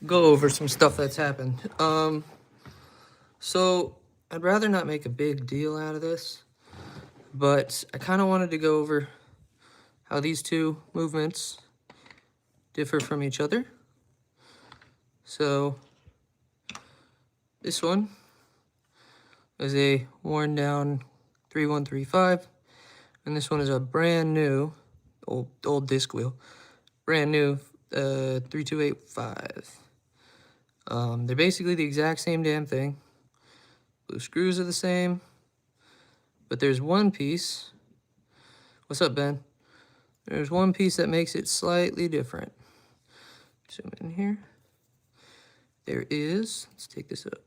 go over some stuff that's happened. So I'd rather not make a big deal out of this, but I kind of wanted to go over how these two movements differ from each other. So this one is a worn down 3135, and this one is a brand new old disc wheel, brand new 3285. They're basically the exact same damn thing. Blue screws are the same, but there's one piece. What's up, Ben? There's one piece that makes it slightly different. Zoom in here. There is, let's take this up.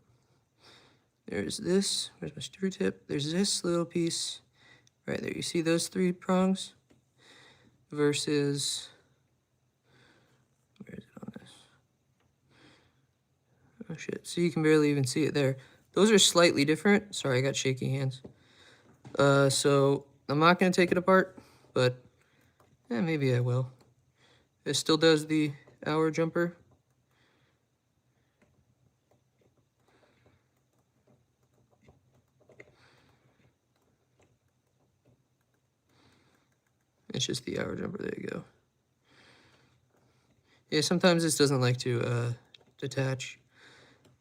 There's this, where's my screw tip? There's this little piece right there. You see those three prongs? Versus, where is it on this? Oh shit, so you can barely even see it there. Those are slightly different. Sorry, I got shaky hands. So I'm not gonna take it apart, but maybe I will. It still does the hour jumper. It's just the hour jumper, there you go. Yeah, sometimes this doesn't like to detach.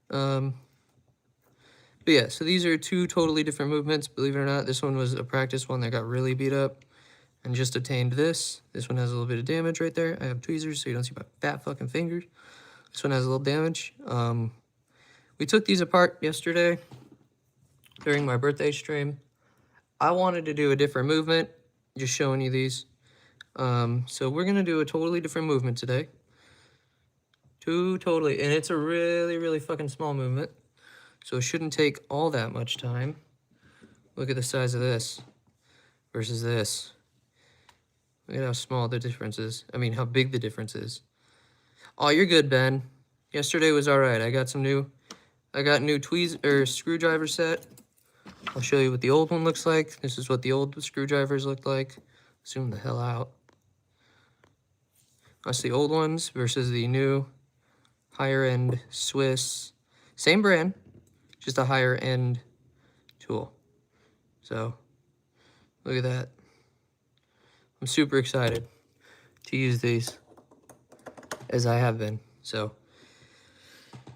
But yeah, so these are two totally different movements, believe it or not. This one was a practice one that got really beat up and just obtained this. This one has a little bit of damage right there. I have tweezers so you don't see my fat fucking fingers. This one has a little damage. We took these apart yesterday during my birthday stream. I wanted to do a different movement, just showing you these. So we're gonna do a totally different movement today. And it's a really, really fucking small movement. So it shouldn't take all that much time. Look at the size of this versus this. Look at how small the difference is. I mean, how big the difference is. Oh, you're good, Ben. Yesterday was all right. I got new screwdriver set. I'll show you what the old one looks like. This is what the old screwdrivers looked like. Zoom the hell out. That's the old ones versus the new higher end Swiss. Same brand, just a higher end tool. So look at that. I'm super excited to use these as I have been. So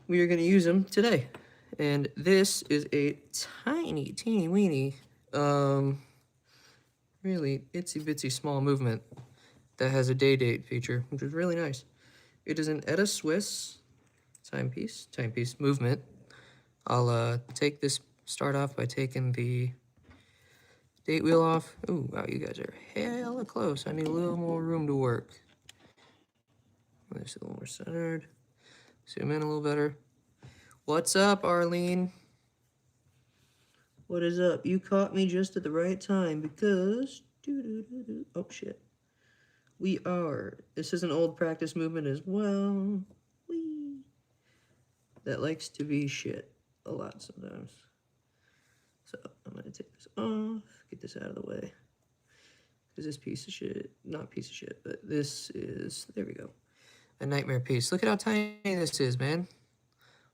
we are going to use them today. And this is a tiny, teeny weeny, really itsy bitsy small movement that has a day date feature, which is really nice. It is an Etta Swiss timepiece movement. I'll start off by taking the date wheel off. Ooh, wow, you guys are hella close. I need a little more room to work. There's a little more centered. Zoom in a little better. What's up, Arlene? What is up? You caught me just at the right time because... Oh, shit. This is an old practice movement as well. Whee! That likes to be shit a lot sometimes. So I'm going to take this off, get this out of the way. Because this piece of shit, not piece of shit, but this is, there we go. A nightmare piece. Look at how tiny this is, man.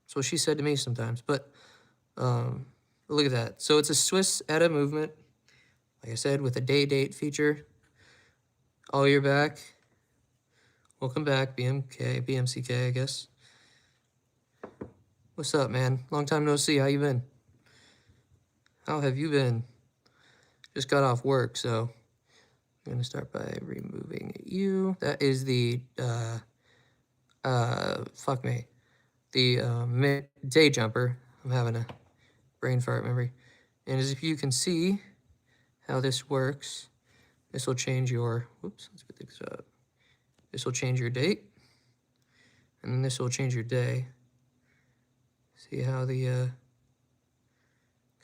That's what she said to me sometimes. But look at that. So it's a Swiss Etta movement. Like I said, with a day date feature. Oh, you're back. Welcome back, BMCK, I guess. What's up, man? Long time no see. How you been? How have you been? Just got off work, so I'm gonna start by removing you. That is the fuck me. The day jumper. I'm having a brain fart memory. And as if you can see how this works, this will change your, whoops, let's put this up. This will change your date, and then this will change your day. See how the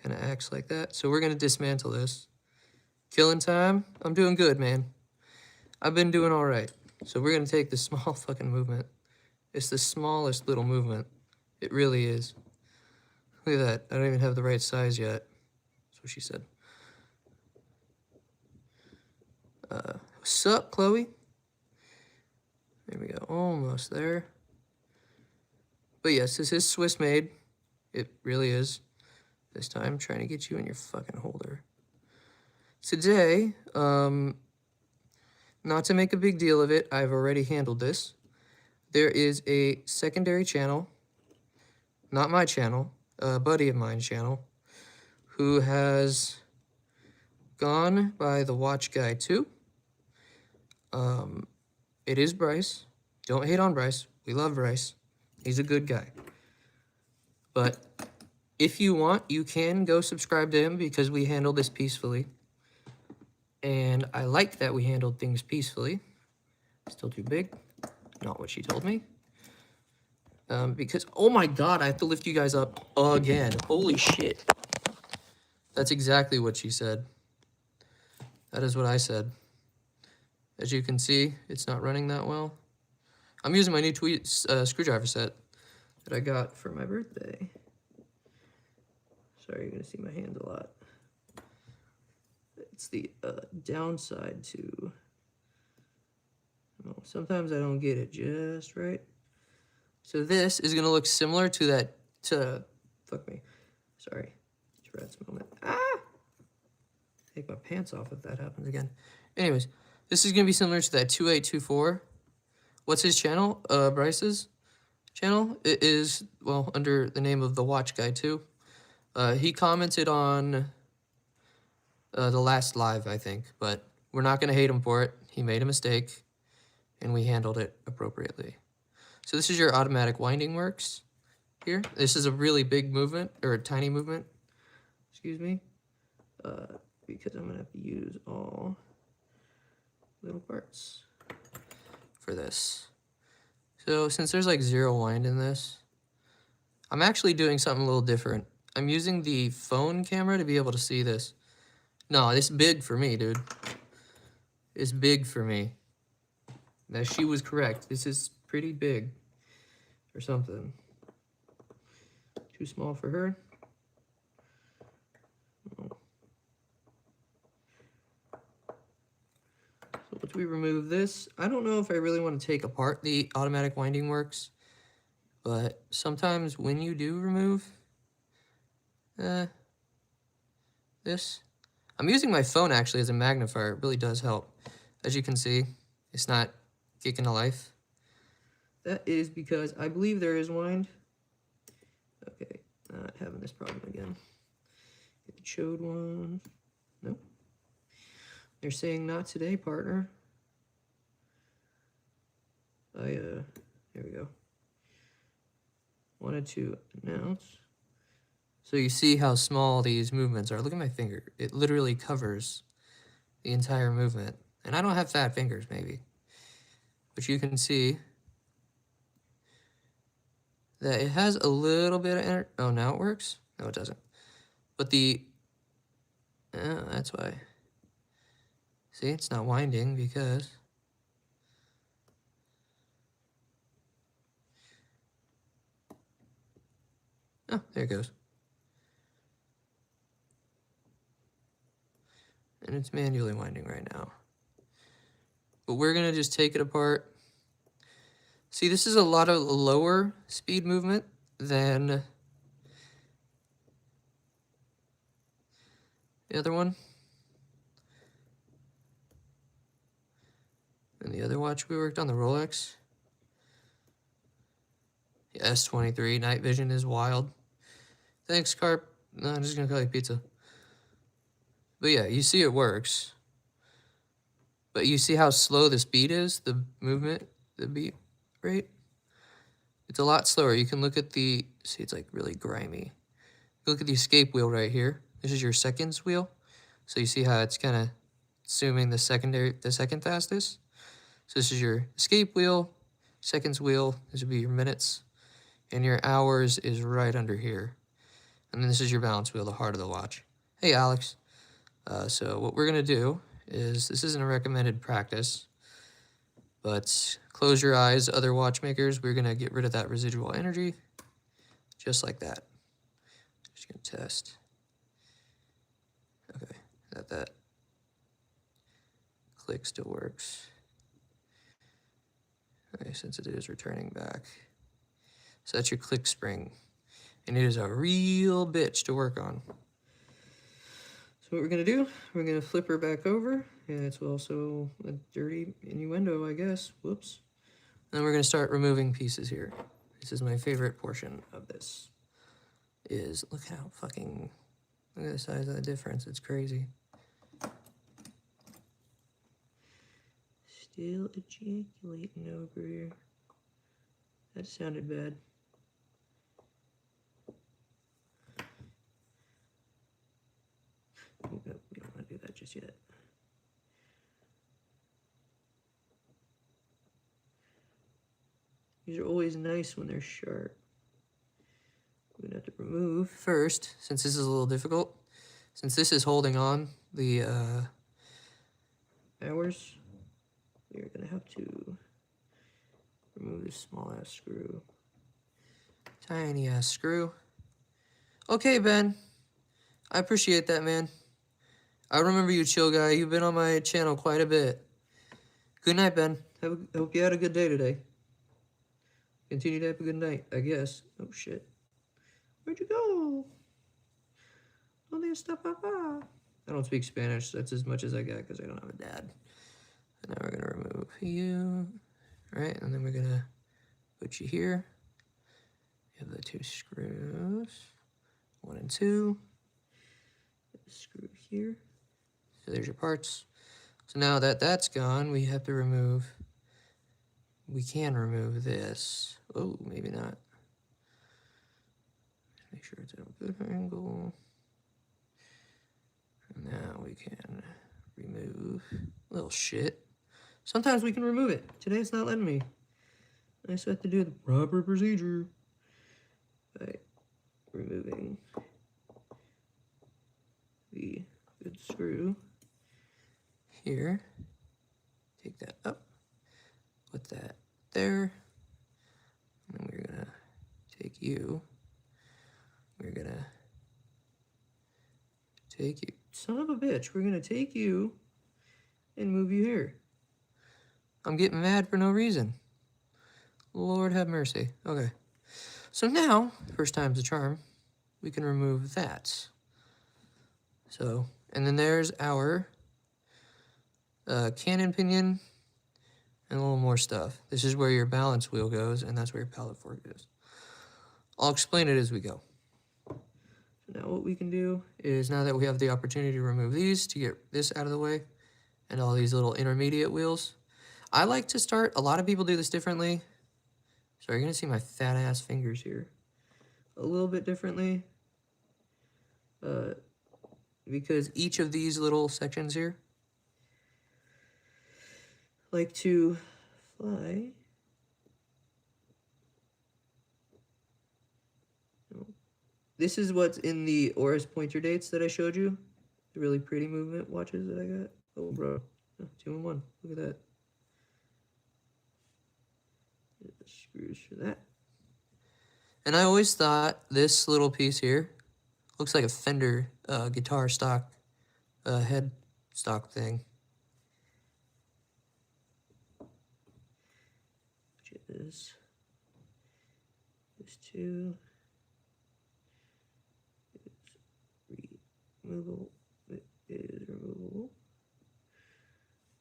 kind of acts like that? So we're gonna dismantle this. Killing time? I'm doing good, man. I've been doing all right. So we're gonna take this small fucking movement. It's the smallest little movement. It really is. Look at that. I don't even have the right size yet. That's what she said. What's up, Chloe? There we go. Almost there. But yes, this is Swiss made. It really is. This time, trying to get you in your fucking holder. Today, not to make a big deal of it, I've already handled this. There is a secondary channel, not my channel, a buddy of mine's channel, who has gone by the Watch Guy 2. It is Bryce. Don't hate on Bryce. We love Bryce. He's a good guy. But if you want, you can go subscribe to him because we handle this peacefully. And I like that we handled things peacefully. Still too big. Not what she told me. Because, oh my god, I have to lift you guys up again. Holy shit. That's exactly what she said. That is what I said. As you can see, it's not running that well. I'm using my new screwdriver set that I got for my birthday. Sorry, you're going to see my hands a lot. It's the downside to... Well, sometimes I don't get it just right. So this is going to look similar to that... Fuck me. Sorry. Tourette's moment. Ah! Take my pants off if that happens again. Anyways, this is going to be similar to that 2824. What's his channel? Bryce's channel? It is, well, under the name of The Watch Guy 2. He commented on the last live, I think, but we're not going to hate him for it. He made a mistake, and we handled it appropriately. So this is your automatic winding works here. This is a really big movement, or a tiny movement, excuse me, because I'm going to have to use all little parts for this. So since there's like zero wind in this, I'm actually doing something a little different. I'm using the phone camera to be able to see this. No, it's big for me, dude. It's big for me. Now, she was correct. This is pretty big or something. Too small for her. Oh. So once we remove this, I don't know if I really want to take apart the automatic winding works, but sometimes when you do remove this, I'm using my phone actually as a magnifier. It really does help. As you can see, it's not kicking to life. That is because I believe there is wind. Okay, not having this problem again. Get the chode one. Nope. They're saying not today, partner. Here we go. Wanted to announce. So you see how small these movements are. Look at my finger. It literally covers the entire movement. And I don't have fat fingers, maybe. But you can see that it has a little bit of energy. Oh, now it works? No, it doesn't. But that's why. See, it's not winding because... Oh, there it goes. And it's manually winding right now. But we're going to just take it apart. See, this is a lot of lower speed movement than the other one. And the other watch we worked on, the Rolex. The S23, night vision is wild. Thanks, Carp. No, I'm just going to call you pizza. But yeah, you see it works. But you see how slow the speed is, the movement, the beat rate? It's a lot slower. You can look at the, see, it's like really grimy. Look at the escape wheel right here. This is your seconds wheel. So you see how it's kind of assuming the second fastest. So this is your escape wheel, seconds wheel. This would be your minutes. And your hours is right under here. And then this is your balance wheel, the heart of the watch. Hey, Alex. So what we're going to do is, this isn't a recommended practice, but close your eyes, other watchmakers. We're going to get rid of that residual energy, just like that. Just going to test. Okay, that click still works. Okay, since it is returning back. So that's your click spring. And it is a real bitch to work on. So what we're gonna do, we're gonna flip her back over. Yeah, it's also a dirty innuendo, I guess. Whoops. And then we're gonna start removing pieces here. This is my favorite portion of this. Look at the size of the difference. It's crazy. Still ejaculating over here. That sounded bad. Oh, no, we don't want to do that just yet. These are always nice when they're sharp. We're gonna have to remove first, since this is a little difficult. Since this is holding on the hours, we are gonna have to remove this small ass screw. Tiny ass screw. Okay, Ben. I appreciate that, man. I remember you, chill guy. You've been on my channel quite a bit. Good night, Ben. Hope you had a good day today. Continue to have a good night, I guess. Oh, shit. Where'd you go? ¿Dónde está papá? I don't speak Spanish. That's as much as I got because I don't have a dad. And now we're going to remove you. Right, and then we're going to put you here. You have the 2 screws. 1 and 2. Screw here. So there's your parts. So now that that's gone, we have to remove... We can remove this. Oh, maybe not. Make sure it's at a good angle. And now we can remove little shit. Sometimes we can remove it. Today it's not letting me. I just have to do the proper procedure by removing the good screw here. Take that up. Put that there. And then we're gonna take you. We're gonna take you. Son of a bitch, we're gonna take you and move you here. I'm getting mad for no reason. Lord have mercy. Okay. So now, first time's a charm, we can remove that. So, and then there's our cannon pinion and a little more stuff. This is where your balance wheel goes, and that's where your pallet fork goes. I'll explain it as we go. So now what we can do is, now that we have the opportunity to remove these, to get this out of the way, and all these little intermediate wheels, I like to start, a lot of people do this differently. So you're gonna see my fat ass fingers here. A little bit differently. Because each of these little sections here like to fly. This is what's in the Oris pointer dates that I showed you. The really pretty movement watches that I got. Oh, bro. Oh, 2 in 1. Look at that. The screws for that. And I always thought this little piece here looks like a Fender guitar stock head stock thing. Which is this too. Removable. It is removable.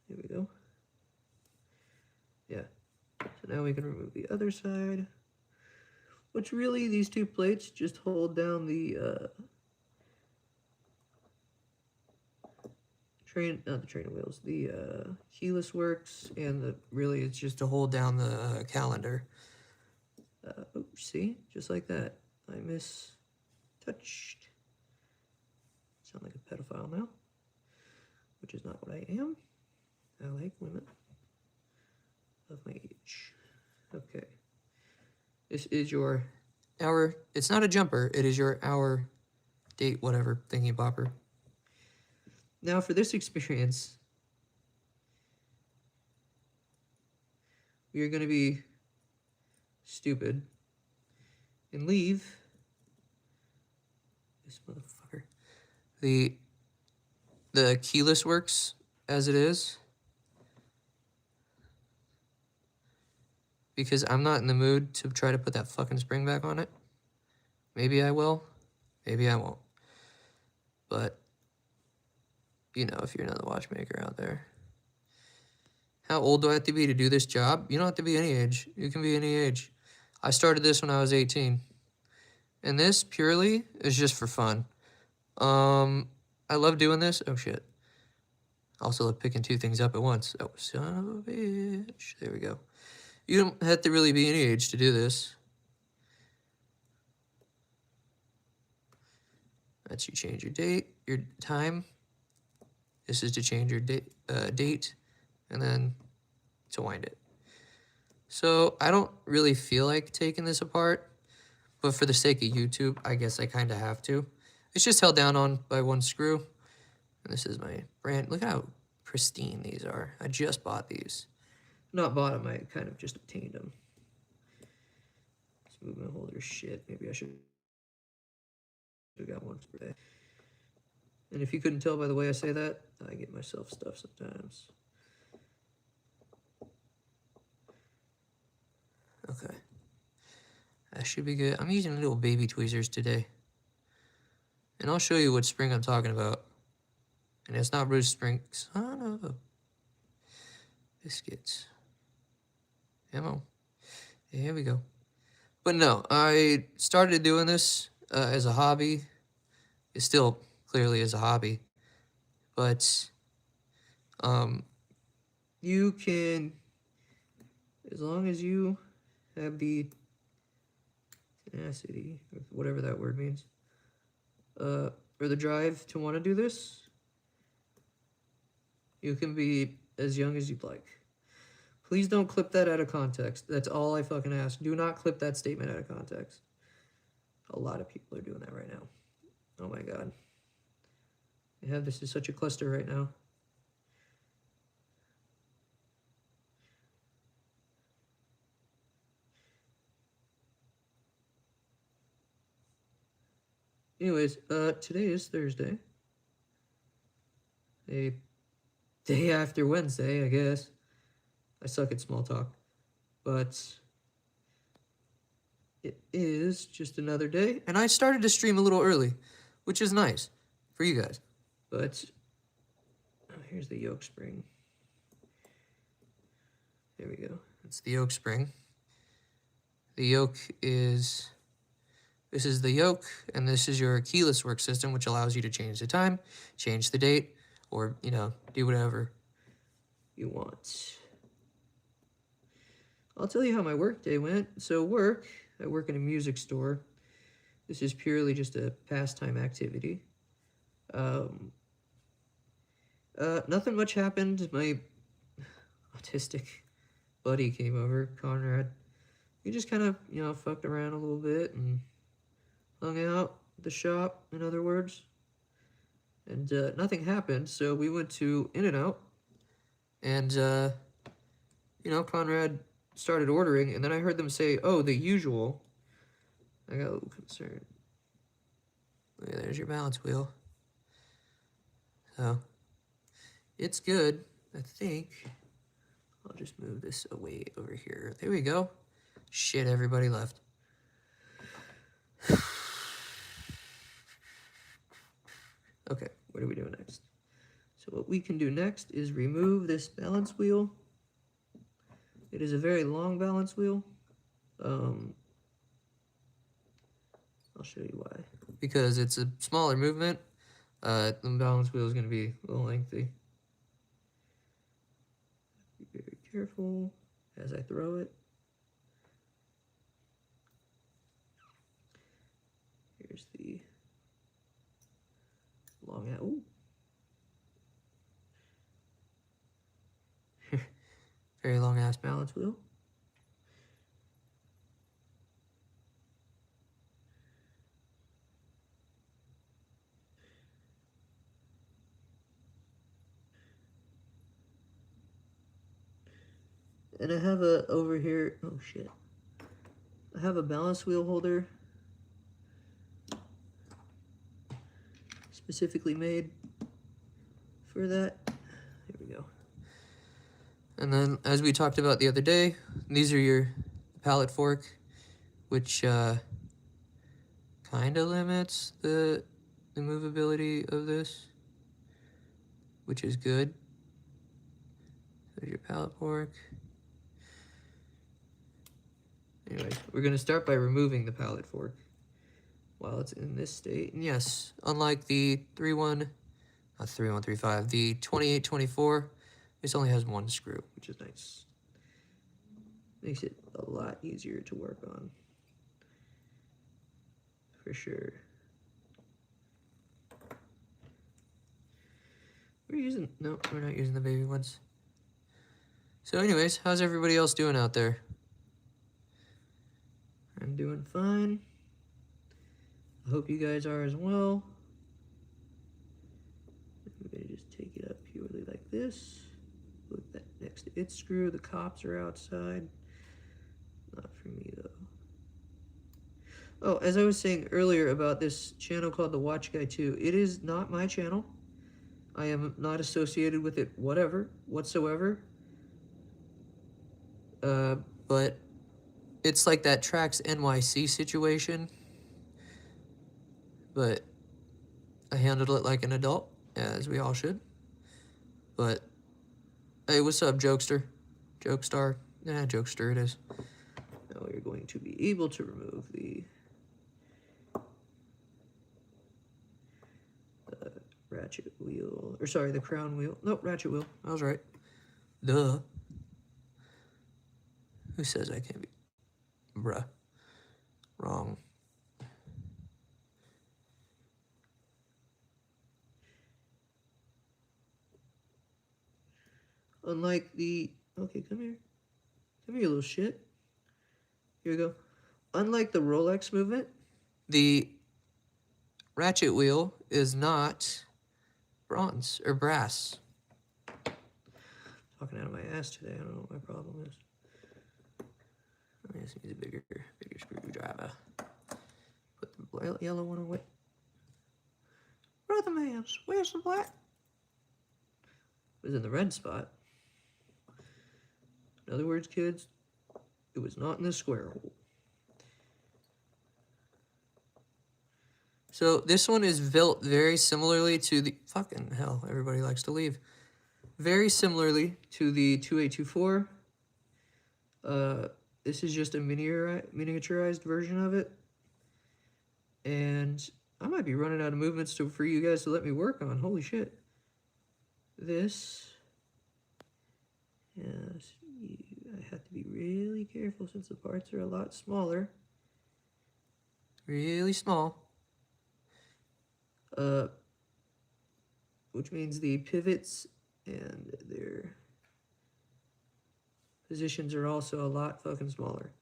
There we go. Yeah. So now we can remove the other side. Which really, these 2 plates just hold down the not the trainer wheels, the keyless works, and really it's just to hold down the calendar. Oh, see, just like that. I touched. Sound like a pedophile now, which is not what I am. I like women of my age. Okay. This is your hour. It's not a jumper. It is your hour date, whatever, thingy bopper. Now for this experience, we are going to be stupid and leave this motherfucker. The keyless works as it is. because I'm not in the mood to try to put that fucking spring back on it. Maybe I will, maybe I won't. But, you know, if you're another watchmaker out there. How old do I have to be to do this job? You don't have to be any age. You can be any age. I started this when I was 18. And this purely is just for fun. I love doing this. Oh, shit. Also love picking two things up at once. Oh, son of a bitch. There we go. You don't have to really be any age to do this. That's you change your date, your time. This is to change your date, and then to wind it. So I don't really feel like taking this apart, but for the sake of YouTube, I guess I kind of have to. It's just held down on by one screw. And this is my brand. Look at how pristine these are. I just bought these. Not bought them, I kind of just obtained them. This movement holder shit. Maybe I should have got one for that. And if you couldn't tell by the way I say that, I get myself stuff sometimes. Okay. That should be good. I'm using little baby tweezers today. And I'll show you what spring I'm talking about. And it's not Bruce Spring. Son of a... Biscuits. Ammo. Here we go. But no, I started doing this as a hobby. It still clearly is a hobby. But you can, as long as you have the tenacity, or whatever that word means, or the drive to want to do this, you can be as young as you'd like. Please don't clip that out of context. That's all I fucking ask. Do not clip that statement out of context. A lot of people are doing that right now. Oh my god. Yeah, this is such a cluster right now. Anyways, today is Thursday. A day after Wednesday, I guess. I suck at small talk. But it is just another day. And I started to stream a little early, which is nice for you guys. But here's the yoke spring. There we go. It's the yoke spring. The yoke is... This is the yoke, and this is your keyless work system, which allows you to change the time, change the date, or, you know, do whatever you want. I'll tell you how my work day went. So I work in a music store. This is purely just a pastime activity. Nothing much happened. My autistic buddy came over, Conrad. We just kind of, you know, fucked around a little bit and hung out at the shop, in other words. And nothing happened, so we went to In-N-Out. And, you know, Conrad started ordering, and then I heard them say, oh, the usual. I got a little concerned. Okay, there's your balance wheel. So, it's good, I think. I'll just move this away over here. There we go. Shit, everybody left. Okay, what are we doing next? So what we can do next is remove this balance wheel. It is a very long balance wheel. I'll show you why. Because it's a smaller movement, the balance wheel is going to be a little lengthy. Be very careful as I throw it. Here's the long out. Ooh. Very long ass balance wheel. And I have a over here, oh shit. I have a balance wheel holder specifically made for that. Here we go. And then, as we talked about the other day, these are your pallet fork, which kind of limits the movability of this, which is good. There's your pallet fork. Anyways, we're going to start by removing the pallet fork while it's in this state. And yes, unlike the 3135, the 2824, this only has one screw, which is nice. Makes it a lot easier to work on, for sure. No, we're not using the baby ones. So anyways, how's everybody else doing out there? I'm doing fine. I hope you guys are as well. I'm going to just take it up purely like this. Put that next to its screw. The cops are outside. Not for me, though. Oh, as I was saying earlier about this channel called The Watch Guy 2, it is not my channel. I am not associated with it whatsoever. But it's like that Tracks NYC situation. But I handled it like an adult, as we all should. But, hey, what's up, Jokester? Jokestar? Nah, Jokester it is. Now we're going to be able to remove the ratchet wheel, or sorry, the crown wheel. Nope, ratchet wheel. I was right. Duh. Who says I can't be? Bruh. Wrong. Unlike the... Okay, come here. Come here, you little shit. Here we go. Unlike the Rolex movement, the ratchet wheel is not bronze or brass. Talking out of my ass today. I don't know what my problem is. I just need a bigger screwdriver. Put the yellow one away. Brother man's, where's the black? It was in the red spot. In other words, kids, it was not in the square hole. So this one is built very similarly to the... Fucking hell, everybody likes to leave. Very similarly to the 2824. This is just a miniaturized version of it. And I might be running out of movements for you guys to let me work on. Holy shit. This... Yes, I have to be really careful since the parts are a lot smaller. Really small. Which means the pivots and their positions are also a lot fucking smaller.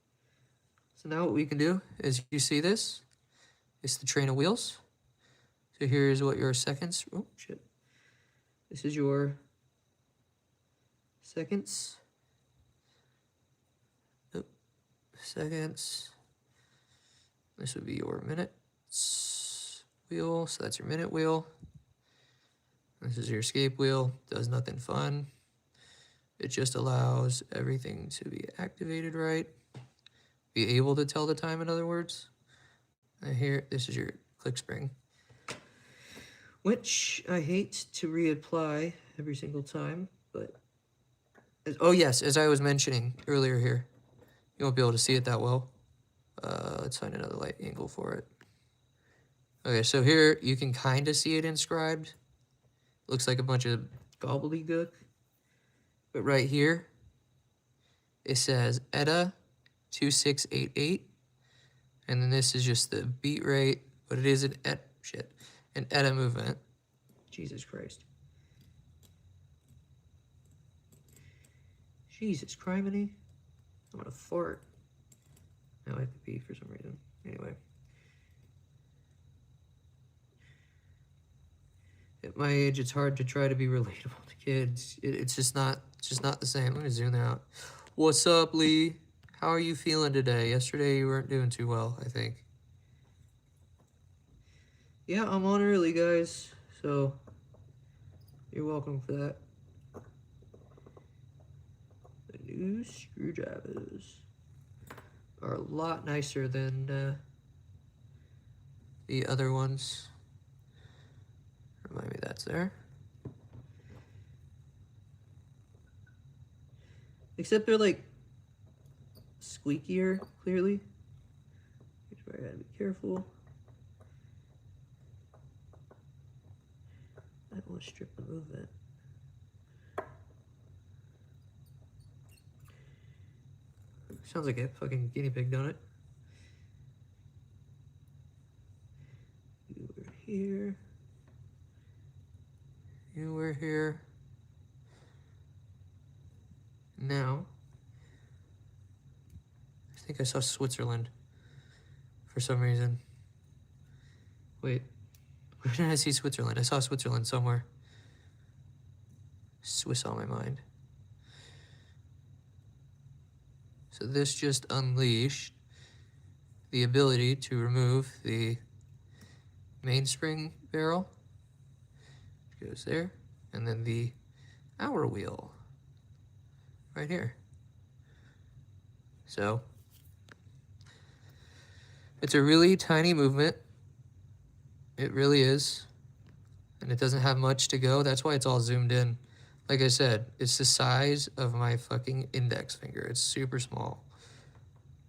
So now what we can do is, you see this? It's the train of wheels. So here's what your seconds... Oh, shit. This is your seconds. Nope. Seconds. This would be your minutes wheel. So that's your minute wheel. This is your escape wheel. Does nothing fun. It just allows everything to be activated right. Be able to tell the time, in other words. And here, this is your click spring, which I hate to reapply every single time, but... Oh yes, as I was mentioning earlier here, you won't be able to see it that well. Let's find another light angle for it. Okay, so here you can kind of see it inscribed. Looks like a bunch of gobbledygook. But right here, it says ETA 2688. And then this is just the beat rate, but it is an ETA movement. Jesus Christ. Jesus criminy. I'm gonna fart. Now I have to pee for some reason. Anyway. At my age, it's hard to try to be relatable to kids. It's just not the same. Let me zoom out. What's up, Lee? How are you feeling today? Yesterday you weren't doing too well, I think. Yeah, I'm on early, guys. So, you're welcome for that. new screwdrivers are a lot nicer than the other ones. Remind me that's there. Except they're like squeakier, clearly. Here's where I gotta be careful. I don't want to strip the movement. Sounds like a fucking guinea pig, don't it? You were here. You were here. Now, I think I saw Switzerland for some reason. Wait, where did I see Switzerland? I saw Switzerland somewhere. Swiss on my mind. So this just unleashed the ability to remove the mainspring barrel. It goes there. And then the hour wheel right here. So it's a really tiny movement. It really is. And it doesn't have much to go. That's why it's all zoomed in. Like I said, it's the size of my fucking index finger. It's super small.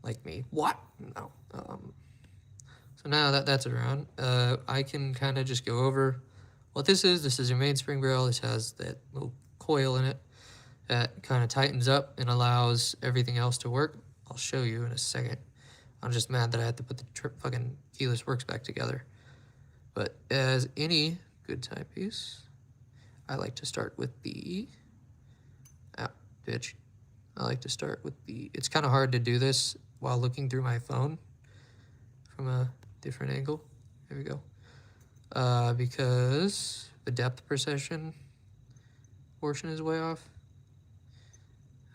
Like me. What? No. So now that that's around, I can kind of just go over what this is. This is your mainspring barrel. This has that little coil in it that kind of tightens up and allows everything else to work. I'll show you in a second. I'm just mad that I had to put the fucking keyless works back together. But as any good timepiece, I like to start with the, bitch. I like to start with the, it's kind of hard to do this while looking through my phone from a different angle. There we go. Because the depth perception portion is way off.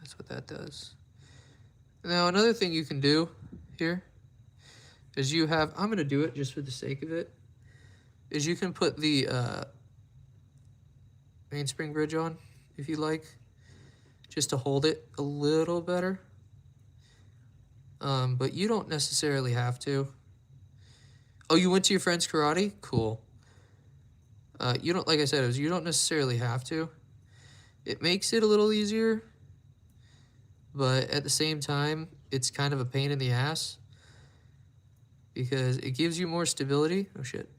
That's what that does. Now, another thing you can do here is you have, I'm going to do it just for the sake of it, is you can put the mainspring bridge on, if you like, just to hold it a little better. But you don't necessarily have to. Oh, you went to your friend's karate? Cool. You don't, like I said, you don't necessarily have to. It makes it a little easier, but at the same time, it's kind of a pain in the ass because it gives you more stability. Oh shit.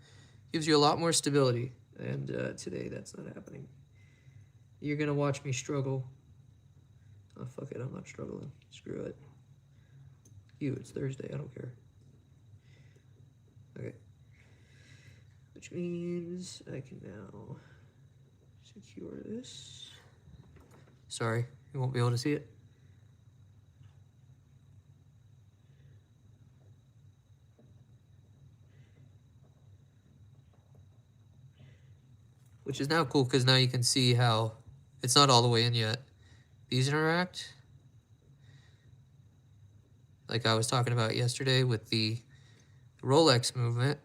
Gives you a lot more stability. And today that's not happening. You're gonna watch me struggle. Oh, fuck it, I'm not struggling. Screw it. It's Thursday, I don't care. Okay. Which means I can now secure this. Sorry, you won't be able to see it. Which is now cool because now you can see how it's not all the way in yet. These interact. Like I was talking about yesterday with the Rolex movement.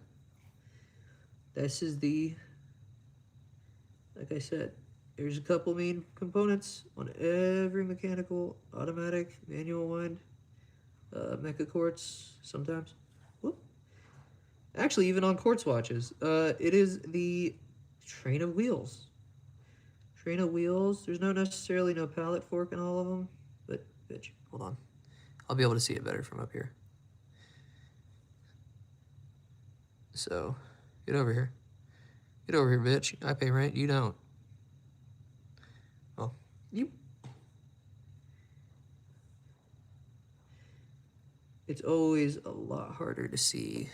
This is the, like I said, there's a couple main components on every mechanical, automatic, manual wind, mecha quartz sometimes. Whoop. Actually, even on quartz watches, it is the train of wheels. Train of wheels. There's necessarily no pallet fork in all of them, but bitch, hold on. I'll be able to see it better from up here. So, get over here. Get over here, bitch. I pay rent, you don't. Well, you. It's always a lot harder to see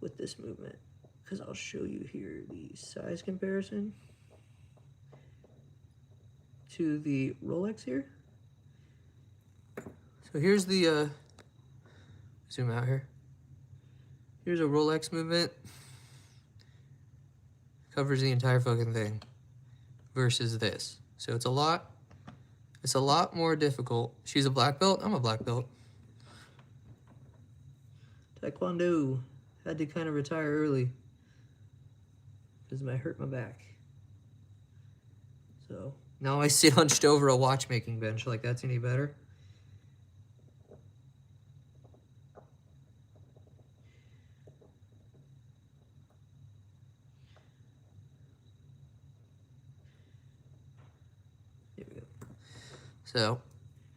with this movement because I'll show you here the size comparison to the Rolex here. So here's the, zoom out here. Here's a Rolex movement. Covers the entire fucking thing versus this. So it's a lot more difficult. She's a black belt, I'm a black belt. Taekwondo. Had to kind of retire early because I hurt my back. So Now I sit hunched over a watchmaking bench, like that's any better? There we go. So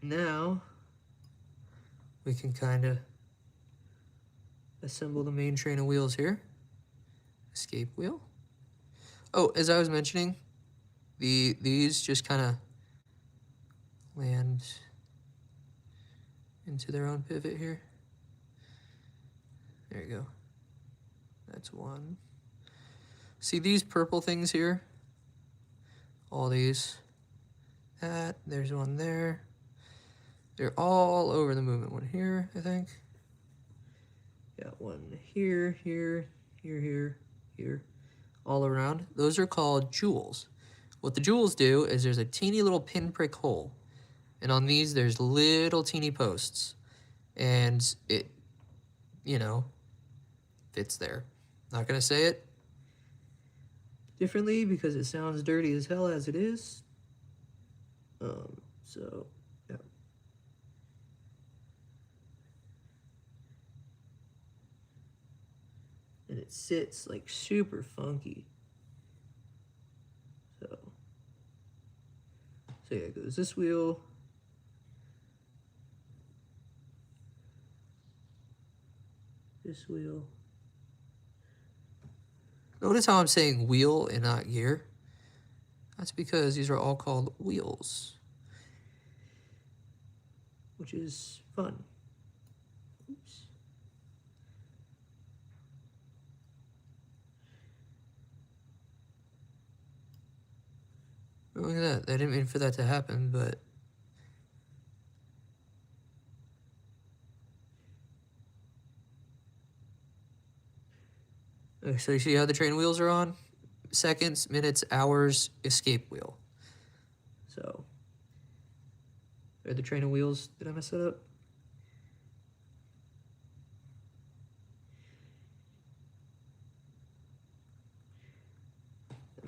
now we can kind of assemble the main train of wheels here. Escape wheel. Oh, as I was mentioning, these just kind of land into their own pivot here. There you go. That's one. See these purple things here? All these. There's one there. They're all over the movement. One here, I think. Got one here, here, here, here. All around. Those are called jewels. What the jewels do is there's a teeny little pinprick hole. And on these, there's little teeny posts. And it, you know, fits there. Not going to say it differently because it sounds dirty as hell as it is. So, yeah. And it sits like super funky. So yeah, it goes this wheel. This wheel. Notice how I'm saying wheel and not gear. That's because these are all called wheels, which is fun. Oops. Oh, look at that. I didn't mean for that to happen, but okay, so you see how the train wheels are on? Seconds, minutes, hours, escape wheel. So, are the train of wheels? Did I mess that up?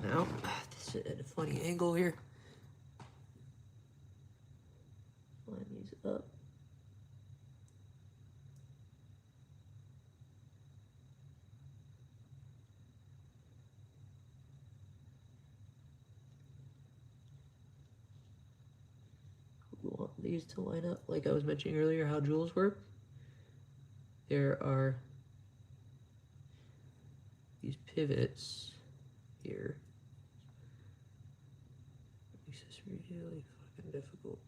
Now, this is at a funny angle here. Line these up. We want these to line up like I was mentioning earlier how jewels work. There are these pivots here. Makes this really fucking difficult.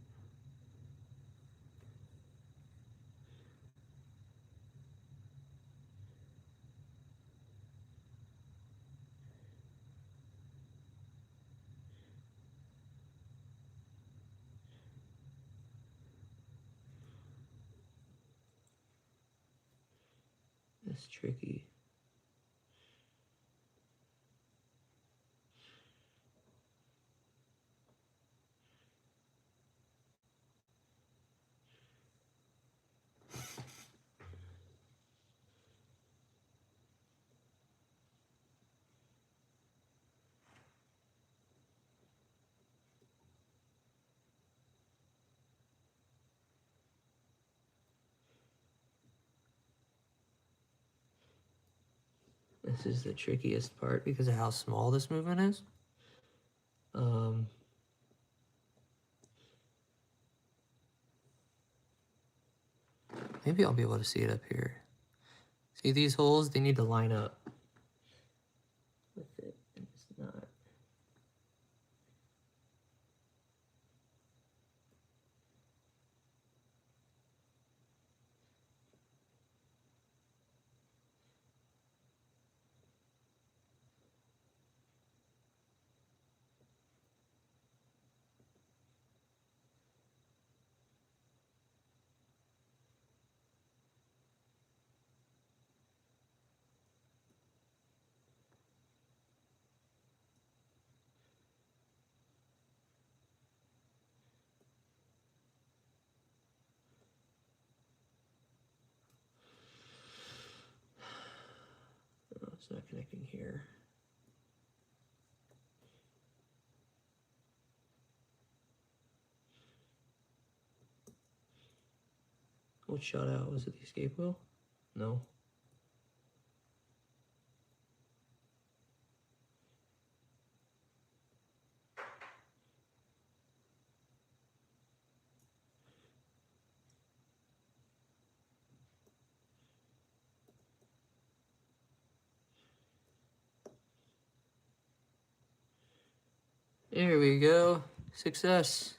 That's tricky. This is the trickiest part because of how small this movement is. Maybe I'll be able to see it up here. See these holes? They need to line up with it, and it's not. Oh, it's not connecting here. What shot out? Was it the escape wheel? No. There we go. Success.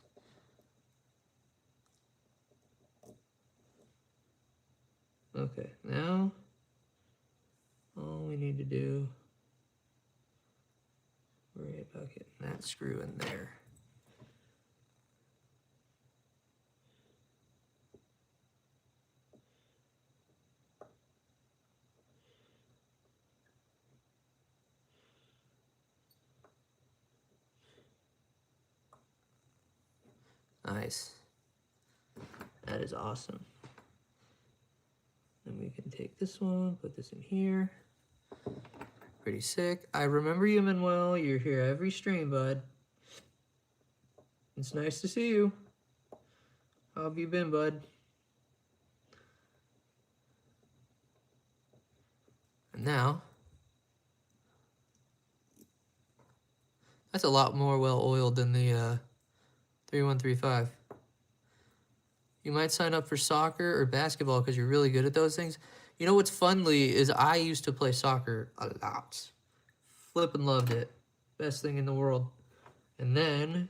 Okay, now all we need to do, worry about getting that screw in there. Nice. That is awesome. Then we can take this one, put this in here. Pretty sick. I remember you, Manuel. You're here every stream, bud. It's nice to see you. How have you been, bud? And now, that's a lot more well oiled than the 3135. You might sign up for soccer or basketball because you're really good at those things. You know what's fun, Lee, is I used to play soccer a lot. Flippin' loved it. Best thing in the world. And then,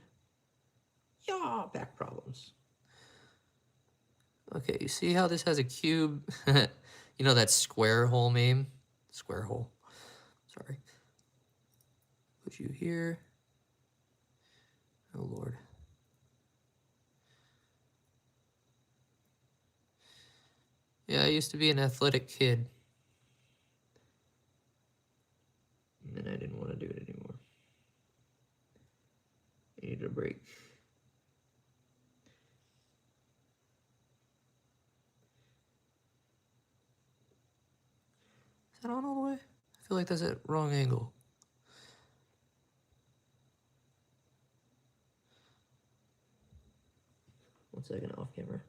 yeah, back problems. Okay, you see how this has a cube? You know that square hole meme? Square hole. Sorry. Put you here. Oh, Lord. Yeah, I used to be an athletic kid. And then I didn't want to do it anymore. I needed a break. Is that on all the way? I feel like that's at wrong angle. One second, off camera.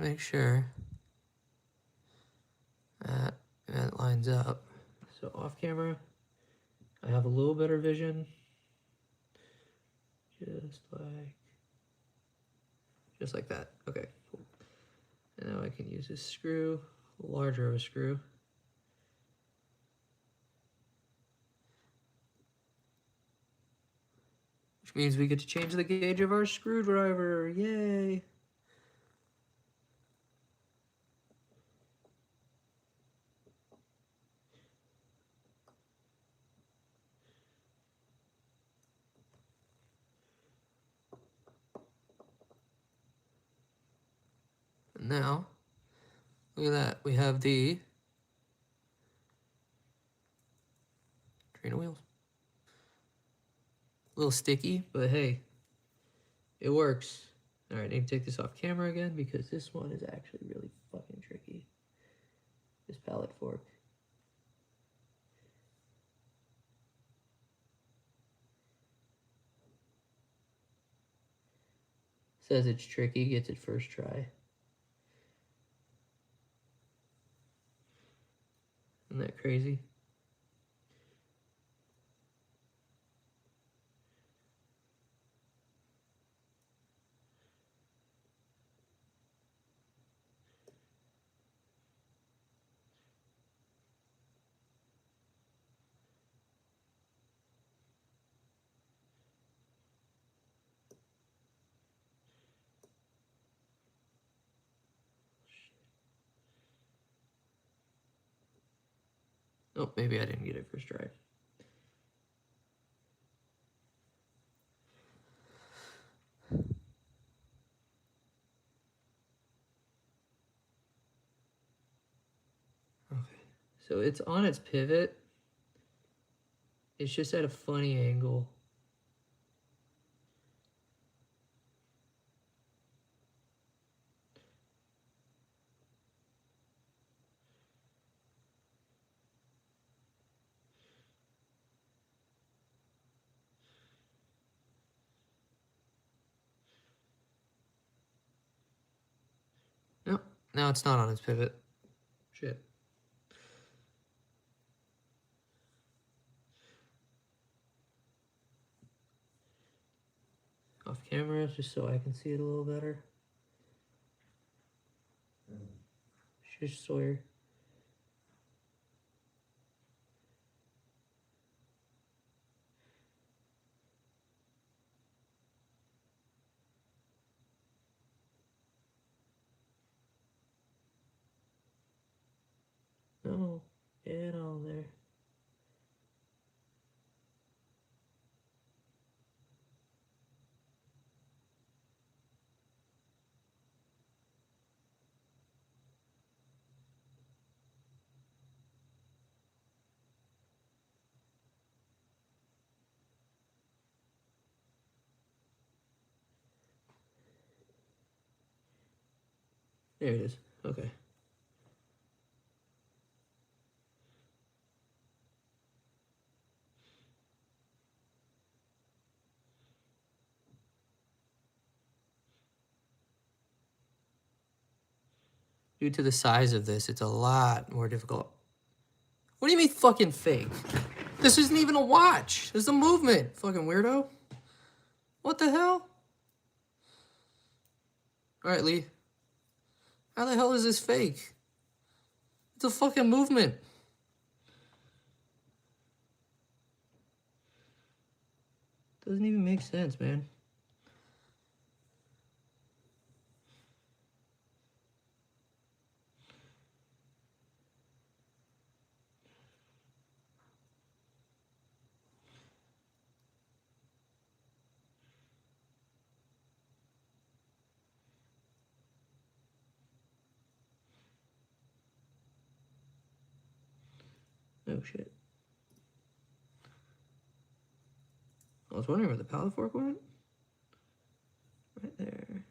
Make sure that lines up. So off camera, I have a little better vision. Just like that. Okay, cool. And now I can use this screw, larger of a screw. Which means we get to change the gauge of our screwdriver. Yay! And now, look at that. We have the trainer wheels. A little sticky, but hey, it works. All right, I need to take this off camera again because this one is actually really fucking tricky. This pallet fork. Says it's tricky, gets it first try. Isn't that crazy? Oh, maybe I didn't get it first try. Okay, so it's on its pivot. It's just at a funny angle. Now it's not on its pivot. Shit. Off camera, just so I can see it a little better. Shush Sawyer. No, get on there. There it is. Okay. Due to the size of this, it's a lot more difficult. What do you mean fucking fake? This isn't even a watch. This is a movement. Fucking weirdo. What the hell? Alright, Lee. How the hell is this fake? It's a fucking movement. Doesn't even make sense, man. Oh shit. I was wondering where the pallet fork went. Right there.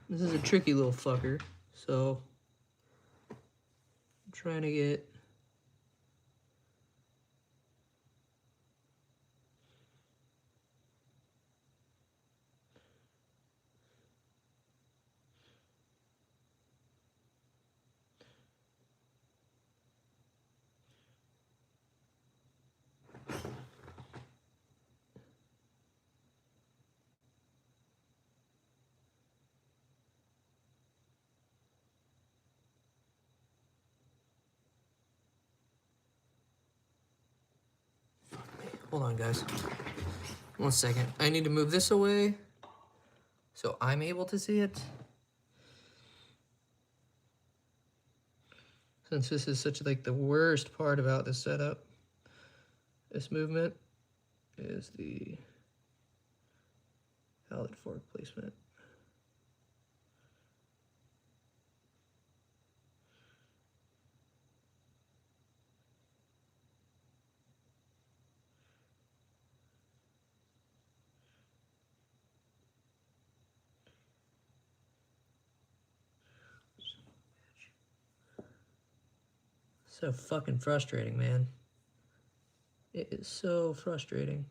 This is a tricky little fucker, so I'm trying to get hold on, guys. 1 second. I need to move this away so I'm able to see it. Since this is such like the worst part about this setup, this movement is the pallet fork placement. So fucking frustrating, man. It is so frustrating.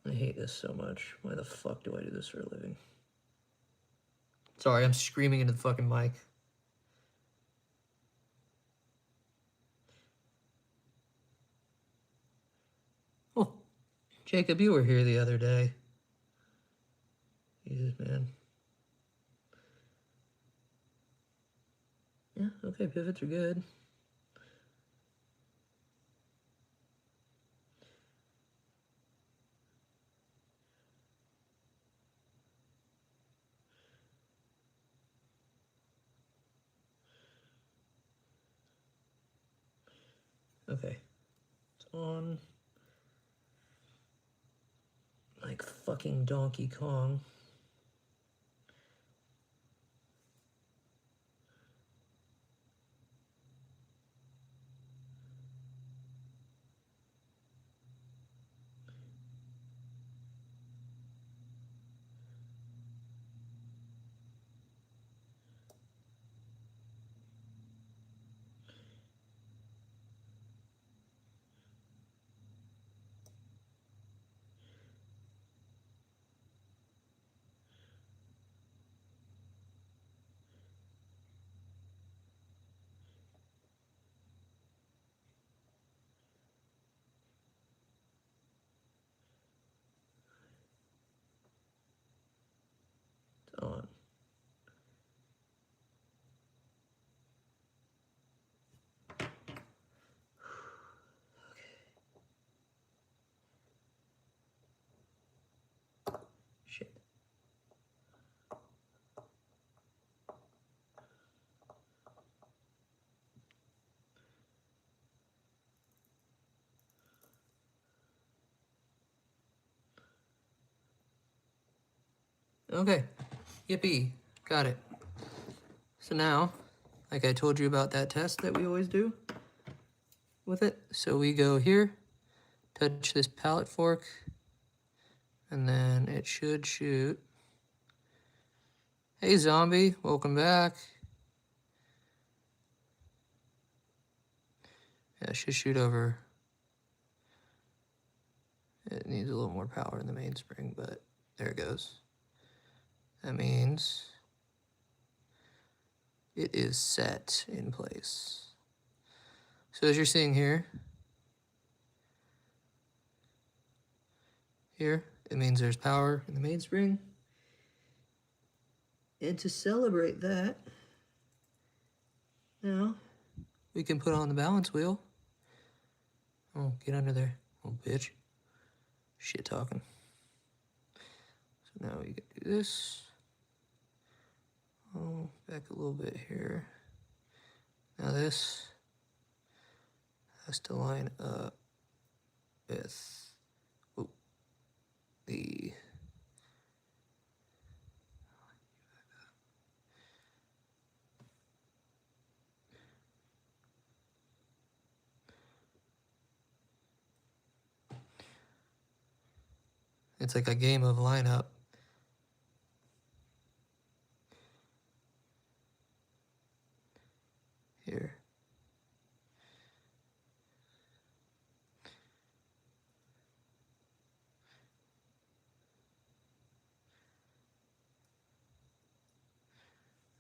I hate this so much. Why the fuck do I do this for a living? Sorry, I'm screaming into the fucking mic. Oh, Jacob, you were here the other day. Jesus, man. Yeah, okay, pivots are good. Okay. It's on. Like fucking Donkey Kong. Okay, yippee, got it. So now, like I told you about that test that we always do with it. So we go here, touch this pallet fork, and then it should shoot. Hey zombie, welcome back. Yeah, it should shoot over. It needs a little more power in the mainspring, but there it goes. That means it is set in place. So as you're seeing here, it means there's power in the mainspring. And to celebrate that, now we can put on the balance wheel. Oh, get under there, little bitch. Shit talking. So now we can do this. Oh, back a little bit here. Now this has to line up with the it's like a game of lineup. Here.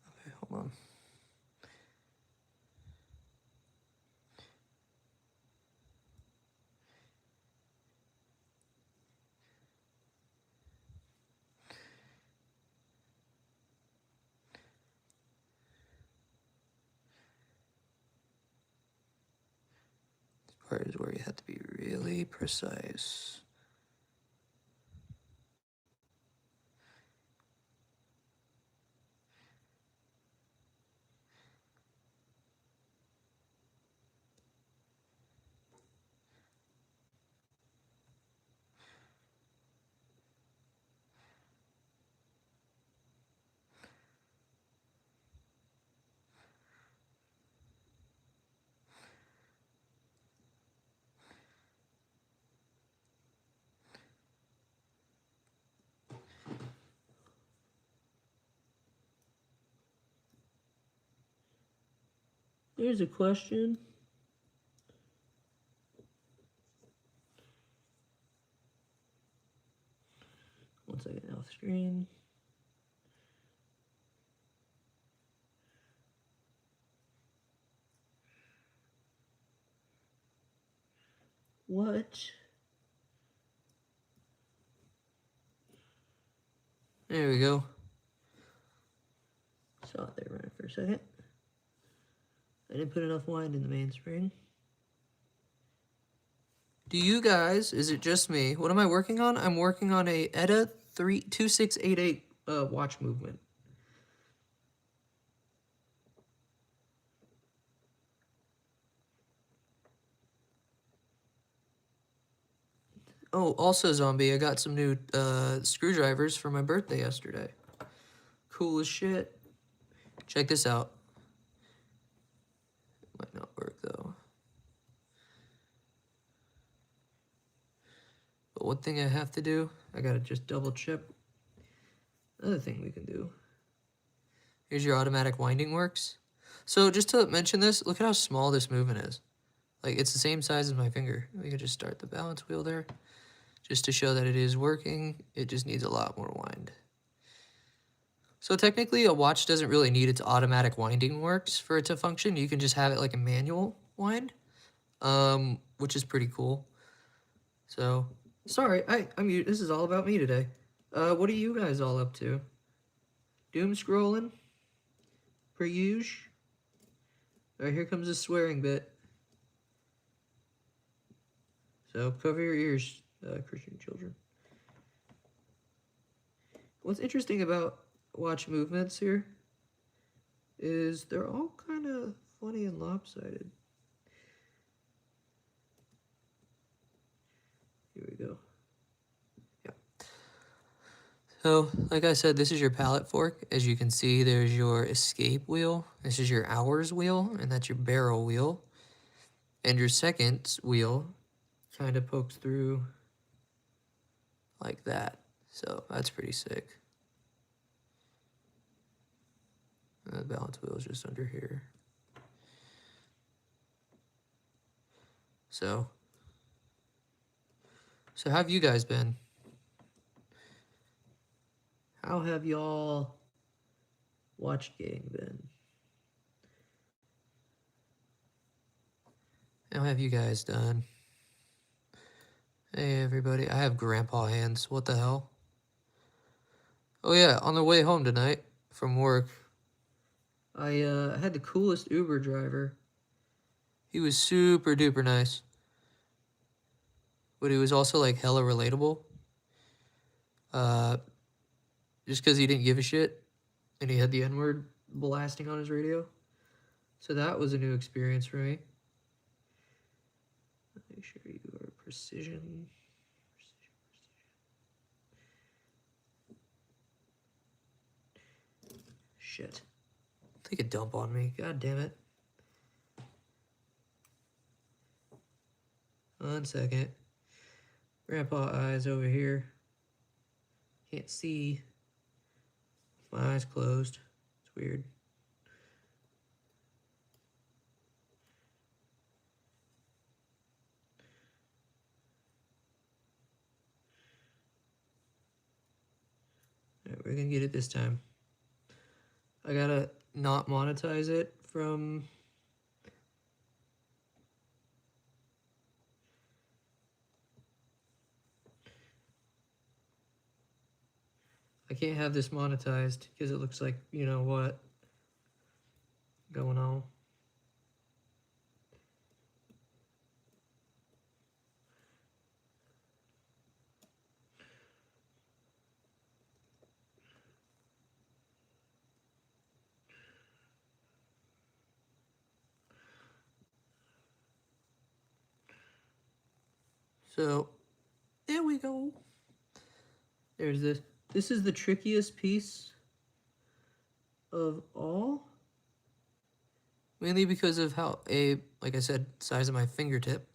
Okay, hold on. This part is where you have to be really precise. Here's a question. One second, off screen. What? There we go. Saw it there running for a second. I didn't put enough wind in the mainspring. Do you guys, is it just me? What am I working on? I'm working on a ETA 2688 watch movement. Oh, also zombie, I got some new screwdrivers for my birthday yesterday. Cool as shit. Check this out. Might not work though. But one thing I have to do, I gotta just double check. Another thing we can do. Here's your automatic winding works. So just to mention this, look at how small this movement is. Like it's the same size as my finger. We could just start the balance wheel there. Just to show that it is working. It just needs a lot more wind. So technically a watch doesn't really need its automatic winding works for it to function. You can just have it like a manual wind, which is pretty cool. So, sorry, this is all about me today. What are you guys all up to? Doom scrolling? Per usual? Alright, here comes the swearing bit. So, cover your ears, Christian children. What's interesting about watch movements here is they're all kind of funny and lopsided. Here we go. Yeah. So, like I said, this is your pallet fork. As you can see, there's your escape wheel. This is your hours wheel, and that's your barrel wheel. And your second wheel kind of pokes through like that. So that's pretty sick. And the balance wheel is just under here. So how have you guys been? How have y'all watch gang been? How have you guys done? Hey everybody, I have grandpa hands. What the hell? Oh yeah, on the way home tonight from work, I had the coolest Uber driver. He was super duper nice. But he was also like hella relatable. Just because he didn't give a shit and he had the N-word blasting on his radio. So that was a new experience for me. Make sure you are precision. Shit. Take a dump on me. God damn it. 1 second. Grandpa eyes over here. Can't see. My eyes closed. It's weird. Alright, we're gonna get it this time. I gotta not monetize it from... I can't have this monetized because it looks like, you know what, going on. So, there we go. There's this. This is the trickiest piece of all. Mainly because of how like I said, size of my fingertip.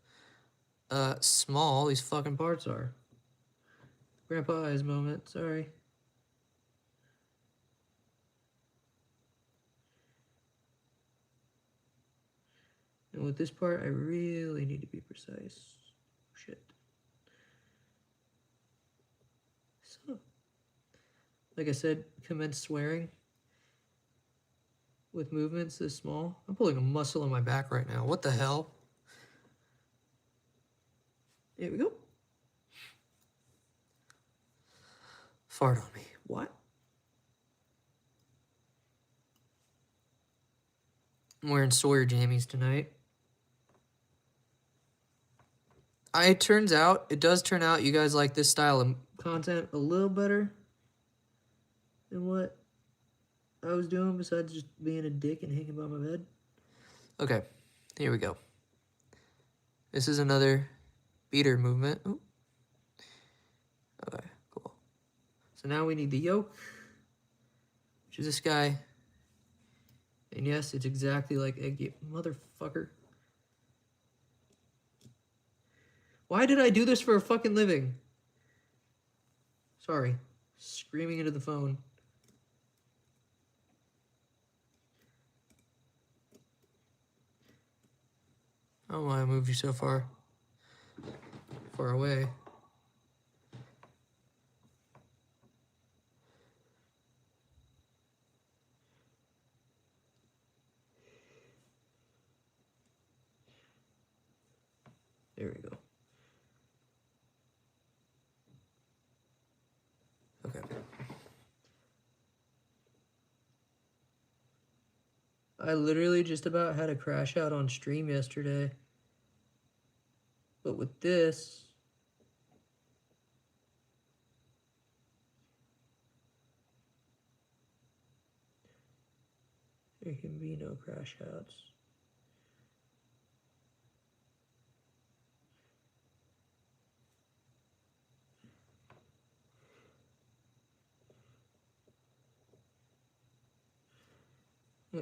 Small these fucking parts are. Grandpa eyes moment, sorry. And with this part, I really need to be precise. Shit. So, like I said, commence swearing with movements this small. I'm pulling a muscle in my back right now. What the hell? Here we go. Fart on me. What? I'm wearing Sawyer jammies tonight. It does turn out you guys like this style of content a little better than what I was doing besides just being a dick and hanging by my bed. Okay, here we go. This is another beater movement. Ooh. Okay, cool. So now we need the yoke, which is this guy. And yes, it's exactly like Egg. Motherfucker. Why did I do this for a fucking living? Sorry. Screaming into the phone. I don't know why I moved you so far away. There we go. Okay. I literally just about had a crash out on stream yesterday. But with this, there can be no crash outs.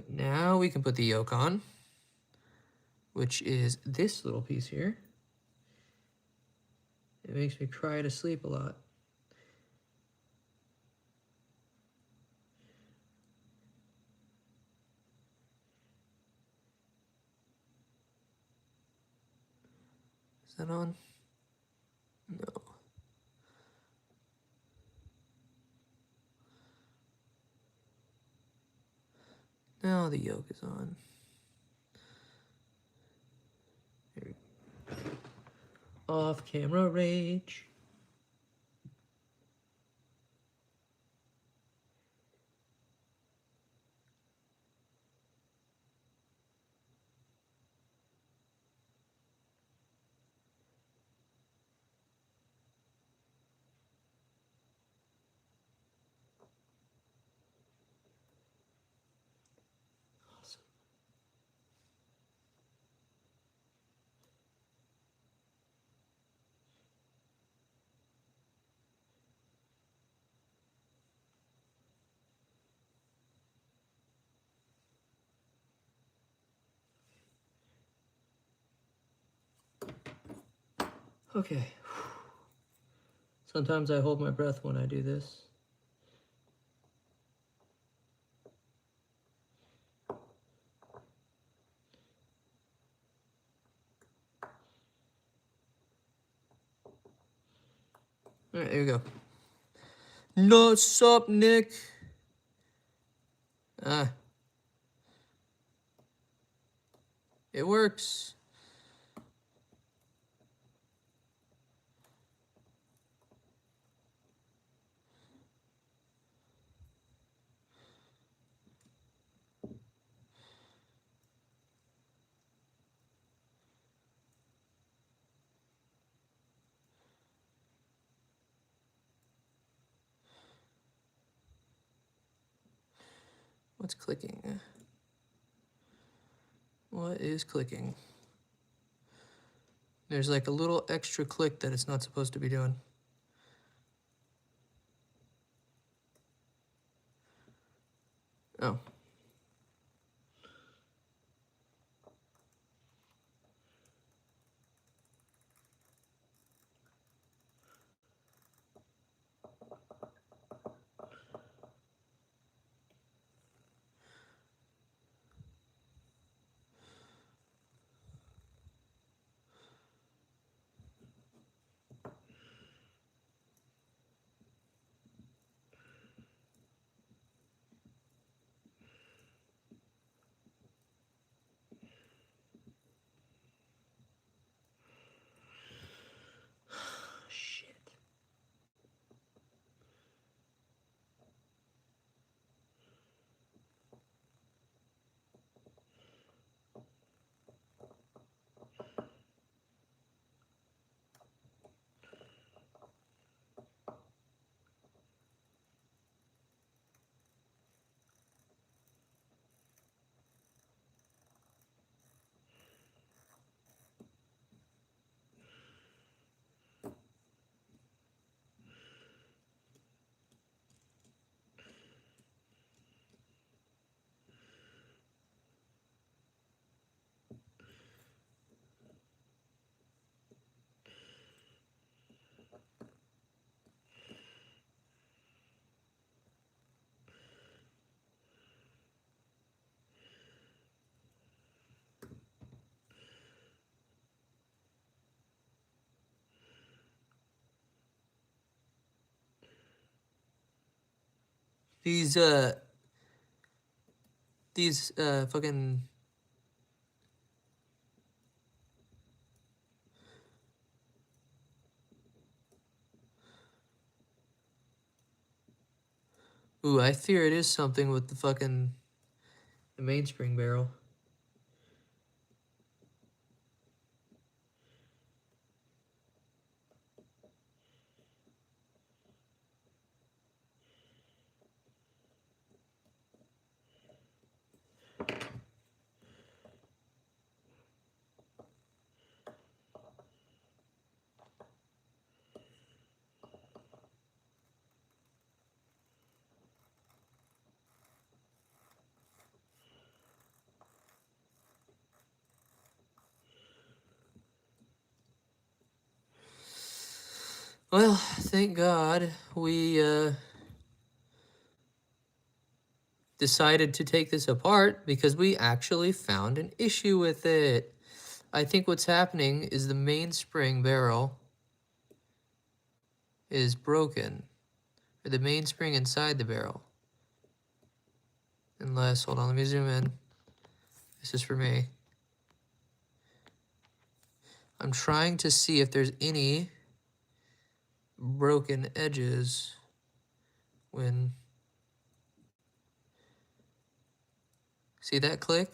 Now we can put the yolk on, which is this little piece here. It makes me cry to sleep a lot. Is that on? No. Now the yolk is on. Here we go. Off camera rage. Awesome. Okay. Sometimes I hold my breath when I do this. All right, there we go. What's up, Nick? It works. What's clicking? What is clicking? There's like a little extra click that it's not supposed to be doing. Oh. Shit. These fucking ooh, I fear it is something with the mainspring barrel. Well, thank God we decided to take this apart because we actually found an issue with it. I think what's happening is the mainspring barrel is broken, or the mainspring inside the barrel. Unless, hold on, let me zoom in. This is for me. I'm trying to see if there's any broken edges when... See that click?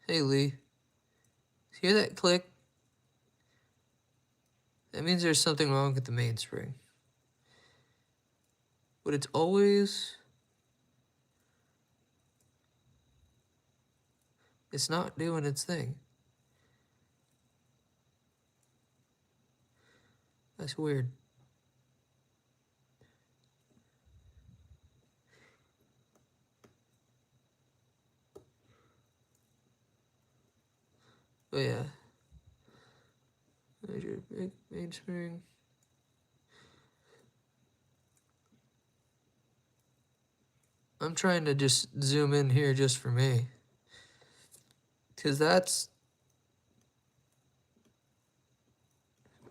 Hey, Lee. Hear that click? That means there's something wrong with the mainspring. But it's always... It's not doing its thing. That's weird. But yeah. There's your big mainspring. I'm trying to just zoom in here just for me. Because that's...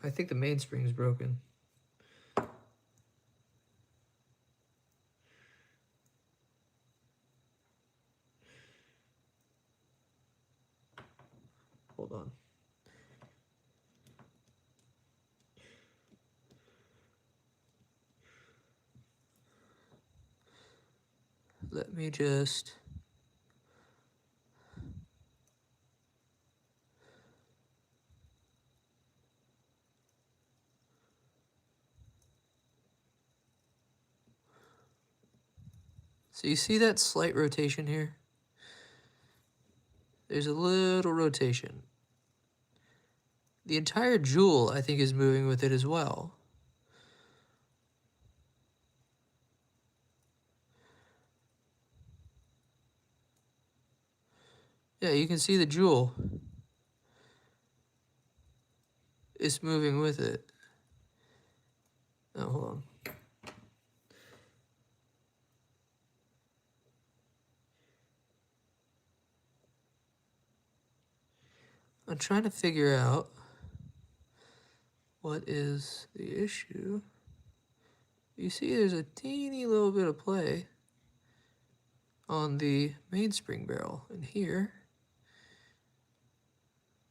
I think the mainspring is broken. Hold on. Let me just... So you see that slight rotation here? There's a little rotation. The entire jewel, I think, is moving with it as well. Yeah, you can see the jewel is moving with it. Oh, hold on. I'm trying to figure out what is the issue. You see there's a teeny little bit of play on the mainspring barrel. And here,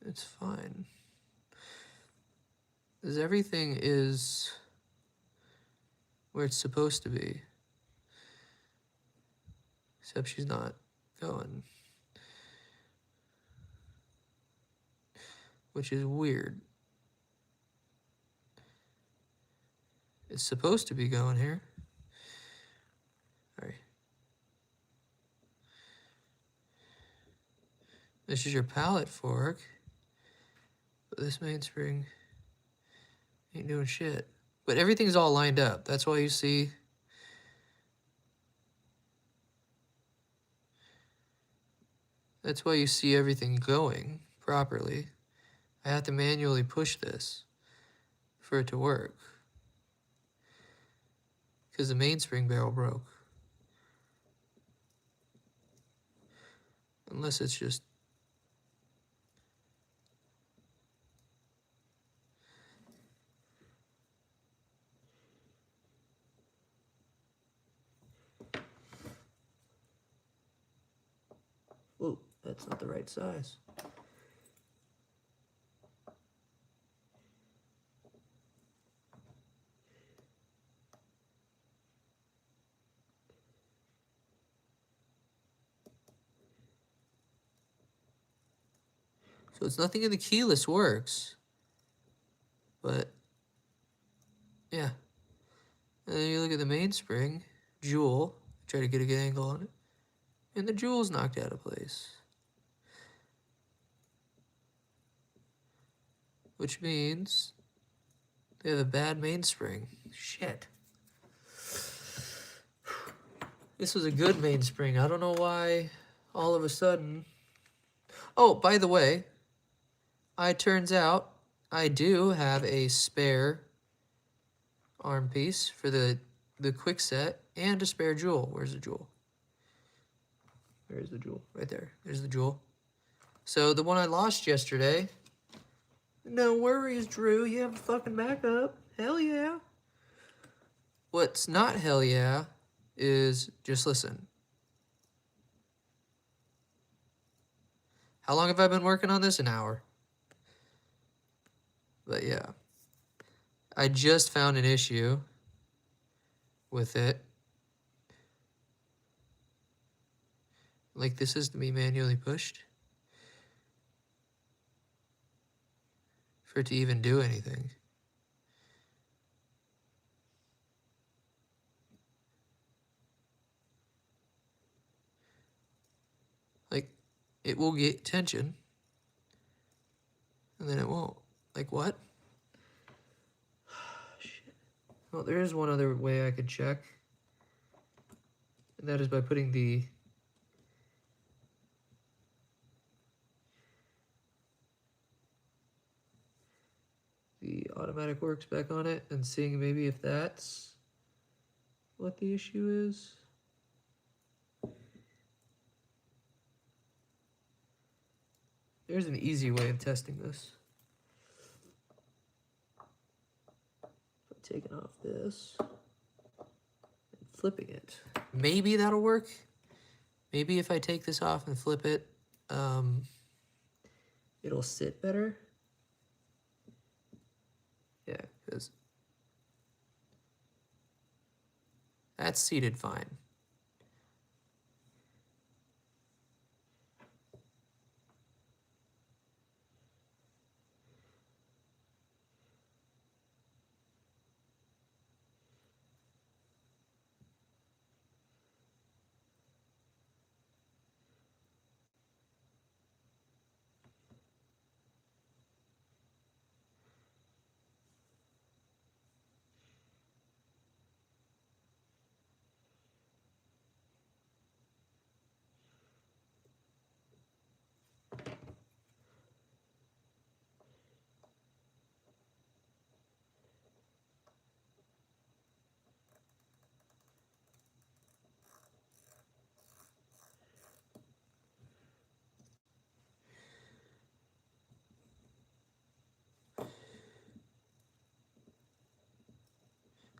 it's fine. Because everything is where it's supposed to be. Except she's not going. Which is weird. It's supposed to be going here. Alright. This is your pallet fork. But this mainspring ain't doing shit. But everything's all lined up. That's why you see... That's why you see everything going properly. I have to manually push this for it to work. Because the mainspring barrel broke. Unless it's just... Ooh, that's not the right size. So it's nothing in the keyless works. But, yeah. And then you look at the mainspring, jewel, try to get a good angle on it, and the jewel's knocked out of place. Which means they have a bad mainspring. Shit. This was a good mainspring. I don't know why all of a sudden Oh, by the way, it turns out I do have a spare arm piece for the Kwikset and a spare jewel. Where's the jewel? Where's the jewel? Right there. There's the jewel. So the one I lost yesterday. No worries, Drew. You have a fucking backup. Hell yeah. What's not hell yeah is, just listen. How long have I been working on this? An hour. But yeah. I just found an issue with it. Like, this is to be manually pushed for it to even do anything. Like, it will get tension, and then it won't. Like, what? Shit. Well, there is one other way I could check, and that is by putting the automatic works back on it and seeing maybe if that's what the issue is. There's an easy way of testing this. Taking off this and flipping it. Maybe that'll work. Maybe if I take this off and flip it, it'll sit better. Yeah, because that's seated fine.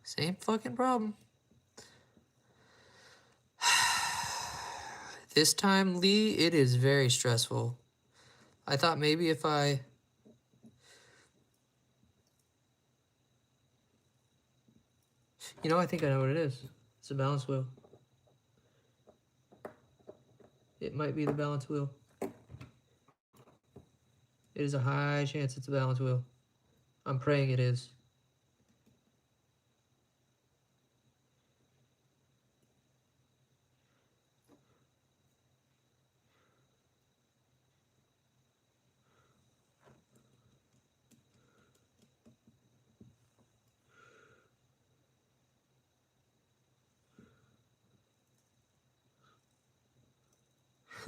Same fucking problem. This time, Lee, it is very stressful. I thought maybe if I... You know, I think I know what it is. It's a balance wheel. It might be the balance wheel. It is a high chance it's a balance wheel. I'm praying it is.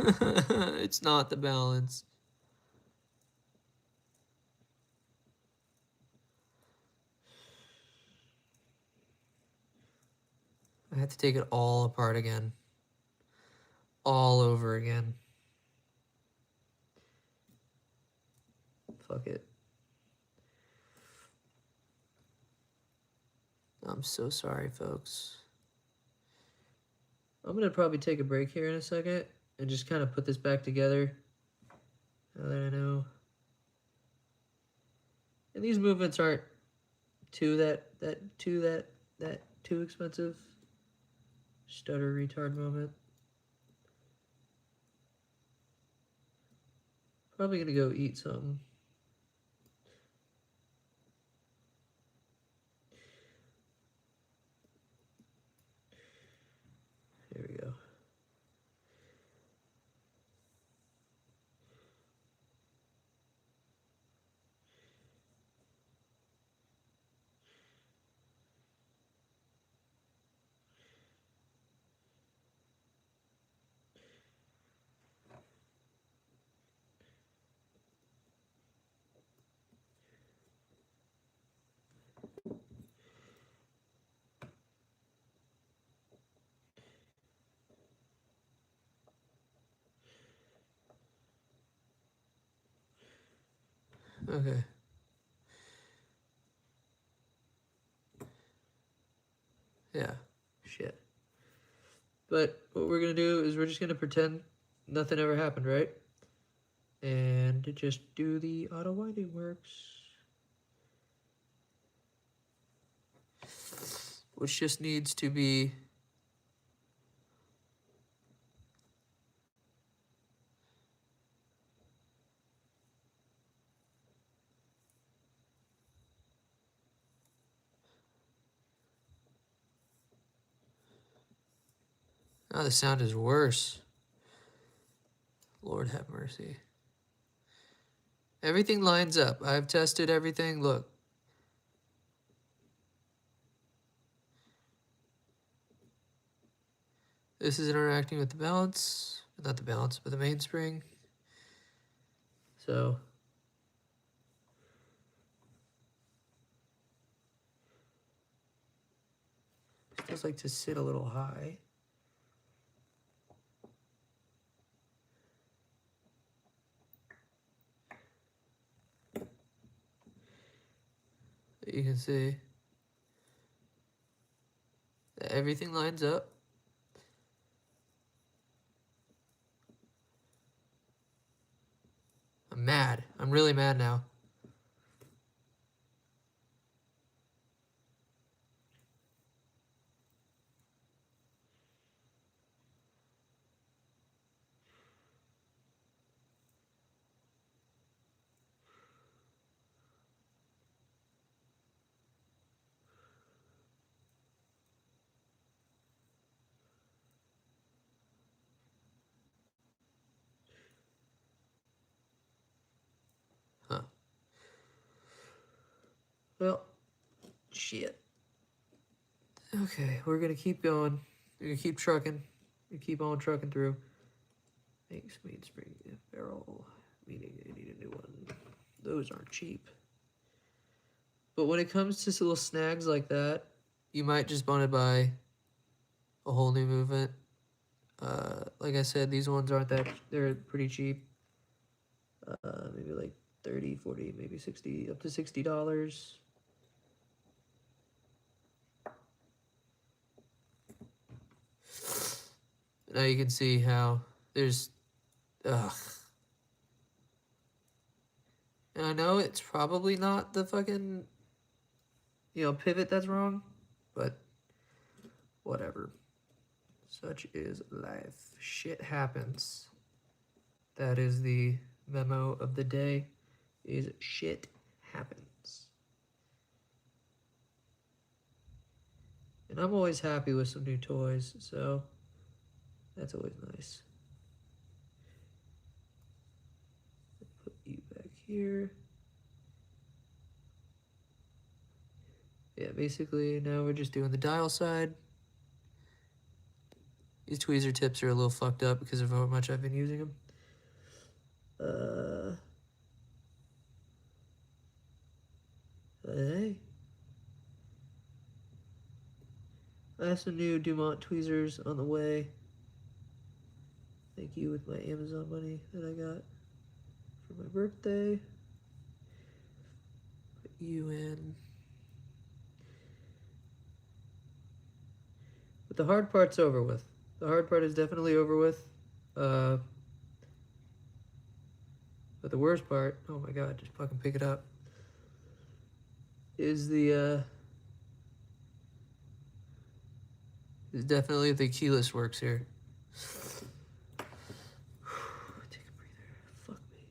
It's not the balance. I have to take it all apart again. All over again. Fuck it. I'm so sorry, folks. I'm gonna probably take a break here in a second and just kind of put this back together. Now that I know. And these movements aren't too expensive. Stutter retard moment. Probably gonna go eat something. Here we go. Okay. Yeah. Shit. But what we're gonna do is we're just gonna pretend nothing ever happened, right? And just do the auto winding works. Which just needs to be oh, the sound is worse. Lord have mercy. Everything lines up. I've tested everything. Look. This is interacting with the balance. Not the balance, but the mainspring. So it feels like to sit a little high. You can see that everything lines up. I'm mad. I'm really mad now. Huh. Well, shit. Okay, we're gonna keep going. We're gonna keep trucking. We keep on trucking through. Thanks, mainspring barrel. Meaning I need a new one. Those aren't cheap. But when it comes to little snags like that, you might just want to buy a whole new movement. Like I said, these ones aren't that, they're pretty cheap. Maybe like 30, 40, maybe 60, up to $60. Now you can see how there's, ugh. And I know it's probably not the fucking, pivot that's wrong, but whatever. Such is life. Shit happens. That is the memo of the day, is shit happens. And I'm always happy with some new toys, so that's always nice. Put you back here. Yeah, basically now we're just doing the dial side. These tweezer tips are a little fucked up because of how much I've been using them. Hey. I have some new Dumont tweezers on the way. Thank you with my Amazon money that I got for my birthday. Put you in. But the hard part's over with. The hard part is definitely over with. But the worst part, oh my god, just fucking pick it up, is definitely the keyless works here. Take a breather. Fuck me.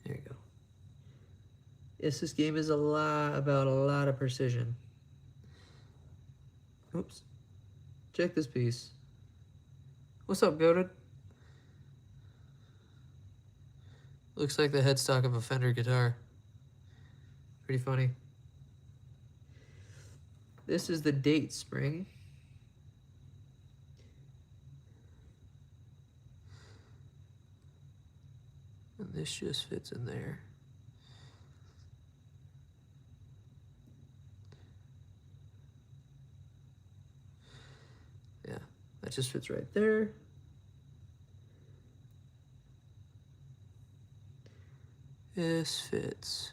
There you go. Yes, this game is about a lot of precision. Oops. Check this piece. What's up, Goated? Looks like the headstock of a Fender guitar. Pretty funny. This is the date spring. this just fits in there. Yeah, that just fits right there. This fits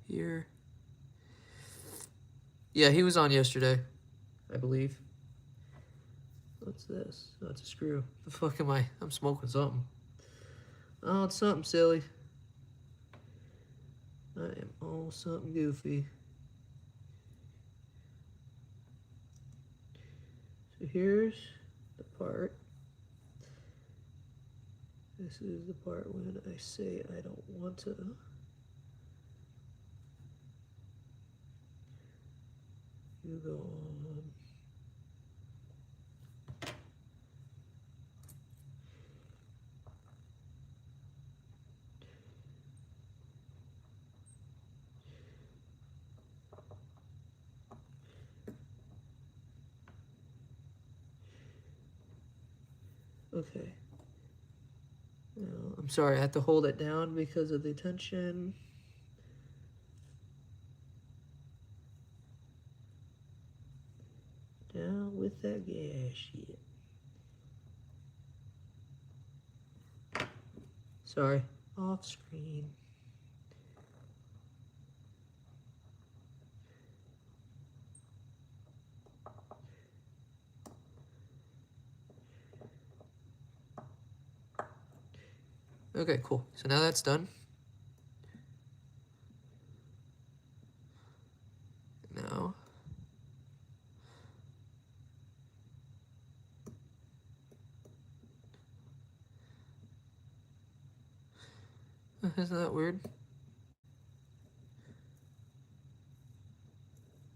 here. Yeah, he was on yesterday, I believe. What's this? Oh, it's a screw. The fuck am I? I'm smoking something. Oh, it's something silly. I am all something goofy. So here's the part. This is the part when I say I don't want to. You go on. Okay. Now, I'm sorry, I have to hold it down because of the tension. Down with that gas shit. Sorry, off screen. Okay, cool. So now that's done. Now, isn't that weird?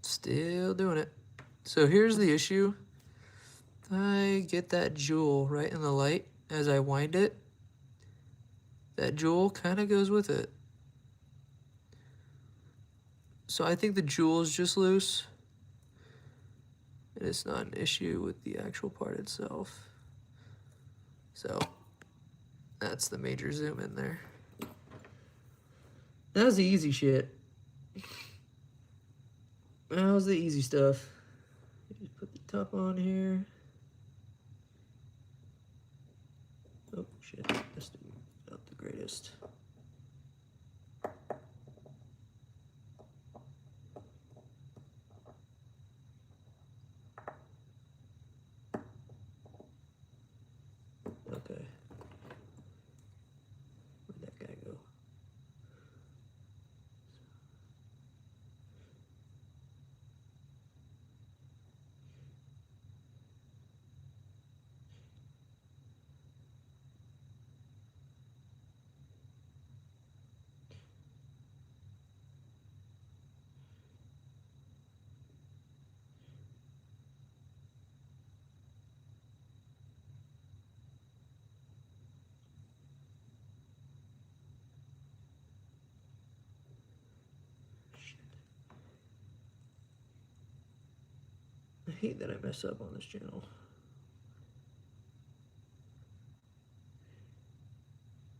Still doing it. So here's the issue. I get that jewel right in the light as I wind it. That jewel kind of goes with it. So I think the jewel is just loose. And it's not an issue with the actual part itself. So that's the major zoom in there. That was the easy shit. That was the easy stuff. Just put the top on here. Oh shit, this is not the greatest. Okay. Where'd that guy go? I hate that I mess up on this channel.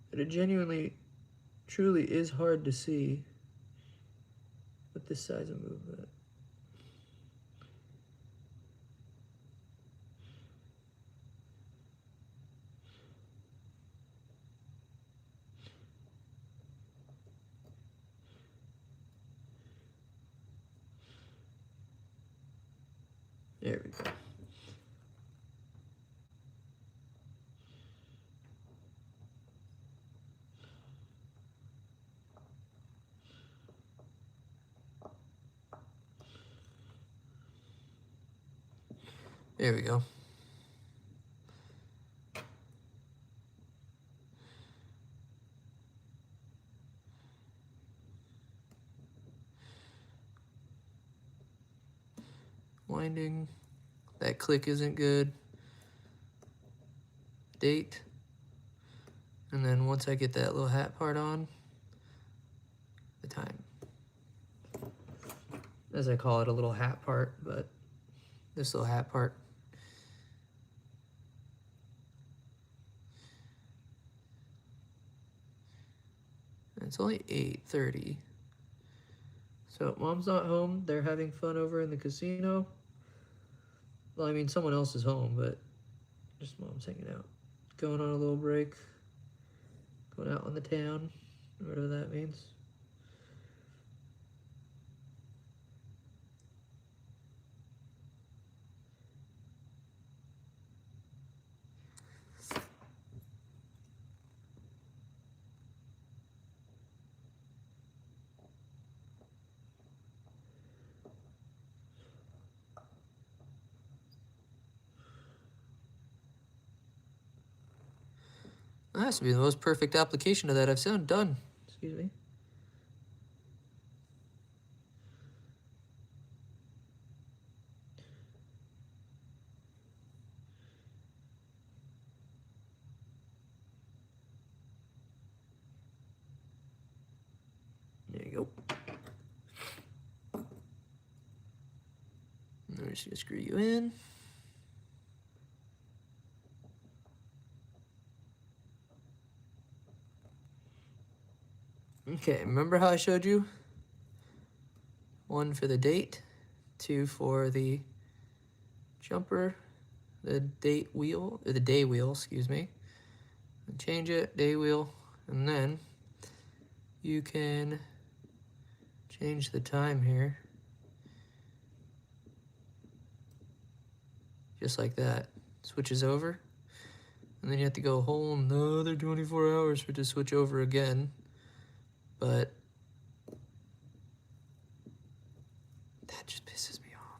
But it genuinely, truly is hard to see with this size of movement. There we go. There we go. Winding. That click isn't good. Date. And then once I get that little hat part on, the time. As I call it, a little hat part, but this little hat part. It's only 8:30. So mom's not home. They're having fun over in the casino. Well, I mean, someone else is home, but just mom's hanging out. Going on a little break. Going out on the town, whatever that means. That has to be the most perfect application of that I've seen done. Excuse me. There you go. We're just gonna screw you in. Okay, remember how I showed you? 1 for the date, 2 for the jumper, the date wheel, or the day wheel, excuse me. And change it, day wheel, and then you can change the time here. Just like that. Switches over. And then you have to go a whole another 24 hours for it to switch over again. But that just pisses me off.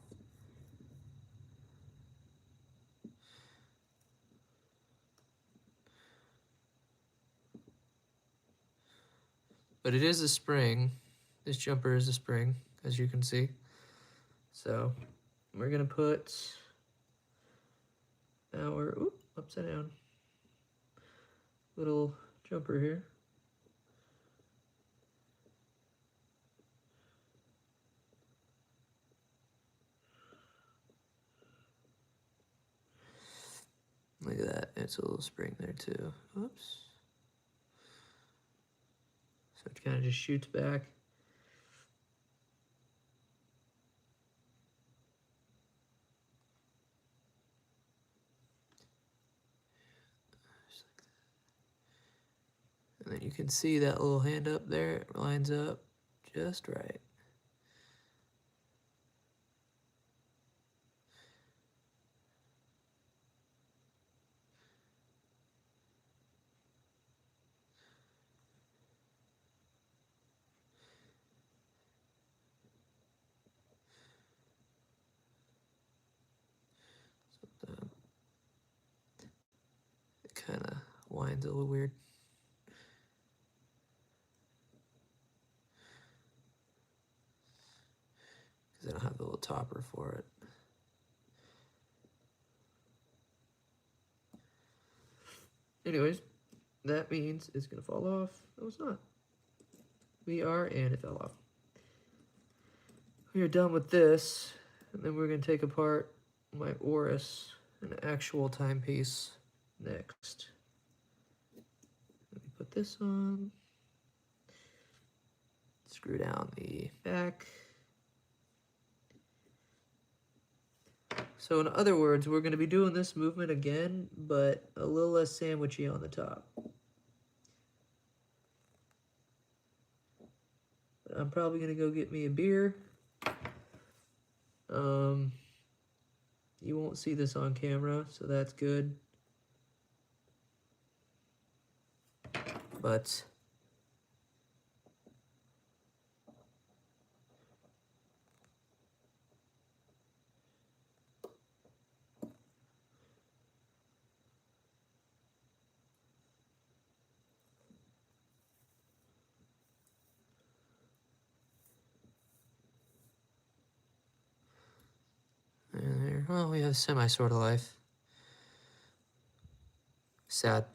But it is a spring. This jumper is a spring, as you can see. So we're gonna put our upside down little jumper here. Look at that, it's a little spring there too. Oops. So it kind of just shoots back. And then you can see that little hand up there, it lines up just right. It kind of winds a little weird. Because I don't have the little topper for it. Anyways, that means it's going to fall off. No, it's not. And it fell off. We are done with this, and then we're going to take apart my Oris, an actual timepiece, next. Let me put this on. Screw down the back. So in other words, we're going to be doing this movement again, but a little less sandwichy on the top. I'm probably going to go get me a beer. You won't see this on camera, so that's good. But well, we have a semi sort of life. Sad.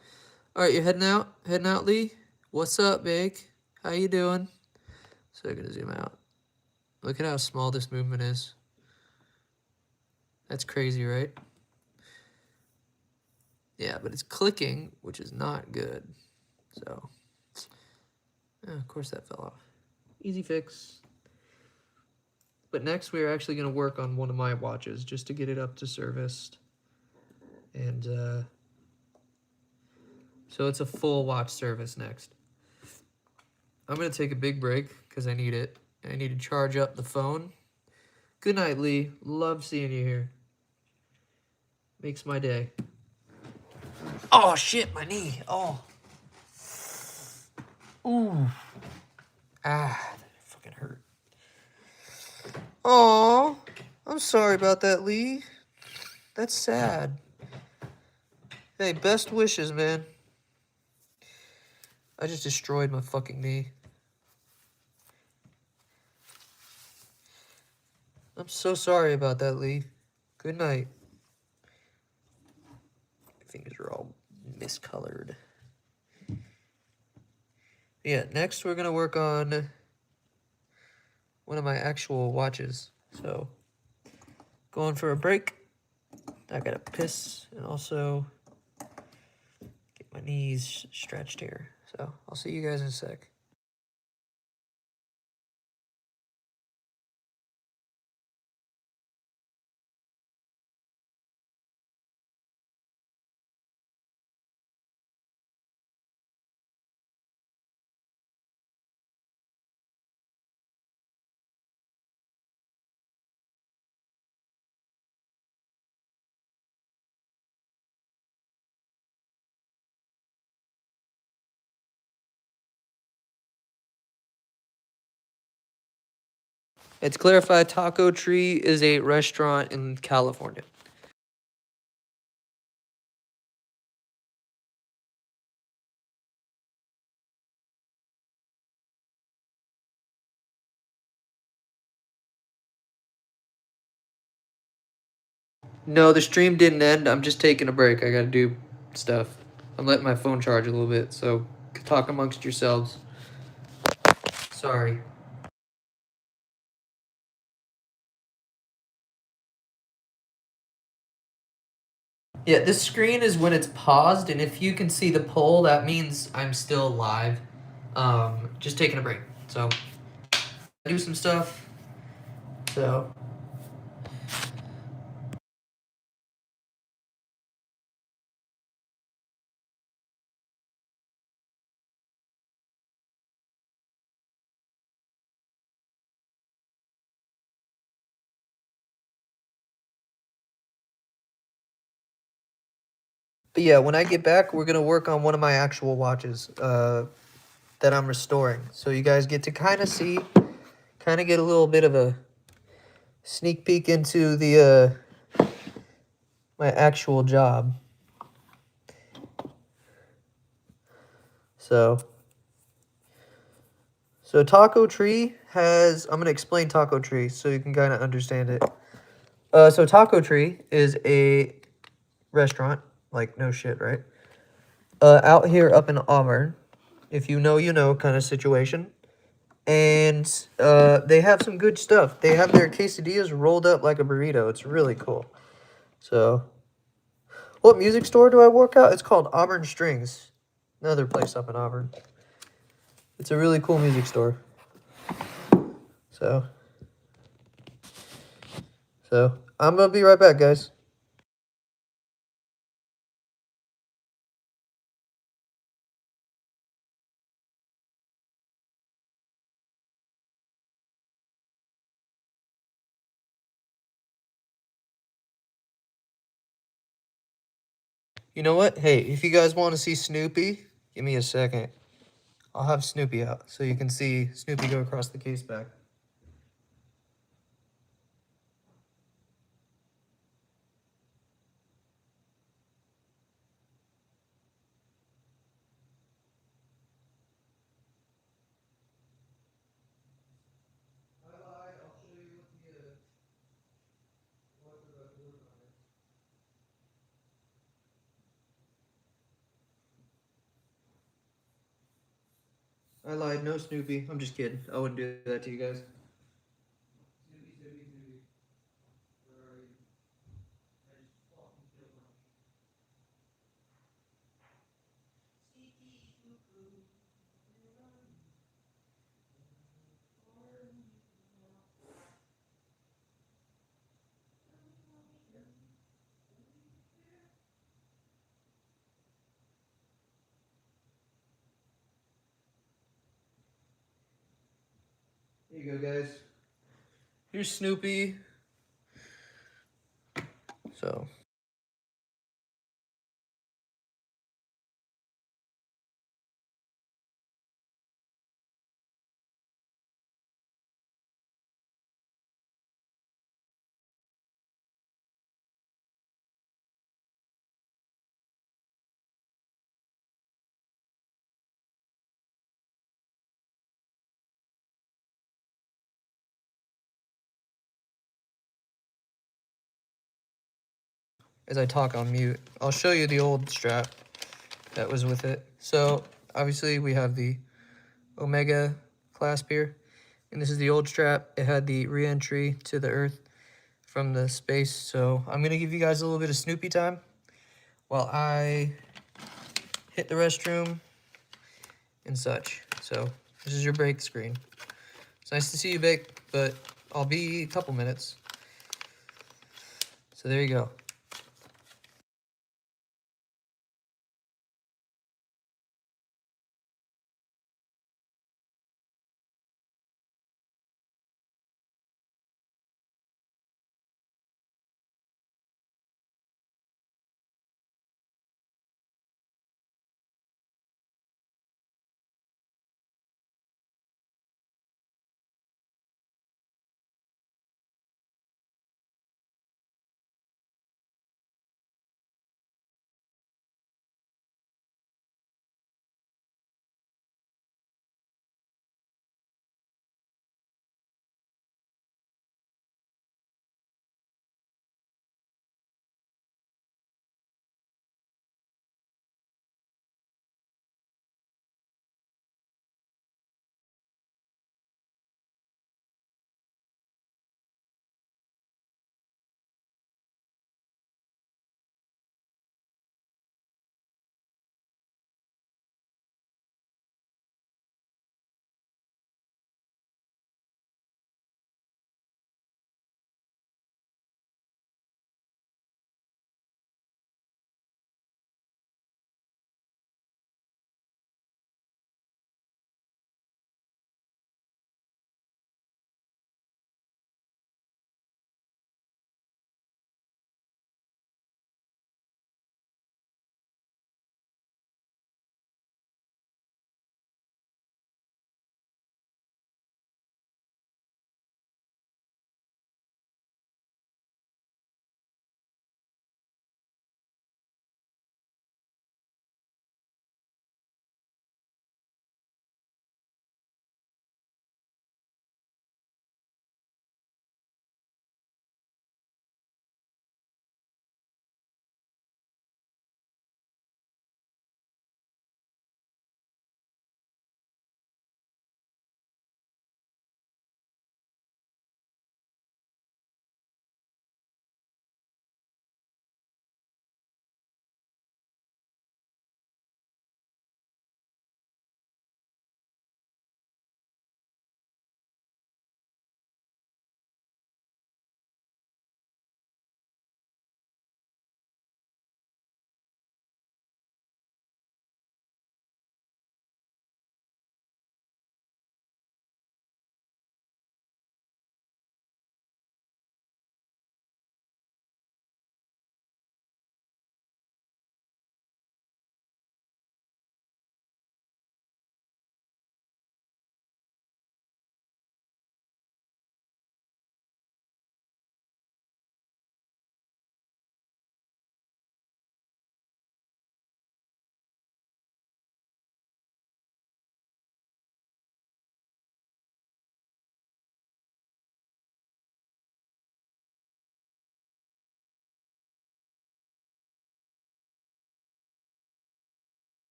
All right, you heading out? Heading out, Lee? What's up, Bake? How you doing? So I'm gonna zoom out. Look at how small this movement is. That's crazy, right? Yeah, but it's clicking, which is not good. So Of course that fell off. Easy fix. But next we're actually going to work on one of my watches just to get it up to serviced. And so it's a full watch service next. I'm going to take a big break because I need it. I need to charge up the phone. Good night, Lee. Love seeing you here. Makes my day. Oh, shit, my knee. Oh. Ooh. Ah, that fucking hurt. Oh, I'm sorry about that, Lee. That's sad. Hey, best wishes, man. I just destroyed my fucking knee. I'm so sorry about that, Lee. Good night. My fingers are all miscolored. Yeah, next we're gonna work on one of my actual watches. So, going for a break. I gotta piss and also get my knees stretched here. So, I'll see you guys in a sec. It's clarified Taco Tree is a restaurant in California. No, the stream didn't end. I'm just taking a break. I gotta do stuff. I'm letting my phone charge a little bit, so talk amongst yourselves. Sorry. Yeah, this screen is when it's paused, and if you can see the poll, that means I'm still live. Just taking a break. So, do some stuff. So, but yeah, when I get back, we're gonna work on one of my actual watches that I'm restoring. So you guys get to kind of see, kind of get a little bit of a sneak peek into the my actual job. So Taco Tree has, I'm gonna explain Taco Tree so you can kind of understand it. So Taco Tree is a restaurant, like no shit, right? Out here up in Auburn, if you know, you know, kind of situation. And they have some good stuff. They have their quesadillas rolled up like a burrito. It's really cool. So, what music store do I work at? It's called Auburn Strings. Another place up in Auburn. It's a really cool music store. So I'm gonna be right back, guys. You know what? Hey, if you guys want to see Snoopy, give me a second. I'll have Snoopy out so you can see Snoopy go across the case back. I lied. No Snoopy. I'm just kidding. I wouldn't do that to you guys. Here you go, guys. Here's Snoopy. So. As I talk on mute, I'll show you the old strap that was with it. So obviously we have the Omega clasp here, and this is the old strap. It had the re-entry to the Earth from the space. So I'm gonna give you guys a little bit of Snoopy time while I hit the restroom and such. So this is your break screen. It's nice to see you, Vic, but I'll be a couple minutes. So there you go.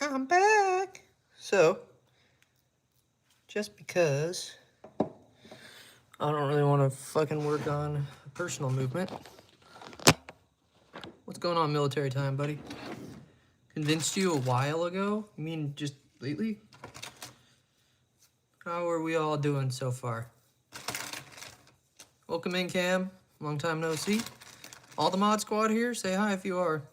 I'm back. So, just because I don't really want to fucking work on personal movement. What's going on, military time, buddy? Convinced you a while ago? You mean just lately? How are we all doing so far? Welcome in, Cam. Long time no see. All the mod squad here, say hi if you are.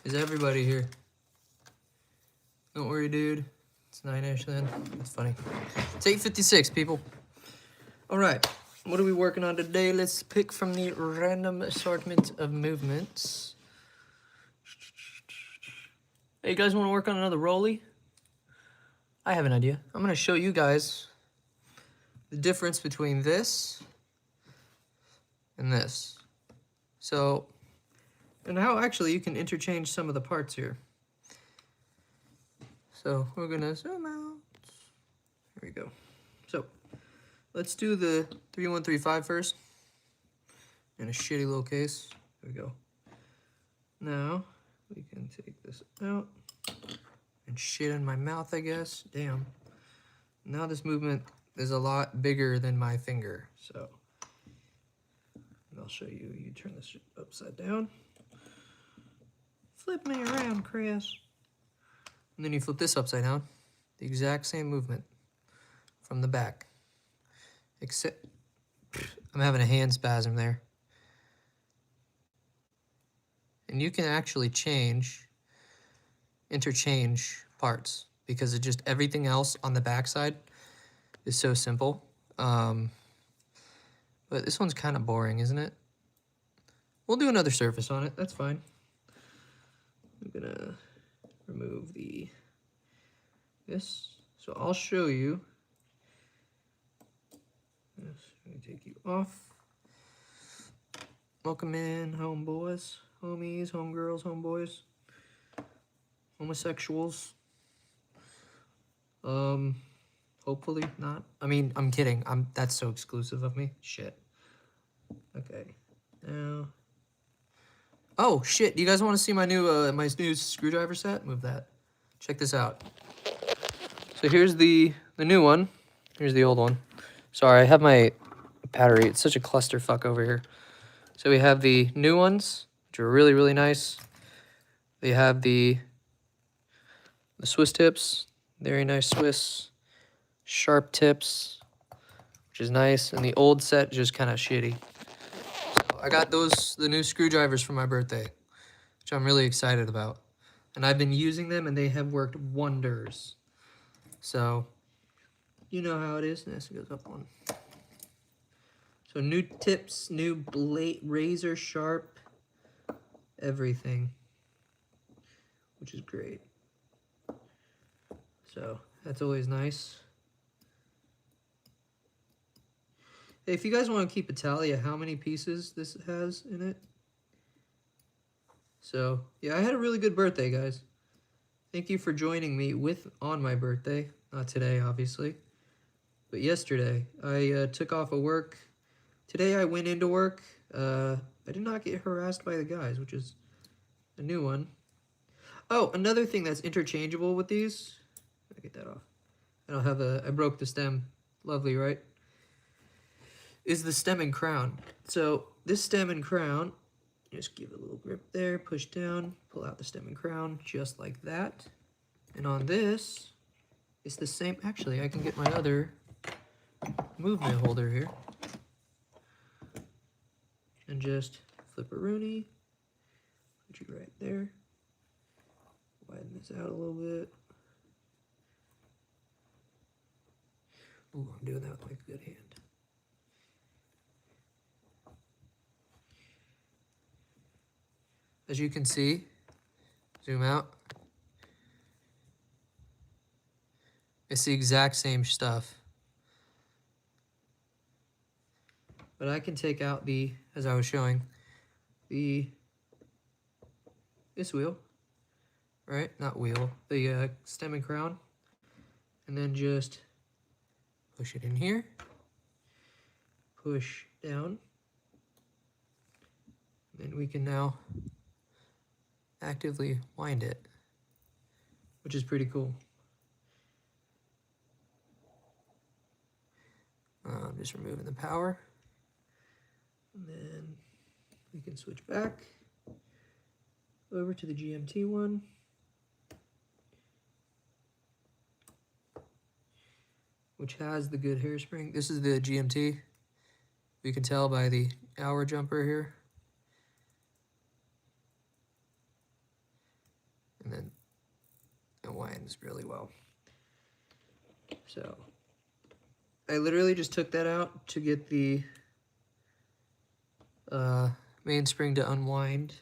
Is everybody here? Don't worry, dude. It's 9-ish then. That's funny. It's 8:56, people. All right. What are we working on today? Let's pick from the random assortment of movements. Hey, you guys want to work on another rolly? I have an idea. I'm going to show you guys the difference between this and this. So, and how actually you can interchange some of the parts here. So we're going to zoom out. There we go. So let's do the 3135 first. In a shitty little case. There we go. Now we can take this out and shit in my mouth, I guess. Damn. Now this movement is a lot bigger than my finger. So I'll show you. You turn this shit upside down. Flip me around, Chris. And then you flip this upside down. The exact same movement from the back. Except I'm having a hand spasm there. And you can actually interchange parts because it just everything else on the backside is so simple. But this one's kind of boring, isn't it? We'll do another surface on it. That's fine. I'm gonna remove this. So I'll show you. Yes, let me take you off. Welcome in, homeboys, homies, homegirls, homeboys, homosexuals. Hopefully not. I mean, I'm kidding. That's so exclusive of me. Shit. Okay. Now. Oh shit! Do you guys want to see my new screwdriver set? Move that. Check this out. So here's the new one. Here's the old one. Sorry, I have my battery. It's such a clusterfuck over here. So we have the new ones, which are really, really nice. They have the Swiss tips. Very nice Swiss. Sharp tips, which is nice. And the old set just kind of shitty. So I got the new screwdrivers for my birthday, which I'm really excited about. And I've been using them, and they have worked wonders. So, you know how it is. This goes up one. So new tips, new blade, razor sharp, everything, which is great. So that's always nice. Hey, if you guys want to keep a tally of how many pieces this has in it. So yeah, I had a really good birthday, guys. Thank you for joining me on my birthday. Not today, obviously, but yesterday. I took off of work. Today I went into work. I did not get harassed by the guys, which is a new one. Oh, another thing that's interchangeable with these. Let me get that off. I broke the stem. Lovely, right? Is the stem and crown. So this stem and crown, just give it a little grip there, push down, pull out the stem and crown, just like that. And on this, it's the same. Actually, I can get my other movement holder here. And just flip a Rooney, put you right there, widen this out a little bit. Ooh, I'm doing that with my good hand. As you can see, zoom out, it's the exact same stuff. But I can take out as I was showing, this wheel, right? Not wheel, the stem and crown. And then just push it in here, push down. Then we can now actively wind it, which is pretty cool. I'm just removing the power, and then we can switch back over to the GMT one. Which has the good hairspring. This is the GMT. You can tell by the hour jumper here. And then it winds really well. So I literally just took that out to get the mainspring to unwind.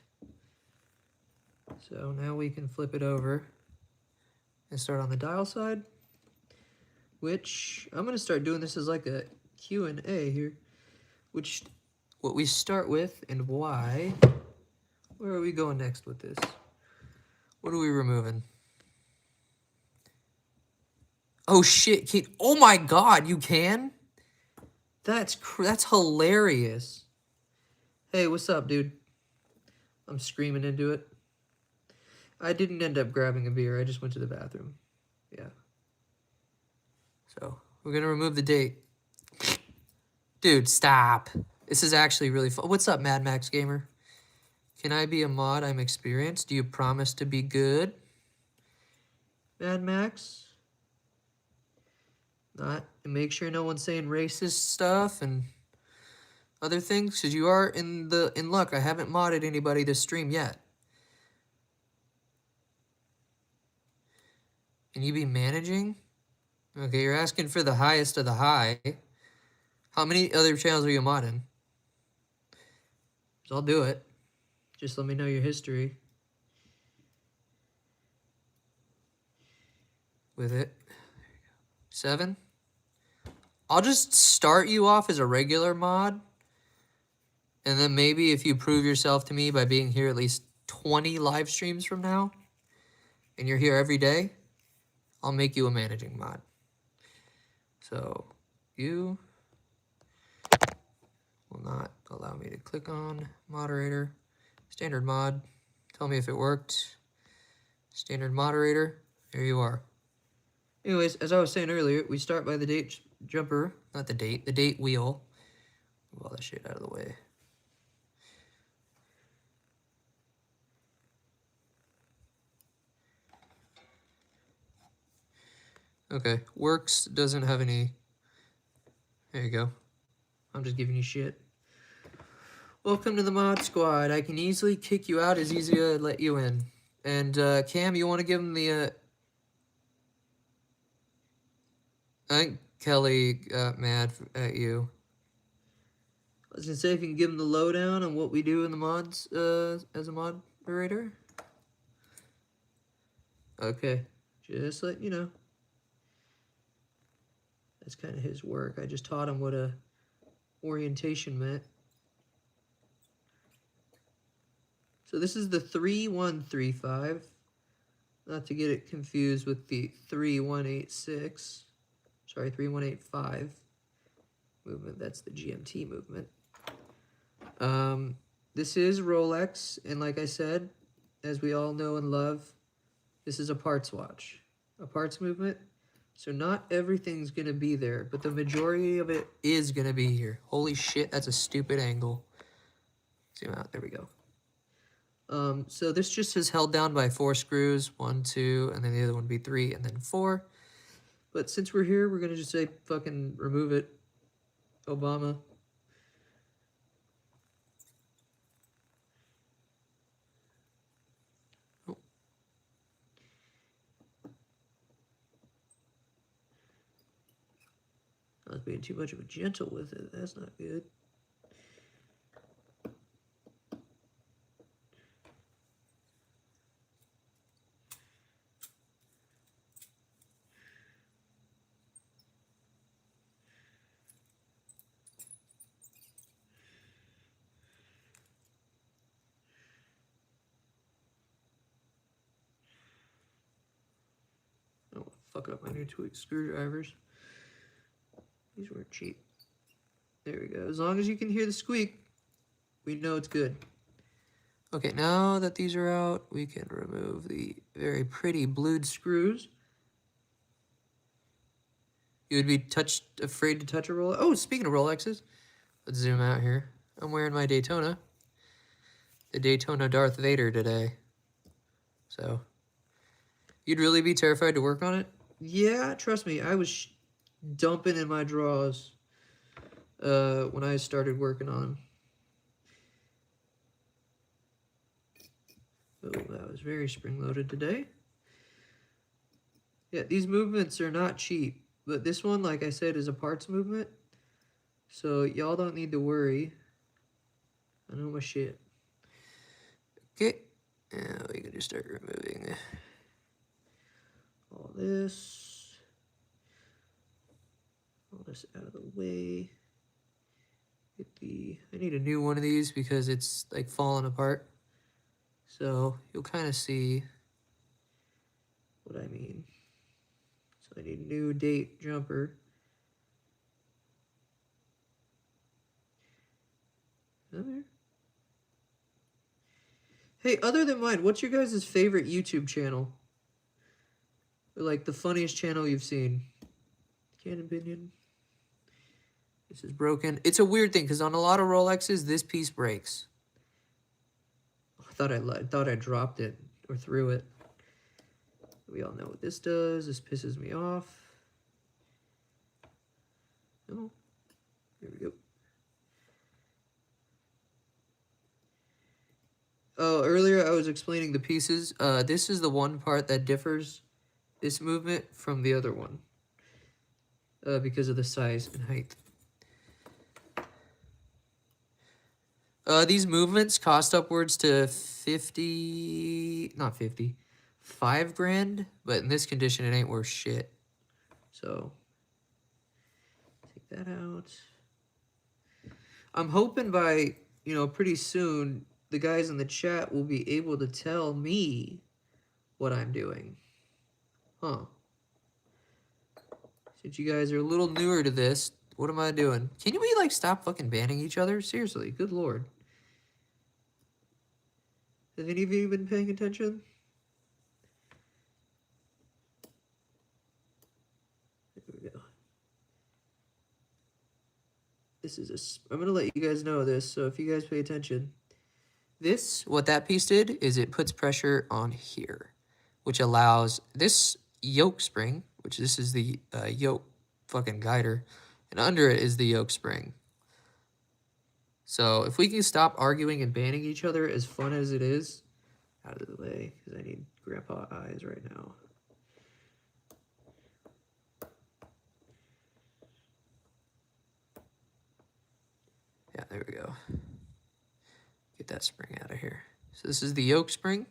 So now we can flip it over and start on the dial side, which I'm going to start doing this as like a Q&A here, which what we start with and why. Where are we going next with this? What are we removing? Oh shit, oh my god, you can? That's hilarious. Hey, what's up, dude? I'm screaming into it. I didn't end up grabbing a beer, I just went to the bathroom. Yeah. So, we're gonna remove the date. Dude, stop. This is actually really fun. What's up, Mad Max Gamer? Can I be a mod? I'm experienced. Do you promise to be good? Mad Max? Not. And make sure no one's saying racist stuff and other things, because you are in luck. I haven't modded anybody this stream yet. Can you be managing? Okay, you're asking for the highest of the high. How many other channels are you modding? So I'll do it. Just let me know your history with it. 7. I'll just start you off as a regular mod. And then maybe if you prove yourself to me by being here at least 20 live streams from now, and you're here every day, I'll make you a managing mod. So you will not allow me to click on moderator. Standard mod. Tell me if it worked. Standard moderator. There you are. Anyways, as I was saying earlier, we start by the date jumper. Not the date wheel. Move all that shit out of the way. Okay, works, doesn't have any. There you go. I'm just giving you shit. Welcome to the mod squad. I can easily kick you out as easy as I let you in. And Cam, you want to give him the... I think Kelly got mad at you. I was going to say, if you can give him the lowdown on what we do in the mods as a moderator. Okay, just let you know. That's kind of his work. I just taught him what a orientation meant. So this is the 3135. Not to get it confused with the 3186. Sorry, 3185 movement. That's the GMT movement. This is Rolex, and like I said, as we all know and love, this is a parts watch, a parts movement. So not everything's going to be there, but the majority of it is going to be here. Holy shit, that's a stupid angle. Zoom out, there we go. So this just is held down by 4 screws, 1, 2, and then the other one would be 3, and then 4. But since we're here, we're going to just say fucking remove it, Obama. Oh. I was being too much of a gentle with it. That's not good. I don't want to fuck up my new tweak screwdrivers. These weren't cheap. There we go. As long as you can hear the squeak, we know it's good. Okay, now that these are out, we can remove the very pretty blued screws. You would be afraid to touch a Rolex. Oh, speaking of Rolexes, let's zoom out here. I'm wearing my Daytona. The Daytona Darth Vader today. So, you'd really be terrified to work on it? Yeah, trust me, I was dumping in my drawers when I started working on them. Oh, that was very spring-loaded today. Yeah, these movements are not cheap. But this one, like I said, is a parts movement. So y'all don't need to worry. I know my shit. Okay. Now we can just start removing all this. All this out of the way. I need a new one of these because it's like falling apart. So you'll kind of see what I mean. So I need a new date jumper. There. Hey, other than mine, what's your guys' favorite YouTube channel? Or like the funniest channel you've seen? Canon Pinion. This is broken. It's a weird thing because on a lot of Rolexes, this piece breaks. I thought I dropped it or threw it. We all know what this does. This pisses me off. Oh, here we go. Oh, earlier I was explaining the pieces. This is the one part that differs this movement from the other one because of the size and height. These movements cost upwards to 5 grand, but in this condition, it ain't worth shit. So, take that out. I'm hoping by, pretty soon, the guys in the chat will be able to tell me what I'm doing. Huh. Since you guys are a little newer to this, what am I doing? Can we, stop fucking banning each other? Seriously, good lord. Have any of you been paying attention? There we go. I'm going to let you guys know this, so if you guys pay attention. What that piece did is it puts pressure on here, which allows this yoke spring, which this is the yoke fucking guider, and under it is the yoke spring. So if we can stop arguing and banning each other, as fun as it is, out of the way, because I need grandpa eyes right now. Yeah, there we go. Get that spring out of here. So this is the yoke spring.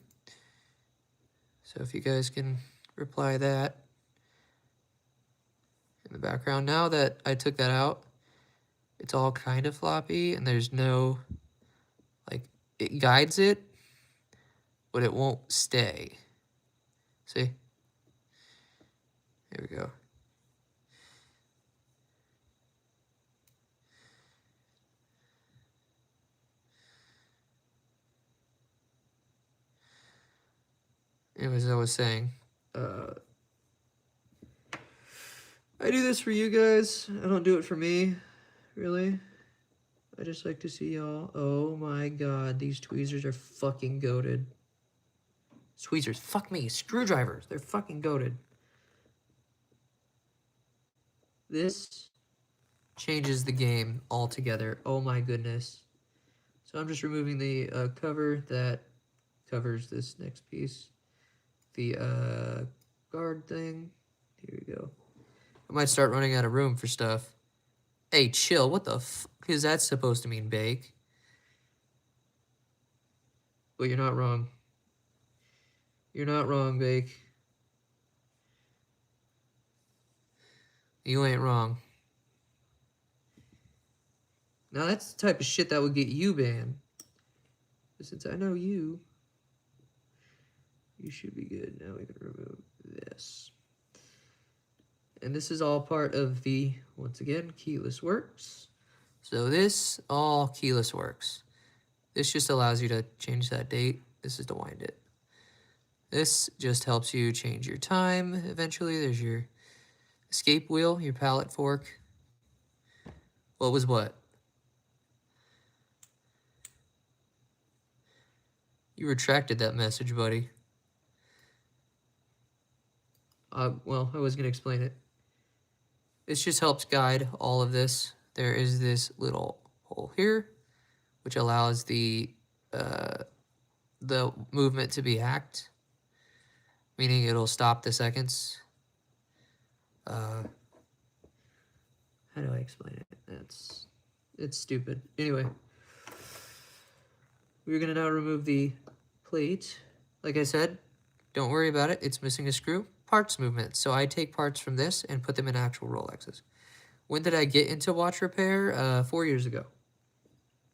So if you guys can reply that in the background. Now that I took that out, it's all kind of floppy and there's no, it guides it, but it won't stay. See? There we go. Anyways, as I was saying, I do this for you guys. I don't do it for me, really. I just like to see y'all. Oh my god, these tweezers are fucking goated. Tweezers, fuck me. Screwdrivers, they're fucking goated. This changes the game altogether. Oh my goodness. So I'm just removing the cover that covers this next piece. The guard thing. Here we go. I might start running out of room for stuff. Hey, chill. What the f... Is that supposed to mean bake? But you're not wrong. You're not wrong, Bake. You ain't wrong. Now that's the type of shit that would get you banned. But since I know you, you should be good. Now we can remove this. And this is all part of the, once again, keyless works. So this all keyless works. This just allows you to change that date. This is to wind it. This just helps you change your time eventually. There's your escape wheel, your palette fork. What was what? You retracted that message, buddy. Well, I was going to explain it. This just helps guide all of this. There is this little hole here, which allows the movement to be hacked, meaning it'll stop the seconds. How do I explain it? It's stupid. Anyway, we're gonna now remove the plate. Like I said, don't worry about it. It's missing a screw. Parts movement. So I take parts from this and put them in actual Rolexes. When did I get into watch repair? 4 years ago.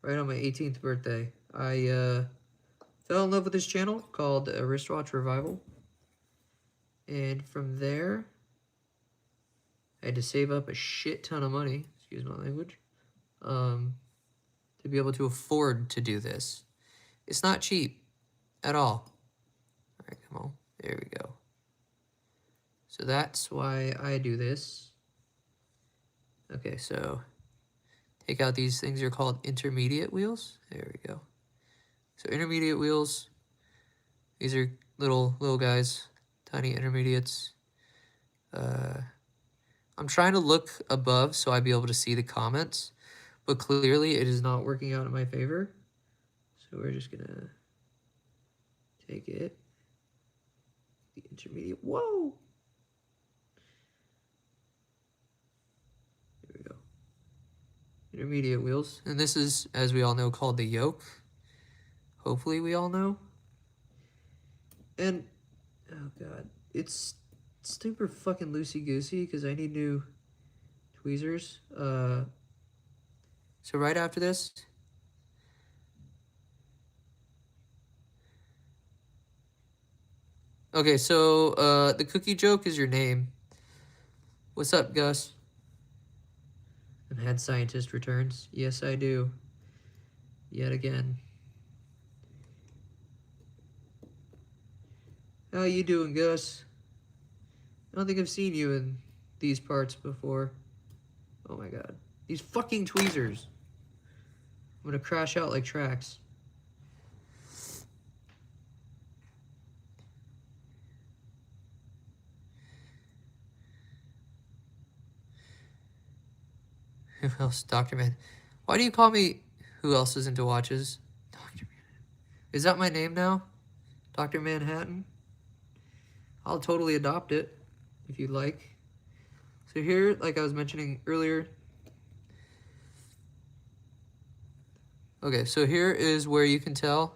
Right on my 18th birthday. I fell in love with this channel called Wristwatch Revival. And from there, I had to save up a shit ton of money, excuse my language, to be able to afford to do this. It's not cheap at all. All right, come on. There we go. So that's why I do this. Okay, so take out these things are called intermediate wheels. There we go. So intermediate wheels, these are little guys, tiny intermediates. I'm trying to look above so I'd be able to see the comments, but clearly it is not working out in my favor. So we're just gonna take it, the intermediate, whoa! There we go. Intermediate wheels, and this is, as we all know, called the yoke. Hopefully we all know. And, oh god, it's super fucking loosey-goosey because I need new tweezers. So right after this, okay, so the cookie joke is your name. What's up, Gus? The mad scientist returns. Yes, I do. Yet again. How you doing, Gus? I don't think I've seen you in these parts before. Oh my god. These fucking tweezers. I'm gonna crash out like tracks. Who else? Dr. Man. Why do you call me who else is into watches? Dr. Manhattan. Is that my name now? Dr. Manhattan? I'll totally adopt it if you'd like. So here, like I was mentioning earlier. Okay, so here is where you can tell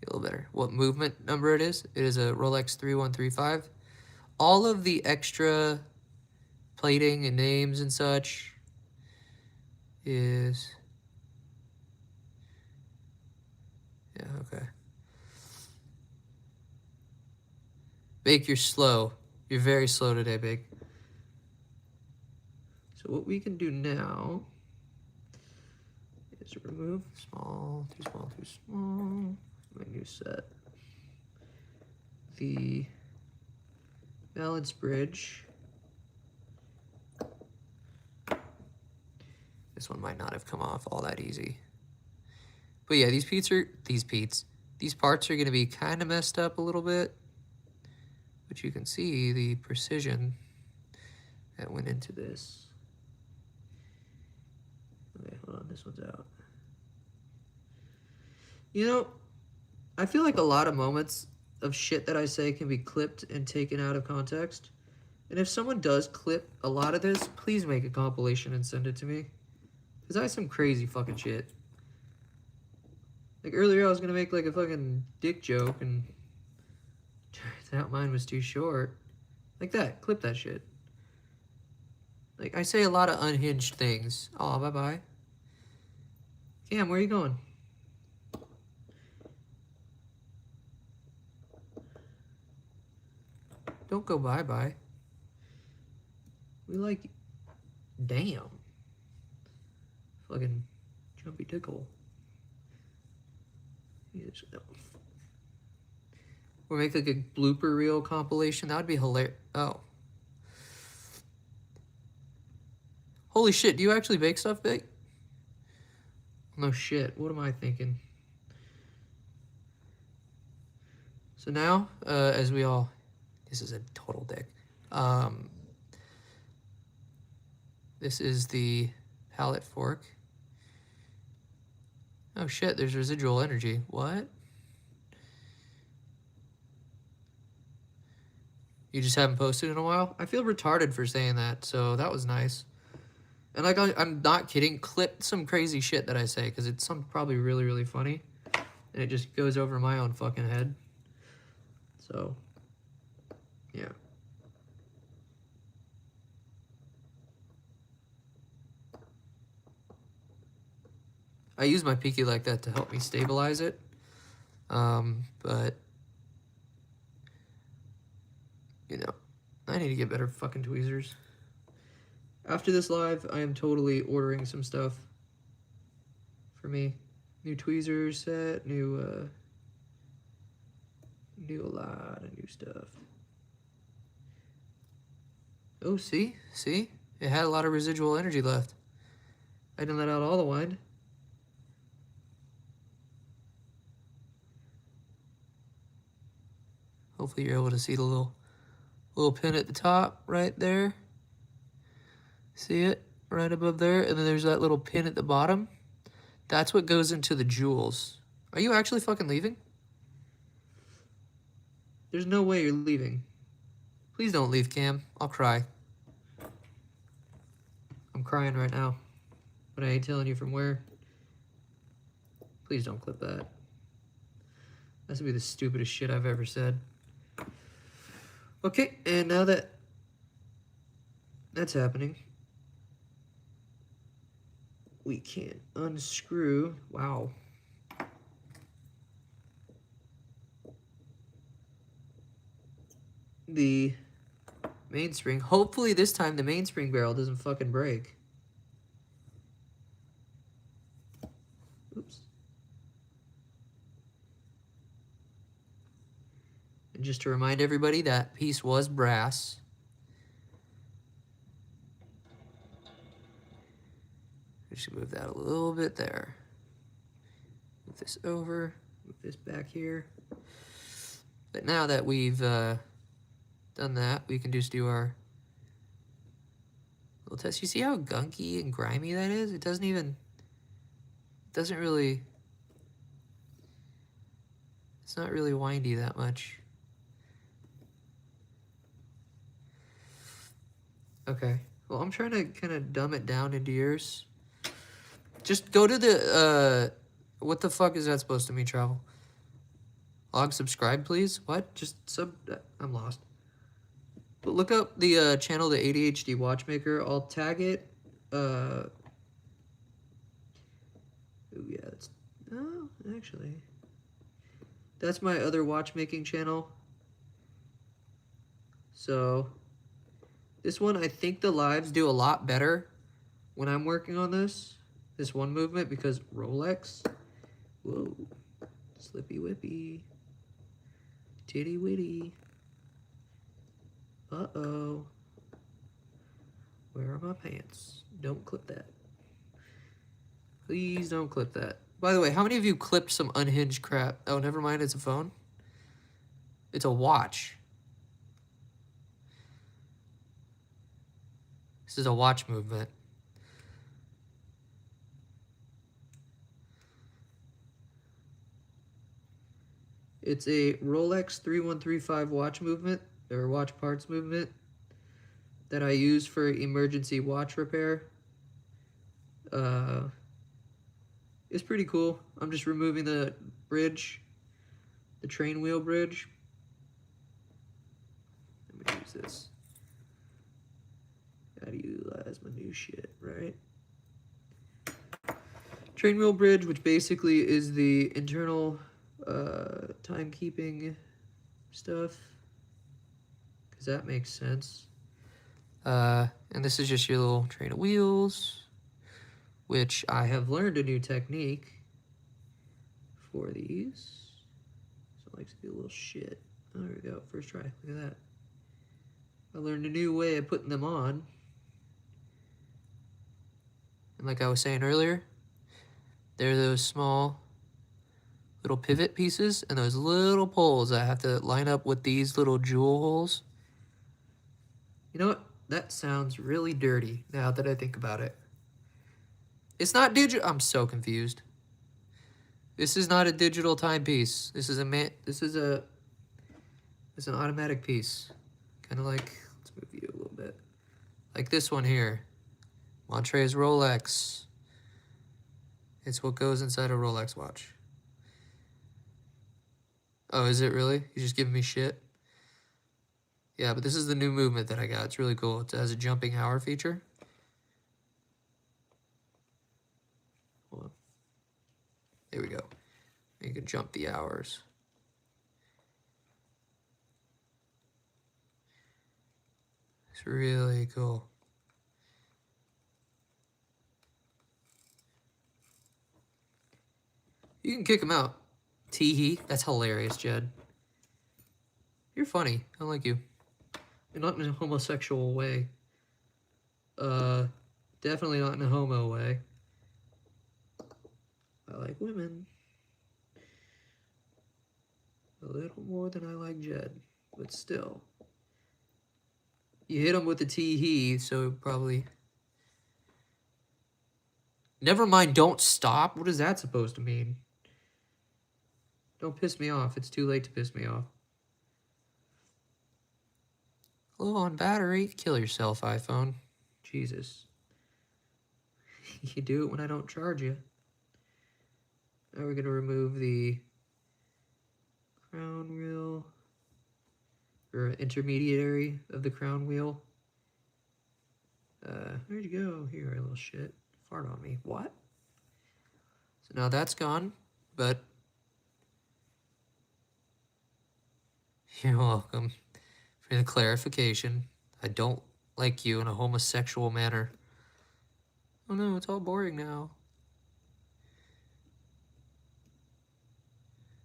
a little better what movement number it is. It is a Rolex 3135. All of the extra plating and names and such is, yeah, okay. Bake, you're slow. You're very slow today, Bake. So what we can do now is remove small, too small, too small. My new set. The balance bridge. This one might not have come off all that easy. But yeah, these parts are gonna be kind of messed up a little bit. But you can see the precision that went into this. Okay, hold on, this one's out. You know, I feel like a lot of moments of shit that I say can be clipped and taken out of context. And if someone does clip a lot of this, please make a compilation and send it to me. Because I have some crazy fucking shit. Like earlier I was gonna make like a fucking dick joke and turns out mine was too short. Like that, clip that shit. Like I say a lot of unhinged things. Oh, bye-bye. Cam, where are you going? Don't go bye-bye. We like, damn. Fucking jumpy tickle. Or make like a blooper reel compilation. That would be hilarious. Oh. Holy shit, do you actually bake stuff, Big? No shit, what am I thinking? So now, as we all... This is a total dick. This is the palette fork. Oh shit, there's residual energy. What? You just haven't posted in a while? I feel retarded for saying that, so that was nice. And like, I'm not kidding, clip some crazy shit that I say, because it's some probably really, really funny. And it just goes over my own fucking head. So, yeah. I use my Piki like that to help me stabilize it. But, you know, I need to get better fucking tweezers. After this live, I am totally ordering some stuff for me. New tweezers set, new a lot of new stuff. Oh, see? See? It had a lot of residual energy left. I didn't let out all the wine. Hopefully you're able to see the little pin at the top right there. See it? Right above there. And then there's that little pin at the bottom. That's what goes into the jewels. Are you actually fucking leaving? There's no way you're leaving. Please don't leave, Cam. I'll cry. I'm crying right now. But I ain't telling you from where. Please don't clip that. That's gonna be the stupidest shit I've ever said. Okay, and now that that's happening, we can unscrew. Wow. The mainspring. Hopefully this time the mainspring barrel doesn't fucking break. Oops. And just to remind everybody, that piece was brass. We should move that a little bit there. Move this over. Move this back here. But now that we've done that, we can just do our little test. You see how gunky and grimy that is? It doesn't even... doesn't really... It's not really windy that much. Okay. Well, I'm trying to kind of dumb it down into yours. Just go to the, what the fuck is that supposed to mean, Travel? Log subscribe, please? What? Just sub... I'm lost. But look up the channel, the ADHD Watchmaker. I'll tag it. Oh, yeah, that's... Oh, actually... That's my other watchmaking channel. So... This one, I think the lives do a lot better when I'm working on this one movement, because Rolex, whoa, slippy whippy, titty witty, uh-oh, where are my pants? Don't clip that. Please don't clip that. By the way, how many of you clipped some unhinged crap? Oh, never mind, it's a phone. It's a watch. This is a watch movement. It's a Rolex 3135 watch movement, or watch parts movement, that I use for emergency watch repair. It's pretty cool. I'm just removing the bridge, the train wheel bridge. Let me use this. Gotta utilize my new shit, right? Train wheel bridge, which basically is the internal timekeeping stuff, because that makes sense. And this is just your little train of wheels, which I have learned a new technique 4 of these. So I like to do a little shit. Oh, there we go. First try. Look at that. I learned a new way of putting them on. And like I was saying earlier, there are those small little pivot pieces and those little poles that have to line up with these little jewel holes. You know what? That sounds really dirty now that I think about it. It's not digital. I'm so confused. This is not a digital timepiece. This is an automatic piece. Kind of like, let's move you a little bit. Like this one here. Montrez Rolex. It's what goes inside a Rolex watch. Oh, is it really? You just giving me shit? Yeah, but this is the new movement that I got. It's really cool. It has a jumping hour feature. Hold on. There we go. You can jump the hours. It's really cool. You can kick him out. Teehee. That's hilarious, Jed. You're funny. I like you. And not in a homosexual way. Definitely not in a homo way. I like women. A little more than I like Jed. But still. You hit him with the tee-hee, so probably... Never mind, don't stop. What is that supposed to mean? Don't piss me off. It's too late to piss me off. Low on battery. Kill yourself, iPhone. Jesus. You do it when I don't charge you. Now we're going to remove the crown wheel. Or intermediary of the crown wheel. Where'd you go? Here, a little shit. Fart on me. What? So now that's gone, but... You're welcome for the clarification. I don't like you in a homosexual manner. Oh no, it's all boring now.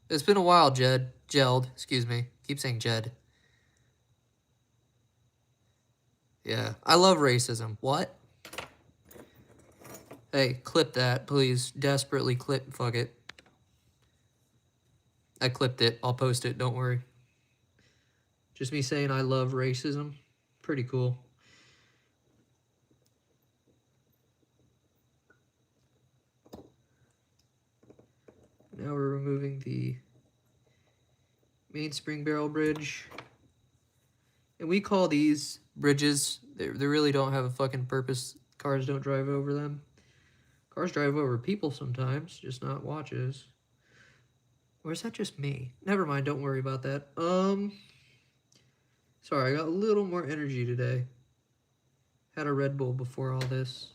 It's been a while, Jelled, excuse me. Keep saying Jed. Yeah, I love racism. What? Hey, clip that, please. Desperately clip, fuck it. I clipped it. I'll post it, don't worry. Just me saying I love racism. Pretty cool. Now we're removing the mainspring barrel bridge. And we call these bridges, they really don't have a fucking purpose. Cars don't drive over them. Cars drive over people sometimes, just not watches. Or is that just me? Never mind, don't worry about that. Sorry, I got a little more energy today. Had a Red Bull before all this.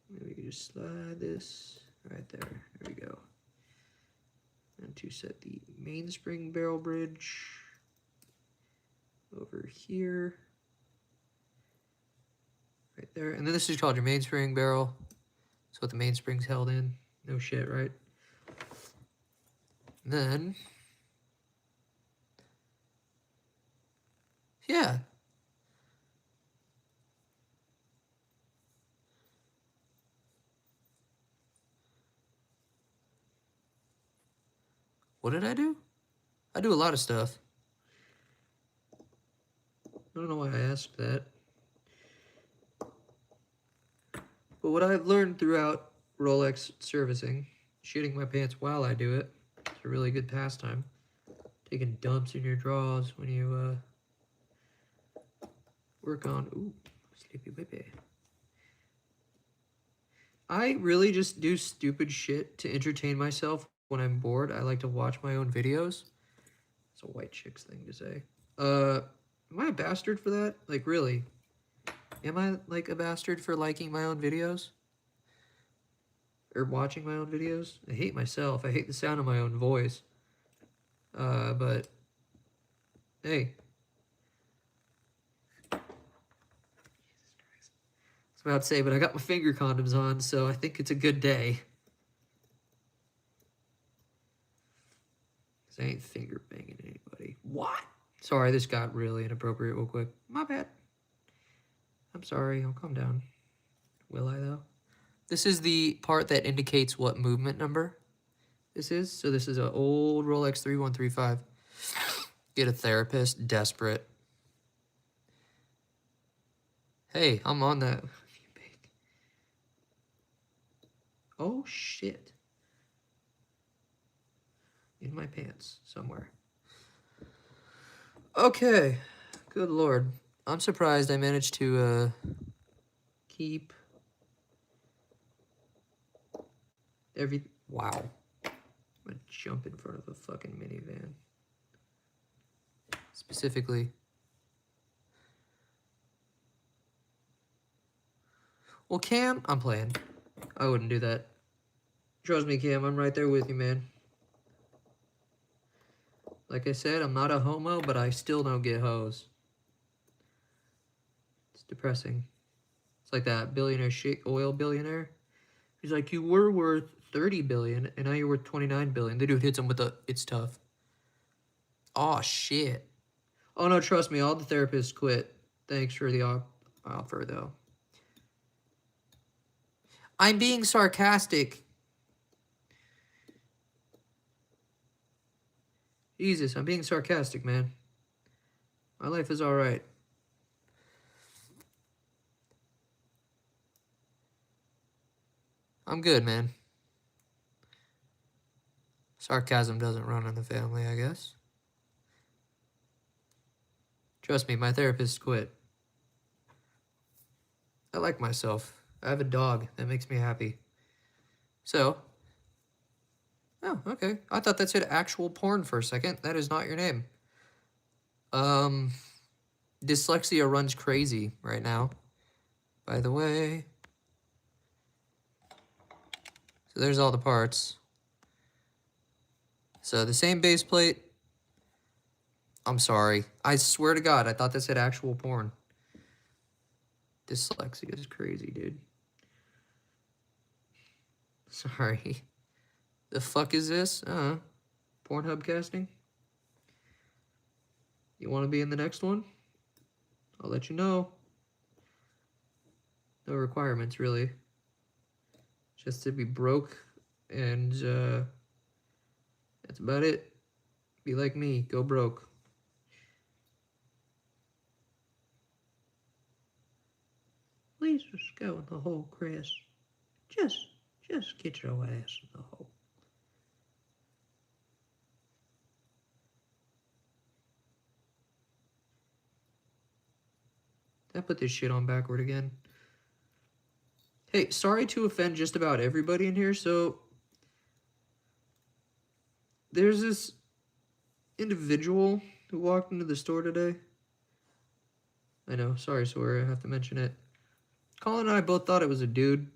Maybe we can just slide this right there. There we go. And to set the mainspring barrel bridge over here. Right there. And then this is called your mainspring barrel. That's what the mainspring's held in. No shit, right? And then... yeah. What did I do? I do a lot of stuff. I don't know why I asked that. But what I've learned throughout Rolex servicing, shitting my pants while I do it, it's a really good pastime. Taking dumps in your drawers when you work on... ooh, sleepy whippy. I really just do stupid shit to entertain myself when I'm bored. I like to watch my own videos. It's a white chick's thing to say. Am I a bastard for that? Like, really? Am I, like, a bastard for liking my own videos? Or watching my own videos? I hate myself. I hate the sound of my own voice. But... hey. I was about to say, but I got my finger condoms on, so I think it's a good day. ain't finger banging anybody. What? Sorry, this got really inappropriate real quick. My bad. I'm sorry. I'll calm down. Will I, though? This is the part that indicates what movement number this is. So this is an old Rolex 3135. Get a therapist. Desperate. Hey, I'm on that. Oh, shit. In my pants somewhere. Okay. Good lord. I'm surprised I managed to keep wow. I'm gonna jump in front of a fucking minivan. Specifically. Well, Cam, I'm playing. I wouldn't do that. Trust me, Cam, I'm right there with you, man. Like I said, I'm not a homo, but I still don't get hoes. It's depressing. It's like that billionaire oil billionaire. He's like, you were worth 30 billion, and now you're worth 29 billion. The dude hits him with a, it's tough. Oh, shit. Oh, no, trust me, all the therapists quit. Thanks for the offer, though. I'm being sarcastic. Jesus, I'm being sarcastic, man. My life is all right. I'm good, man. Sarcasm doesn't run in the family, I guess. Trust me, my therapist quit. I like myself. I have a dog. That makes me happy. So. Oh, okay. I thought that said actual porn for a second. That is not your name. Dyslexia runs crazy right now. By the way. So there's all the parts. So the same base plate. I'm sorry. I swear to God, I thought that said actual porn. Dyslexia is crazy, dude. Sorry. The fuck is this? Pornhub casting? You want to be in the next one? I'll let you know. No requirements, really. Just to be broke and, that's about it. Be like me. Go broke. Please just go in the hole, Chris. Just get your ass in the hole. Did I put this shit on backward again? Hey, sorry to offend just about everybody in here, so there's this individual who walked into the store today. I know, sorry, Sawyer, I have to mention it. Colin and I both thought it was a dude.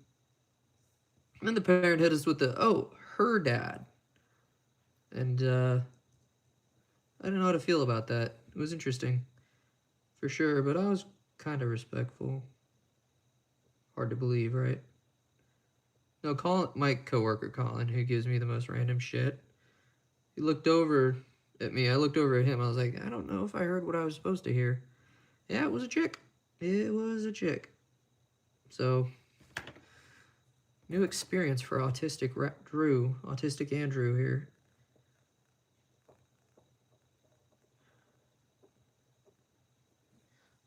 And then the parent hit us with the, oh, her dad. And, I don't know how to feel about that. It was interesting, for sure, but I was kind of respectful. Hard to believe, right? No, Colin, my coworker Colin, who gives me the most random shit, he looked over at me. I looked over at him. I was like, I don't know if I heard what I was supposed to hear. Yeah, it was a chick. It was a chick. So, new experience for autistic Andrew here.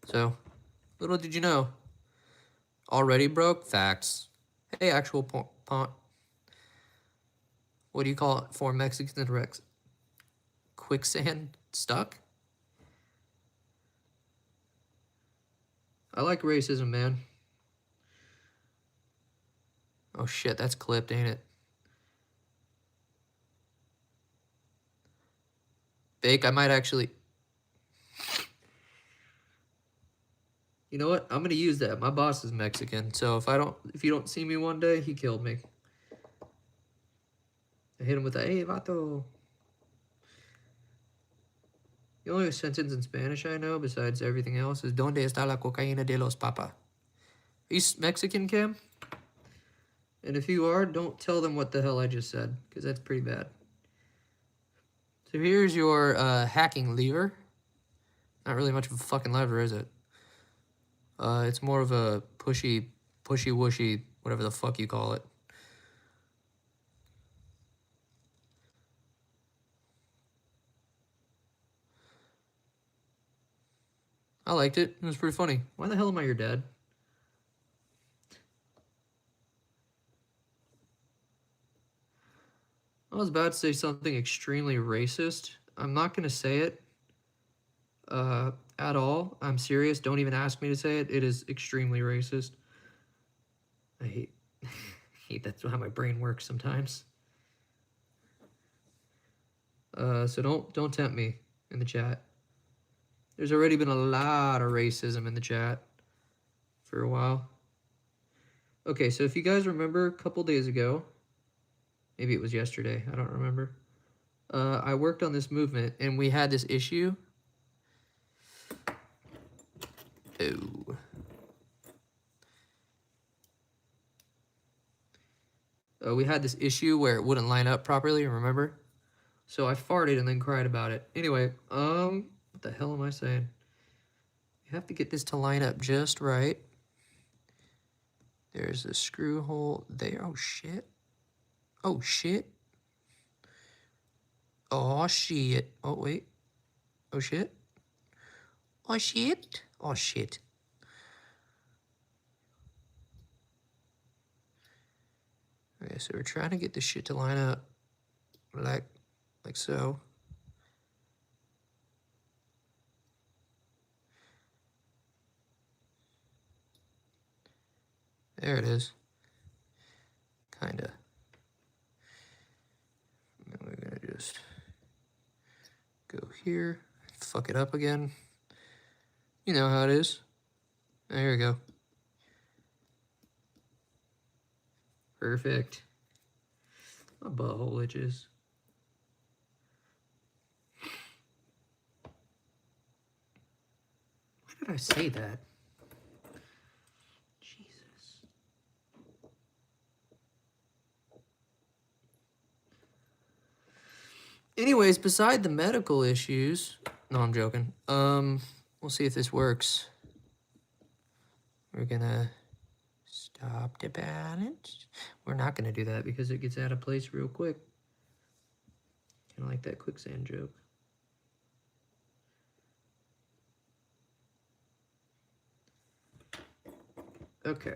So, little did you know. Already broke? Facts. Hey, actual what do you call it for Mexicans? Rex? Quicksand stuck? I like racism, man. Oh shit, that's clipped, ain't it? Bake, I might actually... You know what? I'm gonna use that. My boss is Mexican, so if you don't see me one day, he killed me. I hit him with a, hey, vato. The only sentence in Spanish I know, besides everything else, is ¿Dónde está la cocaína de los papas? Are you Mexican, Cam? And if you are, don't tell them what the hell I just said, because that's pretty bad. So here's your hacking lever. Not really much of a fucking lever, is it? It's more of a pushy whooshy, whatever the fuck you call it. I liked it. It was pretty funny. Why the hell am I your dad? I was about to say something extremely racist. I'm not going to say it at all. I'm serious. Don't even ask me to say it. It is extremely racist. I hate, hate that's how my brain works sometimes. So don't tempt me in the chat. There's already been a lot of racism in the chat for a while. Okay, so if you guys remember a couple days ago, maybe it was yesterday, I don't remember. I worked on this movement and we had this issue. We had this issue where it wouldn't line up properly, remember? So I farted and then cried about it. Anyway, what the hell am I saying? You have to get this to line up just right. There's a screw hole there. Oh, shit. Oh, shit. Oh, shit. Oh, wait. Oh, shit. Oh, shit. Oh, shit. Okay, so we're trying to get this shit to line up like so. There it is. Kinda. And we're gonna just go here, fuck it up again. You know how it is. There we go. Perfect. My butthole itches. Why did I say that? Jesus. Anyways, beside the medical issues, no, I'm joking. We'll see if this works. We're gonna stop the balance. We're not gonna do that because it gets out of place real quick. Kind of like that quicksand joke. Okay.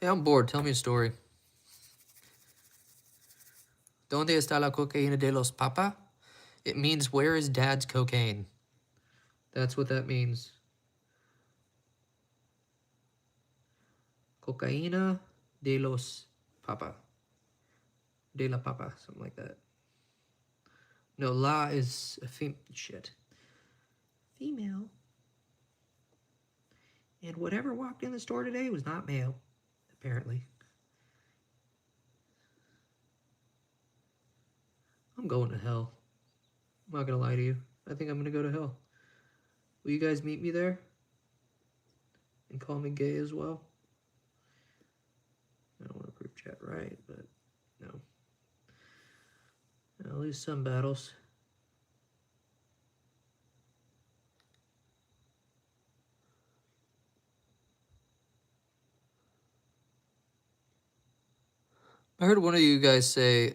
Yeah, I'm bored. Tell me a story. ¿Dónde está la cocaína de los papas? It means, where is dad's cocaine? That's what that means. Cocaína de los papas. De la papa, something like that. No, la is a shit. Female. And whatever walked in the store today was not male, apparently. I'm going to hell. I'm not gonna lie to you. I think I'm gonna go to hell. Will you guys meet me there? And call me gay as well? I don't want to prove chat right, but no. I'll lose some battles. I heard one of you guys say,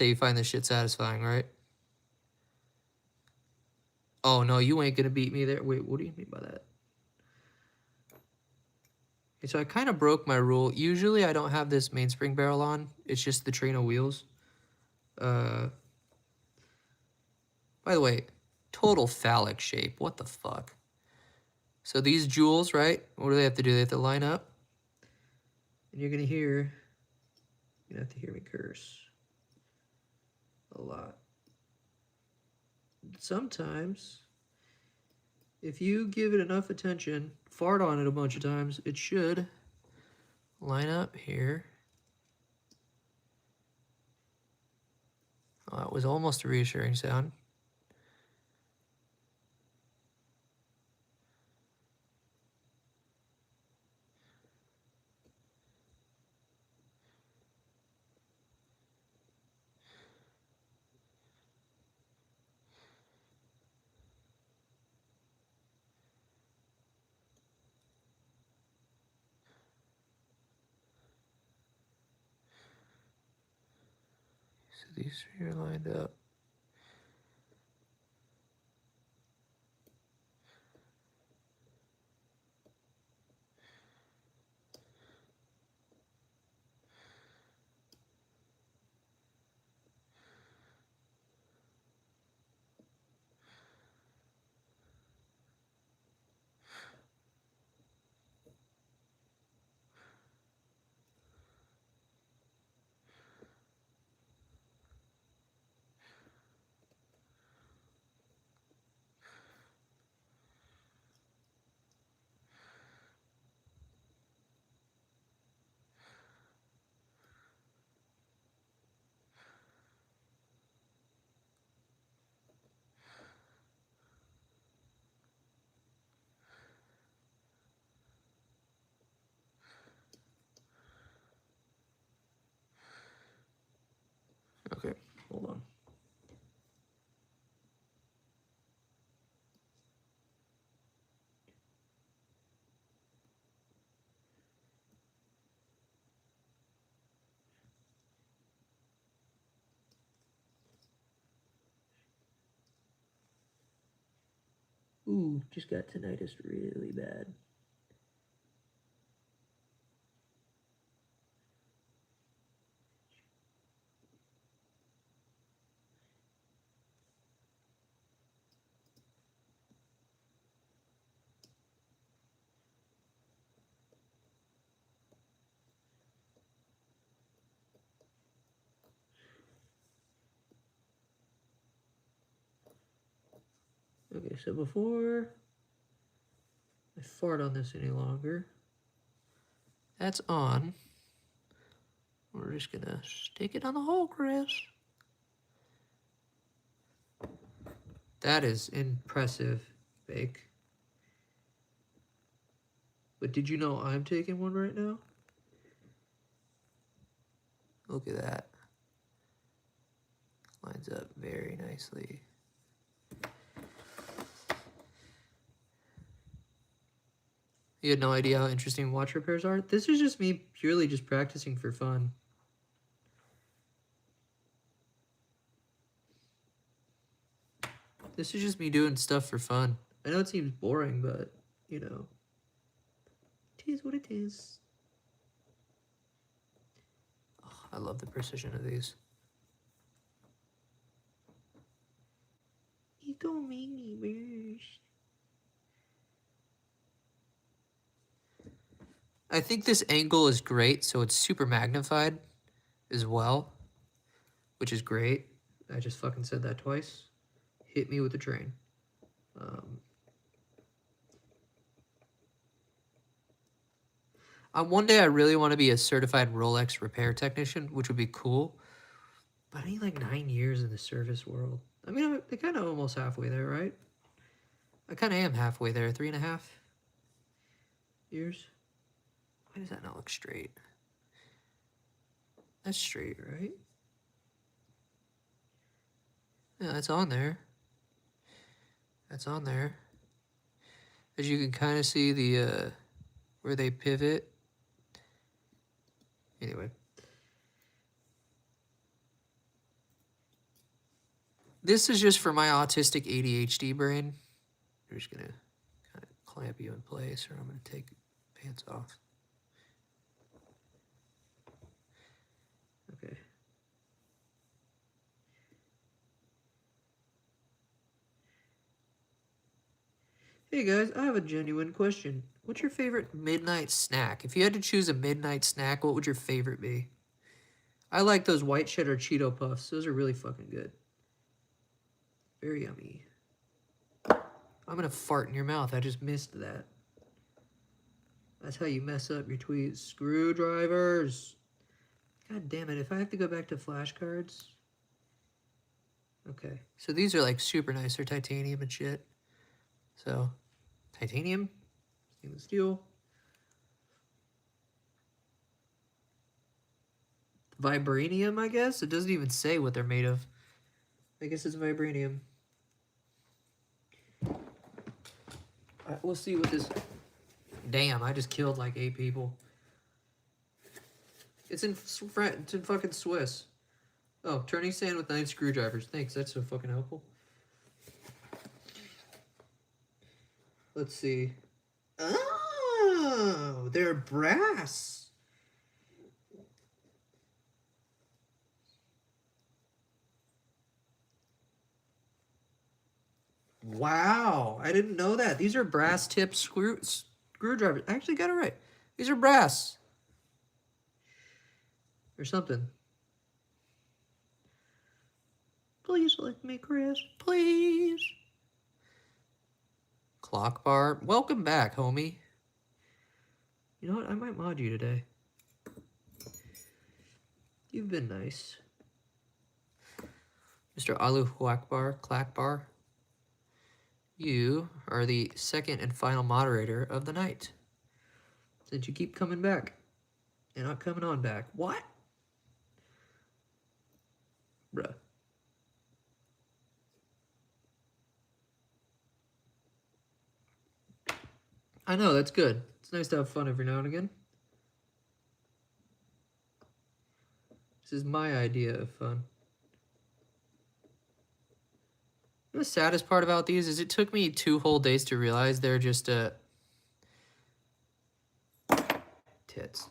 you find this shit satisfying, right? Oh, no, you ain't gonna beat me there. Wait, what do you mean by that? Okay, so I kind of broke my rule. Usually I don't have this mainspring barrel on. It's just the Trino wheels. By the way, total phallic shape. What the fuck? So these jewels, right? What do they have to do? They have to line up. And you're gonna have to hear me curse a lot. Sometimes, if you give it enough attention, fart on it a bunch of times, it should line up here. Oh, that was almost a reassuring sound. So these three are lined up. Okay, hold on. Ooh, just got tinnitus really bad. Okay, so before I fart on this any longer, that's on. We're just gonna stick it on the hole, Chris. That is impressive, Bake. But did you know I'm taking one right now? Look at that. Lines up very nicely. You had no idea how interesting watch repairs are? This is just me purely just practicing for fun. This is just me doing stuff for fun. I know it seems boring, but, you know, it is what it is. Oh, I love the precision of these. You don't make me worse. I think this angle is great, so it's super magnified as well, which is great. I just fucking said that twice. Hit me with the train. One day I really want to be a certified Rolex repair technician, which would be cool. But I need like 9 years in the service world. I mean, I'm kind of almost halfway there, right? I kind of am halfway there. 3.5 years. Why does that not look straight? That's straight, right? Yeah, that's on there. That's on there. As you can kind of see the where they pivot. Anyway. This is just for my autistic ADHD brain. I'm just going to kind of clamp you in place, or I'm going to take pants off. Okay. Hey guys, I have a genuine question. What's your favorite midnight snack? If you had to choose a midnight snack, what would your favorite be? I like those white cheddar Cheeto Puffs. Those are really fucking good. Very yummy. I'm gonna fart in your mouth. I just missed that. That's how you mess up your tweets. Screwdrivers. God damn it. If I have to go back to flashcards. Okay. So these are like super nice. They're titanium and shit. So, titanium, stainless steel. Vibranium, I guess? It doesn't even say what they're made of. I guess it's vibranium. Alright, we'll see what this... Damn, I just killed like 8 people. It's in fucking Swiss. Oh, turning sand with 9 screwdrivers. Thanks, that's so fucking helpful. Let's see. Oh, they're brass. Wow, I didn't know that. These are brass tip screwdrivers. I actually got it right. These are brass. Or something. Please lick me, Chris. Please. Clock bar. Welcome back, homie. You know what? I might mod you today. You've been nice. Mr. Allahu Akbar, Clackbar. You are the second and final moderator of the night. Since you keep coming back. You're not coming on back. What? Bruh. I know, that's good. It's nice to have fun every now and again. This is my idea of fun. The saddest part about these is it took me 2 whole days to realize they're just tits.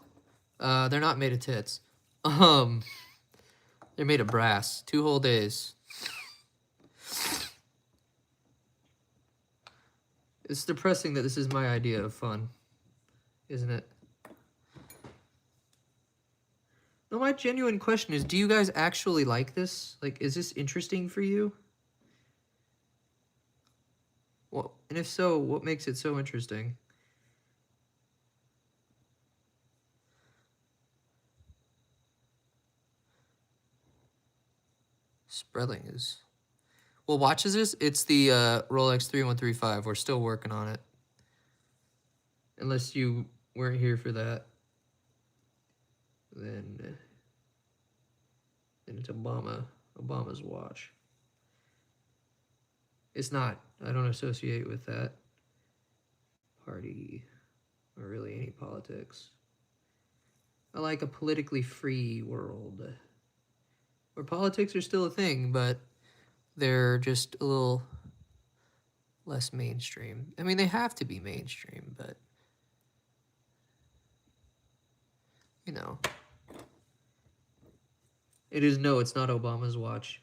They're not made of tits. They're made of brass. 2 whole days. It's depressing that this is my idea of fun, isn't it? No, my genuine question is, do you guys actually like this? Like, is this interesting for you? Well, and if so, what makes it so interesting? Spreadling is... Well, watches this? It's the Rolex 3135. We're still working on it. Unless you weren't here for that. Then it's Obama's watch. It's not. I don't associate with that party or really any politics. I like a politically free world where politics are still a thing, but they're just a little less mainstream. I mean, they have to be mainstream, but you know. It is no, it's not Obama's watch.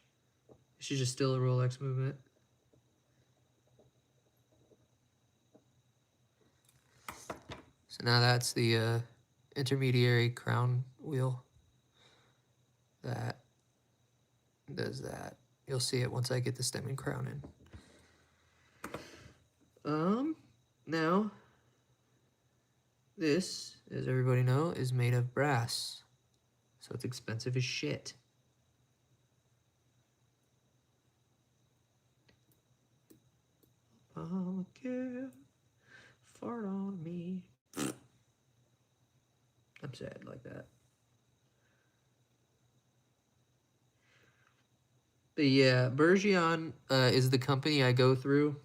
She's just still a Rolex movement. So now that's the intermediary crown wheel. That does that. You'll see it once I get the stemming crown in. Now, this, as everybody know, is made of brass. So it's expensive as shit. Obamacare, fart on me. I'm sad like that. But yeah, Bergeon is the company I go through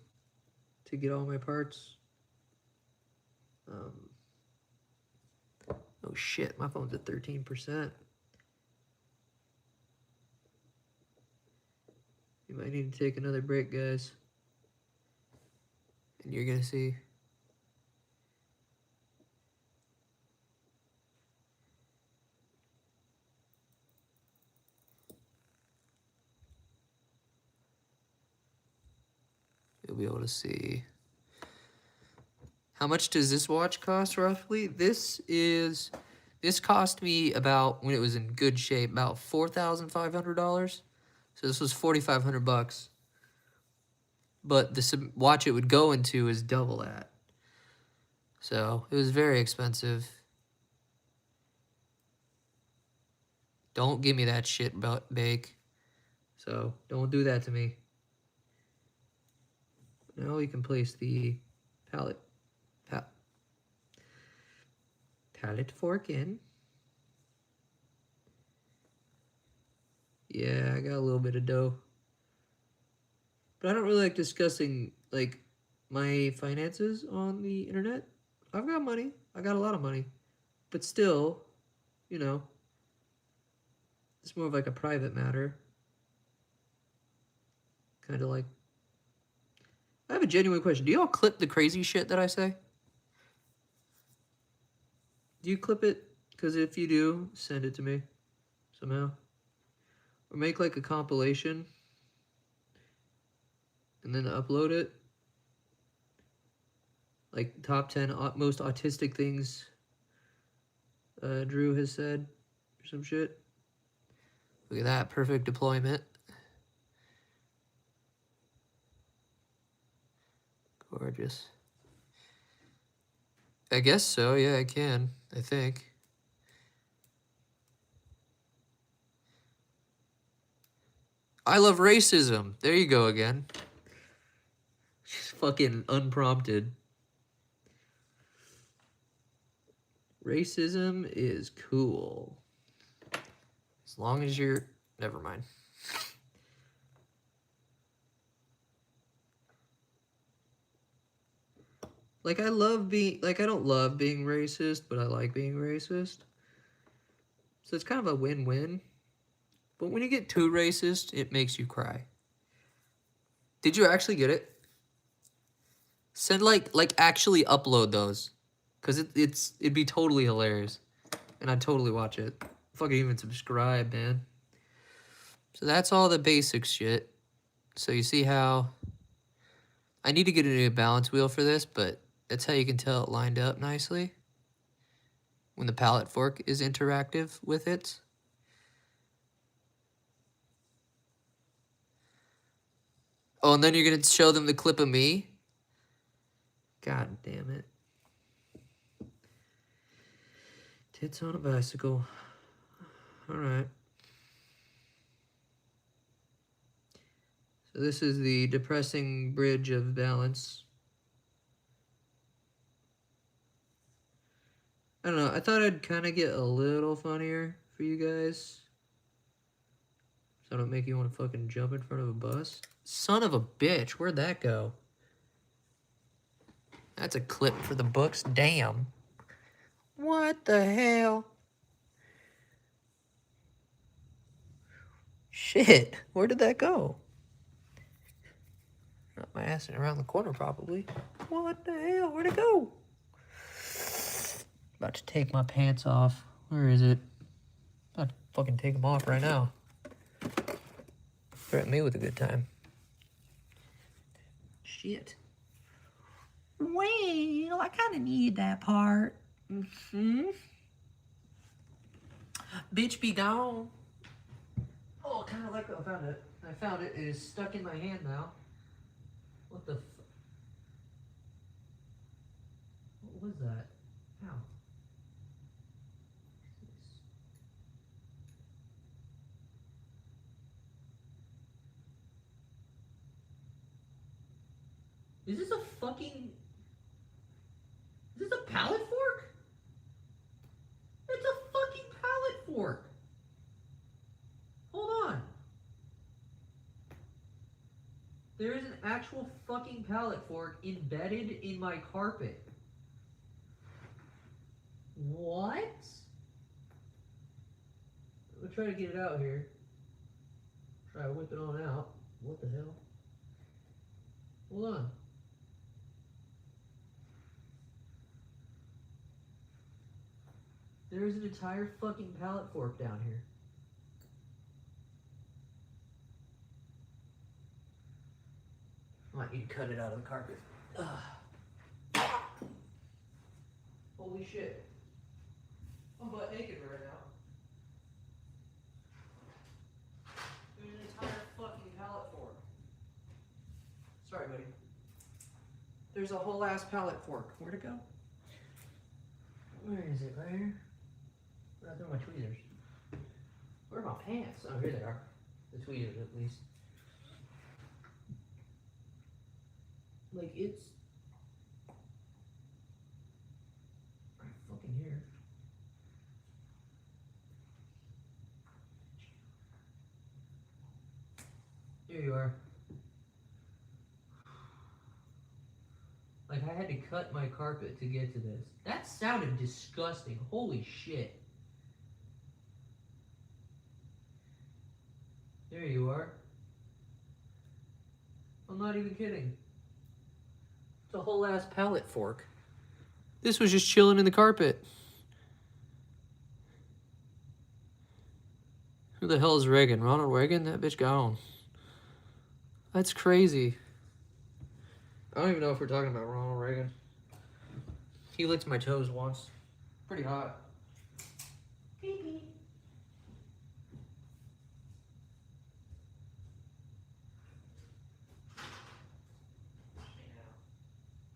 to get all my parts. Oh shit, my phone's at 13%. You might need to take another break, guys. And you're gonna see. You'll be able to see. How much does this watch cost roughly? This cost me about, when it was in good shape, about $4,500. So this was $4,500. But the watch it would go into is double that. So it was very expensive. Don't give me that shit, Bake. So don't do that to me. Now we can place the palette fork in. Yeah, I got a little bit of dough. But I don't really like discussing, like, my finances on the internet. I've got money. I got a lot of money. But still, you know, It's more of like a private matter. Kind of like... I have a genuine question. Do y'all clip the crazy shit that I say? Do you clip it? Because if you do, send it to me somehow. Or make like a compilation and then upload it. Like top 10 most autistic things Drew has said or some shit. Look at that, perfect deployment. Gorgeous. I guess so, yeah, I can, I think. I love racism. There you go again. She's fucking unprompted. Racism is cool. As long as you're... Never mind. Like, I love being... Like, I don't love being racist, but I like being racist. So it's kind of a win-win. But when you get too racist, it makes you cry. Did you actually get it? Send, like actually upload those. Because it'd be totally hilarious. And I'd totally watch it. Fucking even subscribe, man. So that's all the basic shit. So you see how... I need to get a new balance wheel for this, but that's how you can tell it lined up nicely. When the palette fork is interactive with it. Oh, and then you're going to show them the clip of me? God damn it. Tits on a bicycle. Alright. So this is the depressing bridge of balance. I don't know, I thought I'd kind of get a little funnier for you guys. So I don't make you want to fucking jump in front of a bus. Son of a bitch, where'd that go? That's a clip for the books, damn. What the hell? Shit, where did that go? Not my ass around the corner, probably. What the hell? Where'd it go? About to take my pants off. Where is it? About to fucking take them off right now. Threaten me with a good time. Shit. Well, I kind of need that part. Bitch, be gone. Oh, kind of like I found it. I found it. It is stuck in my hand now. What the what was that? How? Is this a fucking... Is this a pallet fork? It's a fucking pallet fork. Hold on. There is an actual fucking pallet fork embedded in my carpet. What? I'm gonna try to get it out here. Try to whip it on out. What the hell? Hold on. There's an entire fucking pallet fork down here. I might need to cut it out of the carpet. Ugh. Holy shit. I'm butt naked right now. There's an entire fucking pallet fork. Sorry, buddy. There's a whole ass pallet fork. Where'd it go? Where is it? Right here? Where are my tweezers? Where are my pants? Oh, here they are. The tweezers, at least. Like, it's... right fucking here. Here you are. Like, I had to cut my carpet to get to this. That sounded disgusting. Holy shit. There you are. I'm not even kidding. It's a whole ass pallet fork. This was just chilling in the carpet. Who the hell is Reagan? Ronald Reagan? That bitch gone. That's crazy. I don't even know if we're talking about Ronald Reagan. He licked my toes once. Pretty hot. Pee-pee.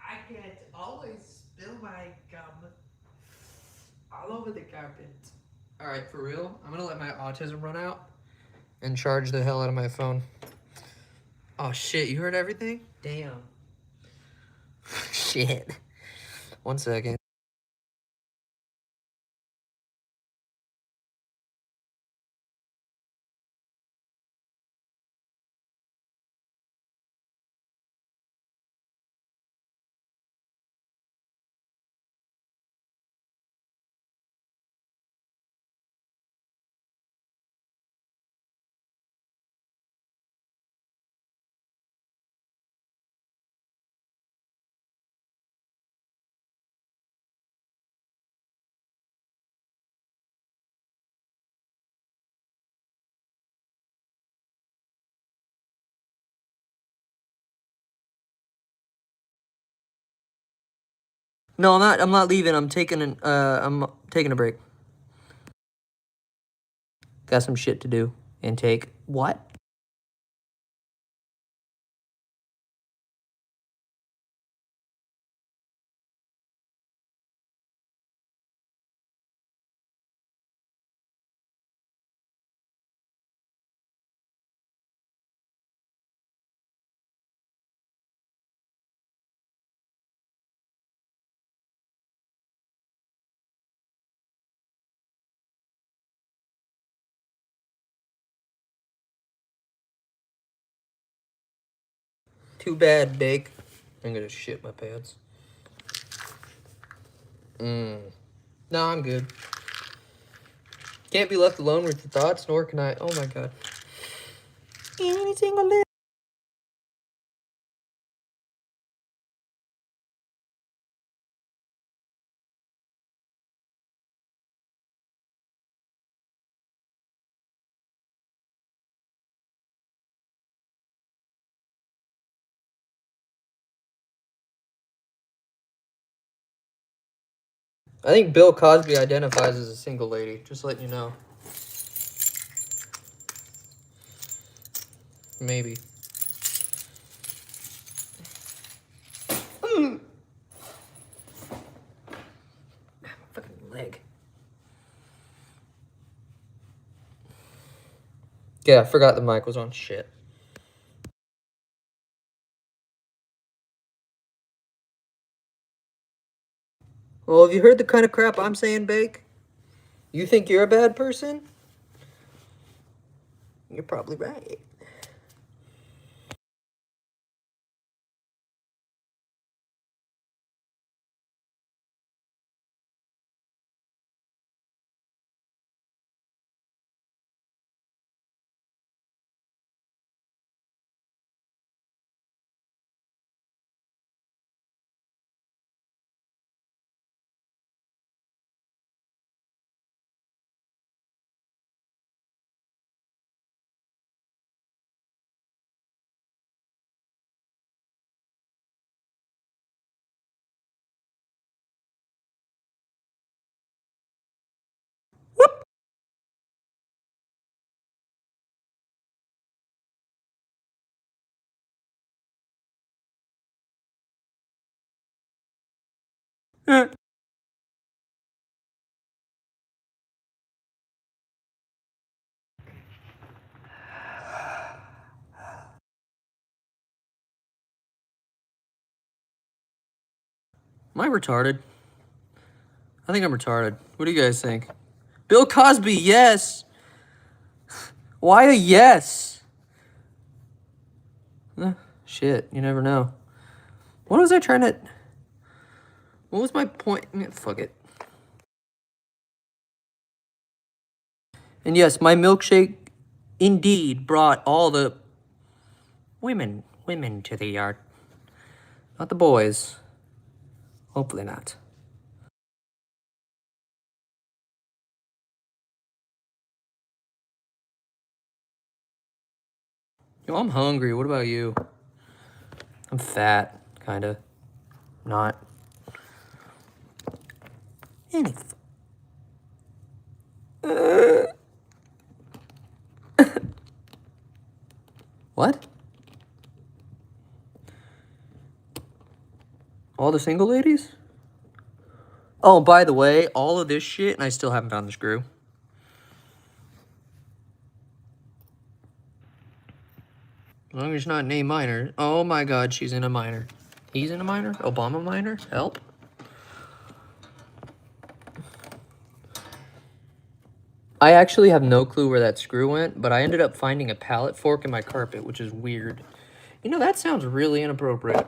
I can't always spill my gum all over the carpet. Alright, for real, I'm gonna let my autism run out and charge the hell out of my phone. Oh shit, you heard everything? Damn. Shit. 1 second. No, I'm not leaving. I'm taking a break. Got some shit to do. And take what? Too bad, Bake. I'm gonna shit my pants. No, I'm good. Can't be left alone with your thoughts, nor can I. Oh my god. Any single day. I think Bill Cosby identifies as a single lady. Just letting you know. Maybe. Fucking leg. Yeah, I forgot the mic was on. Shit. Well, have you heard the kind of crap I'm saying, Bake? You think you're a bad person? You're probably right. Am I retarded? I think I'm retarded. What do you guys think? Bill Cosby, yes! Why a yes? Shit, you never know. What was I trying to... What was my point? Fuck it. And yes, my milkshake indeed brought all the women to the yard. Not the boys. Hopefully not. Yo, I'm hungry. What about you? I'm fat, kinda. Not. Any. What? All the single ladies? Oh, by the way, all of this shit, and I still haven't found the screw. As long as it's not an A minor. Oh my god, she's in a minor. He's in a minor? Obama minor? Help. I actually have no clue where that screw went, but I ended up finding a pallet fork in my carpet, which is weird. You know, that sounds really inappropriate.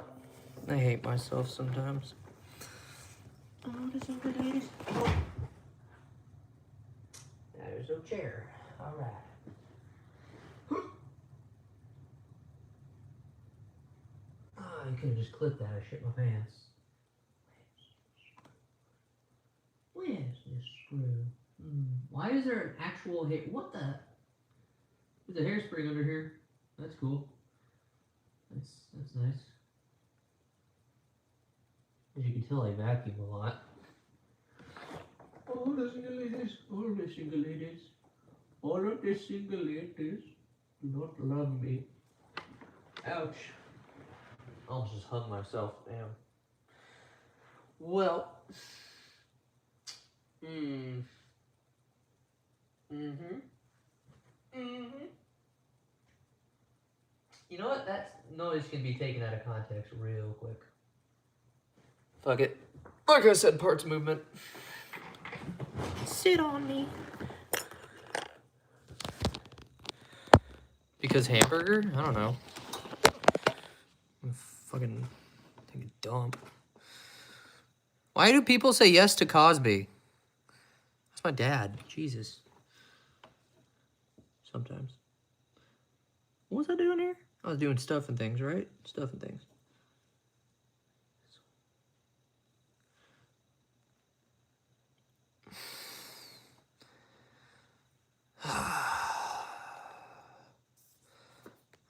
I hate myself sometimes. Oh, this is good, ladies. There's no chair. All right. Oh, I could have just clipped that. I shit my pants. Where's this screw? Why is there an actual hair? What the? There's a hairspring under here. That's cool. That's nice. As you can tell, I vacuum a lot. All the single ladies, all the single ladies, all of the single ladies do not love me. Ouch. I'll just hug myself. Damn. Well. You know what? That noise can be taken out of context real quick. Fuck it. Like I said, parts movement. Sit on me. Because hamburger? I don't know. I'm fucking take a dump. Why do people say yes to Cosby? That's my dad. Jesus. Sometimes. What was I doing here? I was doing stuff and things, right? Stuff and things.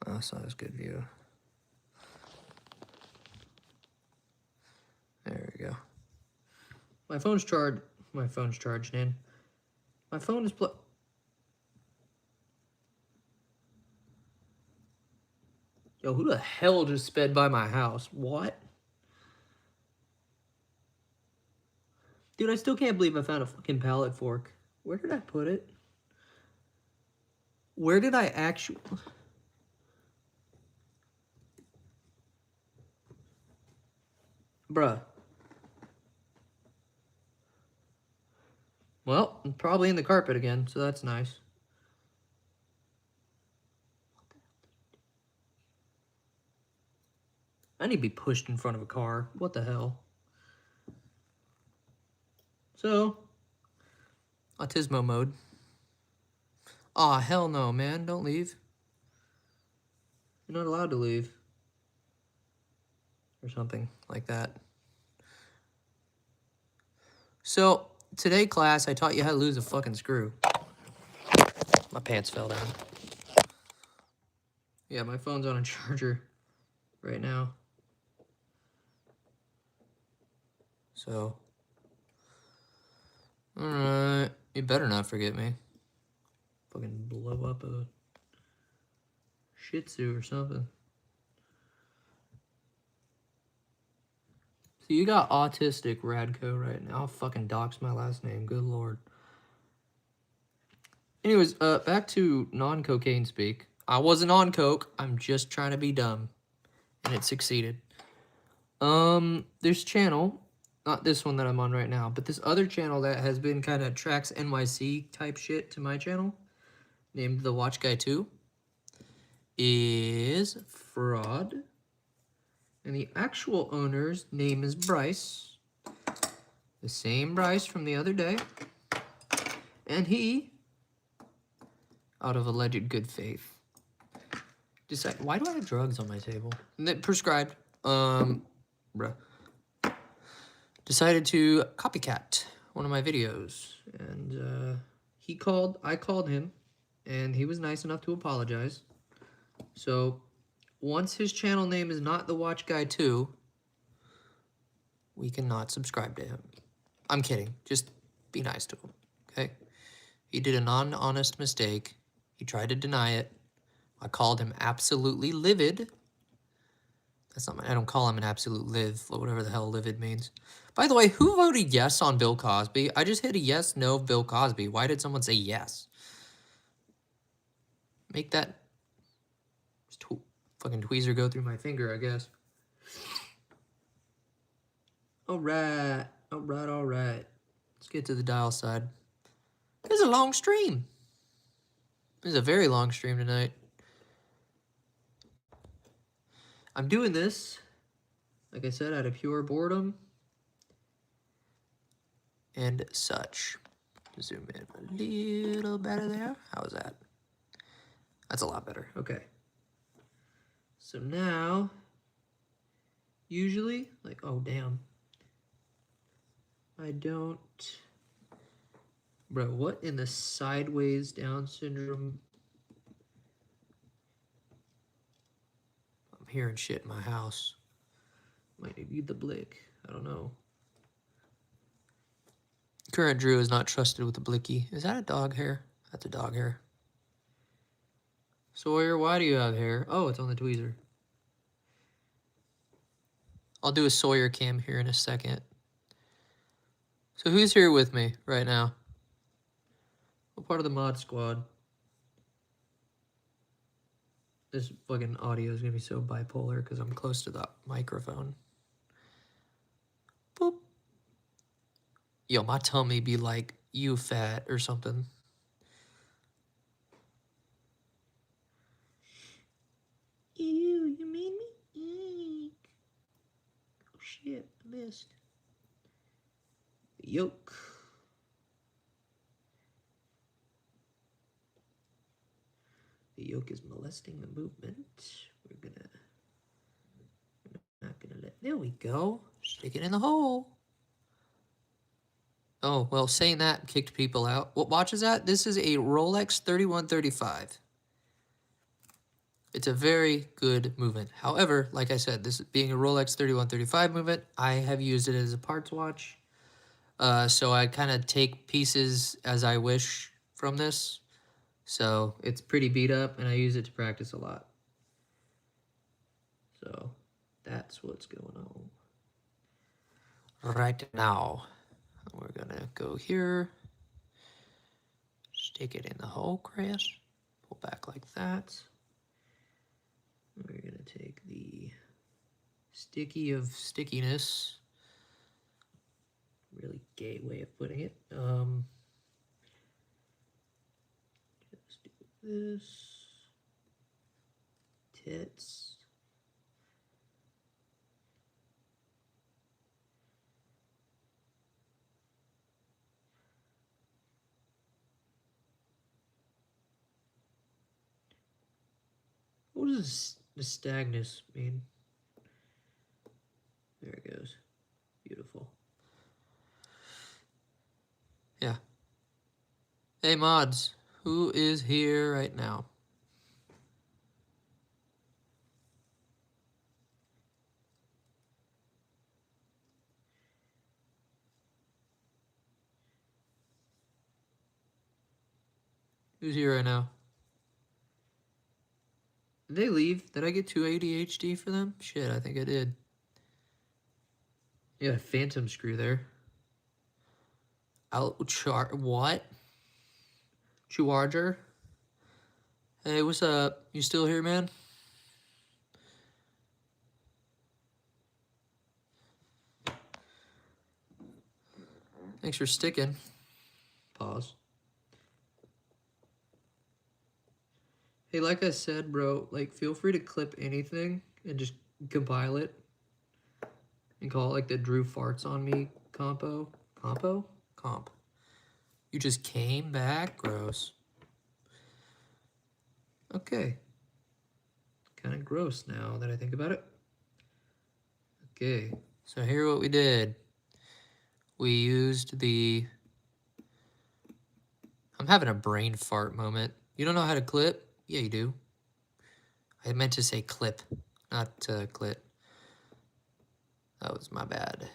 Oh, that's not as good view. There we go. My phone's charged. My phone's charged in. My phone is Yo, who the hell just sped by my house? What? Dude, I still can't believe I found a fucking pallet fork. Where did I put it? Where did I actually... Bruh. Well, I'm probably in the carpet again, so that's nice. I need to be pushed in front of a car. What the hell? So, Autismo mode. Aw, hell no, man. Don't leave. You're not allowed to leave. Or something like that. So, today, class, I taught you how to lose a fucking screw. My pants fell down. Yeah, my phone's on a charger right now. So, alright. You better not forget me. Fucking blow up a Shih Tzu or something. So you got autistic Radco right now. I'll fucking dox my last name. Good lord. Anyways, back to non-cocaine speak. I wasn't on coke. I'm just trying to be dumb. And it succeeded. This channel, not this one that I'm on right now, but this other channel that has been kind of tracks NYC type shit to my channel, named The Watch Guy 2, is Fraud. And the actual owner's name is Bryce. The same Bryce from the other day. And he out of alleged good faith. Why do I have drugs on my table? Prescribed. Bruh. Decided to copycat one of my videos, and I called him, and he was nice enough to apologize. So once his channel name is not the Watch Guy 2, we cannot subscribe to him. I'm kidding. Just be nice to him, okay? He did a non-honest mistake. He tried to deny it. I called him absolutely livid. That's not I don't call him an absolute live, or whatever the hell livid means. By the way, who voted yes on Bill Cosby? I just hit a yes, no, Bill Cosby. Why did someone say yes? Make that fucking tweezer go through my finger, I guess. All right. Let's get to the dial side. This is a long stream. This is a very long stream tonight. I'm doing this, like I said, out of pure boredom and such. Zoom in a little better there. How's that? That's a lot better. Okay. So now, usually, like, oh, damn. I don't... Bro, what in the sideways Down syndrome? I'm hearing shit in my house. Might need the blick. I don't know. Current Drew is not trusted with the blicky. Is that a dog hair? That's a dog hair. Sawyer, why do you have hair? Oh, it's on the tweezer. I'll do a Sawyer cam here in a second. So who's here with me right now? What part of the mod squad? This fucking audio is gonna be so bipolar because I'm close to the microphone. Boop. Yo, my tummy be like, you fat or something. Ew, you made me eek. Oh shit, I missed. The yolk. The yolk is molesting the movement. We're not gonna let, there we go. Stick it in the hole. Oh, well, saying that kicked people out. What watch is that? This is a Rolex 3135. It's a very good movement. However, like I said, this being a Rolex 3135 movement, I have used it as a parts watch. So I kind of take pieces as I wish from this. So it's pretty beat up, and I use it to practice a lot. So that's what's going on right now. We're gonna go here, stick it in the hole, Chris, pull back like that. We're gonna take the sticky of stickiness, really gay way of putting it. Just do this, tits. What does nystagmus mean? There it goes. Beautiful. Yeah. Hey mods, who is here right now? Who's here right now? Did they leave? Did I get 2 ADHD for them? Shit, I think I did. Yeah, a phantom screw there. What? Chuarger? Hey, what's up? You still here, man? Thanks for sticking. Pause. Hey, like I said, bro, like, feel free to clip anything and just compile it and call it, like, the Drew Farts on Me compo. Compo? Comp. You just came back? Gross. Okay. Kind of gross now that I think about it. Okay, so here what we did. We used the... I'm having a brain fart moment. You don't know how to clip? Yeah, you do. I meant to say clip, not clit. That was my bad.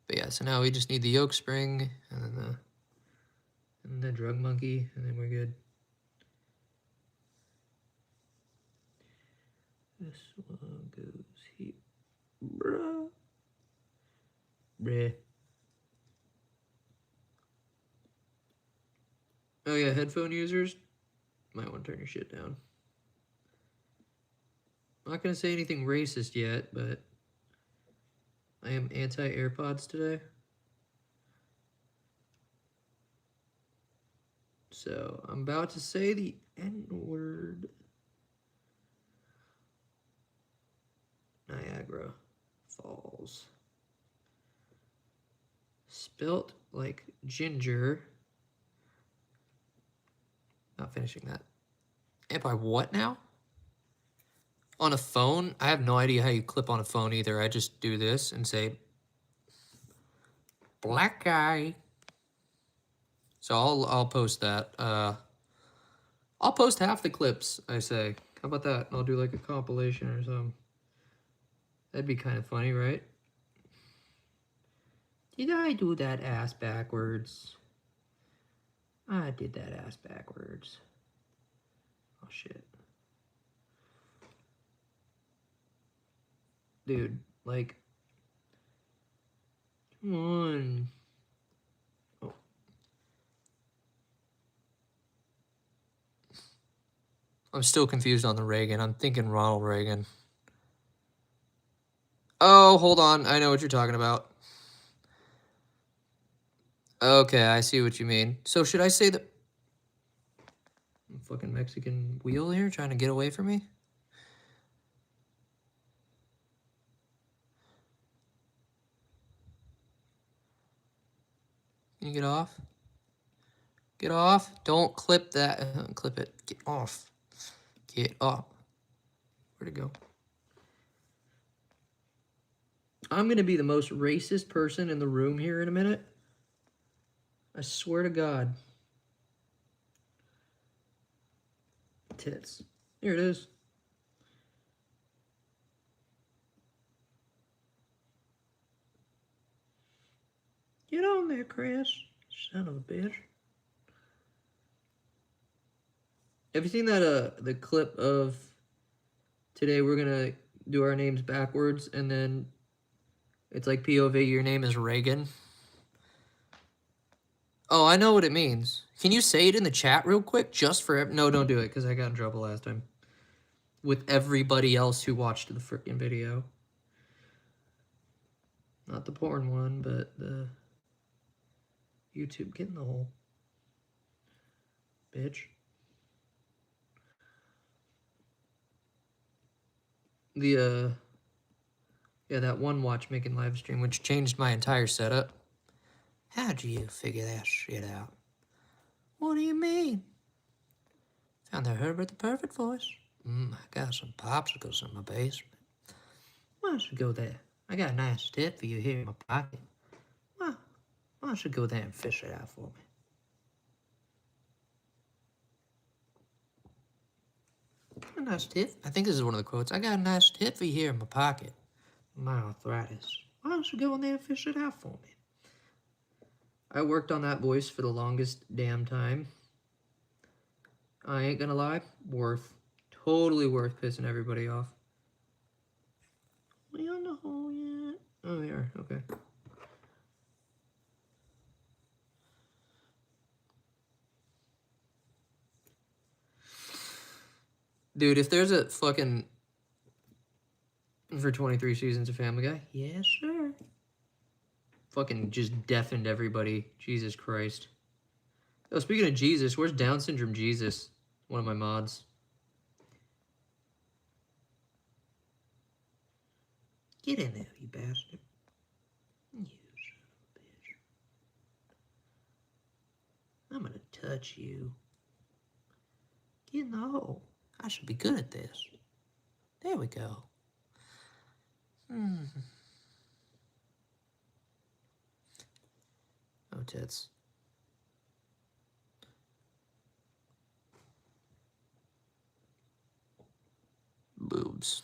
But yeah, so now we just need the yoke spring and then the drug monkey, and then we're good. This one goes here. Bruh. Bruh. Oh yeah, headphone users, might want to turn your shit down. I'm not gonna say anything racist yet, but I am anti-AirPods today. So I'm about to say the N-word. Niagara Falls. Spelt like ginger. Not finishing that. And by what now? On a phone? I have no idea how you clip on a phone either. I just do this and say, black guy. So I'll post that. I'll post half the clips, I say. How about that? I'll do like a compilation or something. That'd be kind of funny, right? Did I do that ass backwards? I did that ass backwards. Oh, shit. Dude, like... Come on. Oh. I'm still confused on the Reagan. I'm thinking Ronald Reagan. Oh, hold on. I know what you're talking about. Okay, I see what you mean. So should I say that... Fucking Mexican wheel here trying to get away from me? Can you get off? Get off. Don't clip that. Clip it. Get off. Get off. Where'd it go? I'm going to be the most racist person in the room here in a minute. I swear to God. Tits. Here it is. Get on there, Chris. Son of a bitch. Have you seen that the clip of today we're gonna do our names backwards and then it's like POV, your name is Reagan? Oh, I know what it means. Can you say it in the chat real quick? Just for... No, don't do it, because I got in trouble last time. With everybody else who watched the freaking video. Not the porn one, but the YouTube. Get in the hole. Bitch. The, yeah, that one watchmaking live stream, which changed my entire setup. How'd you figure that shit out? What do you mean? Found the Herbert the Perfect voice. I got some popsicles in my basement. Why don't you go there? I got a nice tip for you here in my pocket. Why don't you go there and fish it out for me? A nice tip. I think this is one of the quotes. I got a nice tip for you here in my pocket. My arthritis. Why don't you go in there and fish it out for me? I worked on that voice for the longest damn time. I ain't gonna lie. Totally worth pissing everybody off. Are we on the hole yet? Oh, we are. Okay. Dude, if there's a fucking... For 23 seasons of Family Guy? Yes, sir. Fucking just deafened everybody. Jesus Christ. Oh, speaking of Jesus, where's Down Syndrome Jesus? One of my mods. Get in there, you bastard. You son of a bitch. I'm gonna touch you. Get in the hole. I should be good at this. There we go. Oh, tits. Boobs.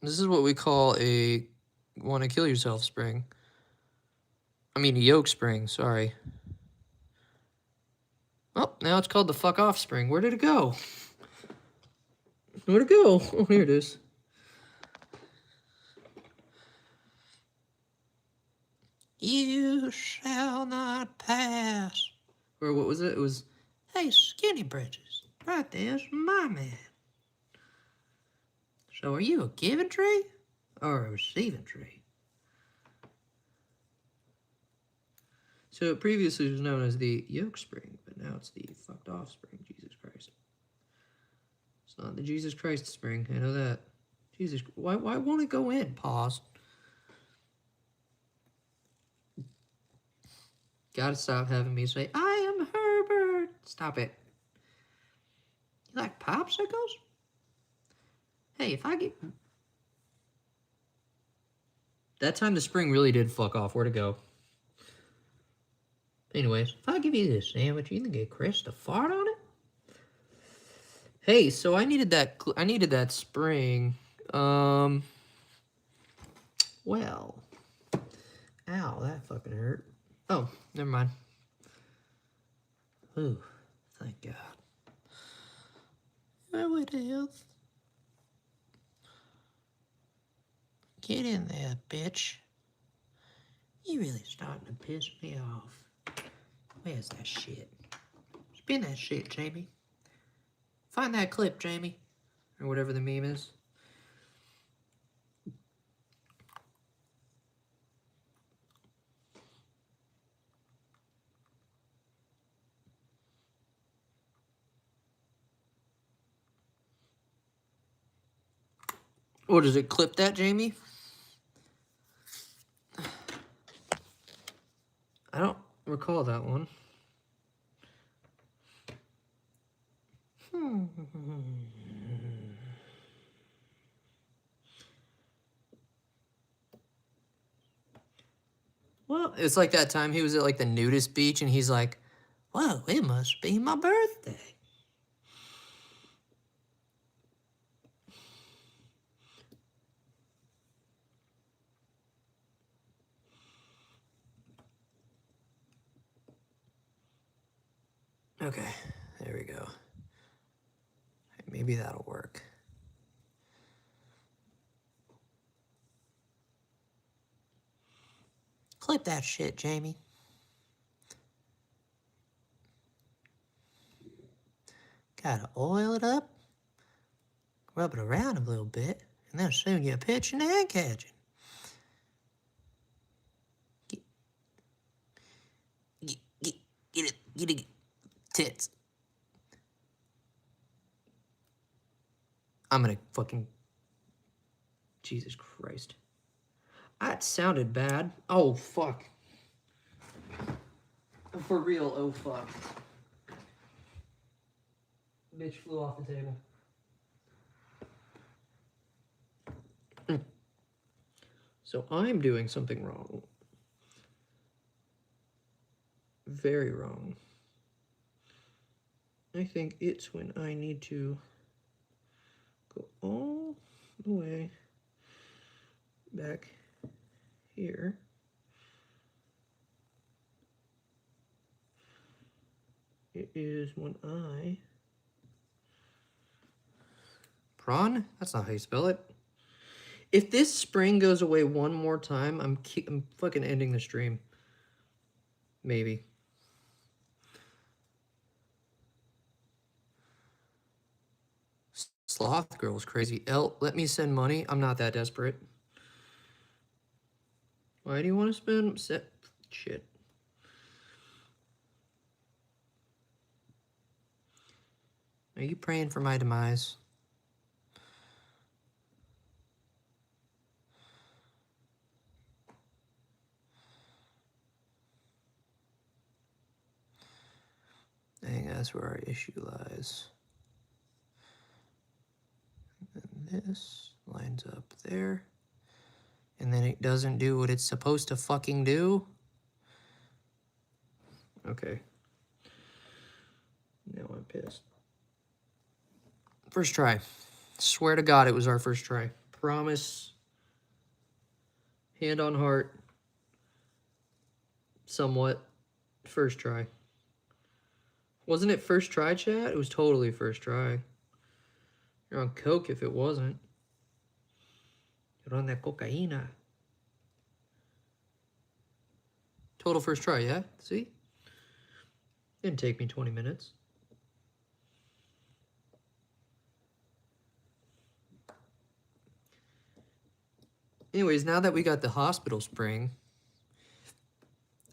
This is what we call a want to kill yourself spring. I mean, a yoke spring, sorry. Oh, now it's called the fuck off spring. Where did it go? Where'd it go? Oh, here it is. You shall not pass. Or what was it? It was, hey, Skinny Britches, right there's my man. So are you a giving tree or a receiving tree? So it previously was known as the yoke spring, but now it's the fucked off spring. Jesus Christ. It's not the Jesus Christ spring. I know that. Jesus, why won't it go in? Pause. Gotta stop having me say, I am Herbert. Stop it. You like popsicles? Hey, if I get... That time the spring really did fuck off. Where'd it go? Anyways, if I give you this sandwich, you can get Chris to fart on it? Hey, so I needed that spring. Well. Ow, that fucking hurt. Oh, never mind. Ooh, thank God. Oh, it is. Get in there, bitch. You really starting to piss me off. Where's that shit? Spin that shit, Jamie. Find that clip, Jamie. Or whatever the meme is. Or does it clip that, Jamie? I don't recall that one. Well, it's like that time he was at like the nudist beach and he's like, whoa, it must be my birthday. Okay, there we go. Maybe that'll work. Clip that shit, Jamie. Gotta oil it up, rub it around a little bit, and then soon you're pitching and catching. Get it, tits. I'm gonna fucking... Jesus Christ. That sounded bad. Oh, fuck. For real, oh, fuck. Bitch flew off the table. So I'm doing something wrong. Very wrong. I think it's when I need to go all the way back here. It is when I... Prawn? That's not how you spell it. If this spring goes away one more time, I'm fucking ending the stream. Maybe. Sloth Girl's crazy. Let me send money. I'm not that desperate. Why do you want to spend... Shit. Are you praying for my demise? I think that's where our issue lies. And this lines up there. And then it doesn't do what it's supposed to fucking do. Okay. Now I'm pissed. First try. Swear to God it was our first try. Promise. Hand on heart. Somewhat. First try. Wasn't it first try, chat? It was totally first try. You're on coke if it wasn't. You're on that cocaína. Total first try, yeah? See? Didn't take me 20 minutes. Anyways, now that we got the hospital spring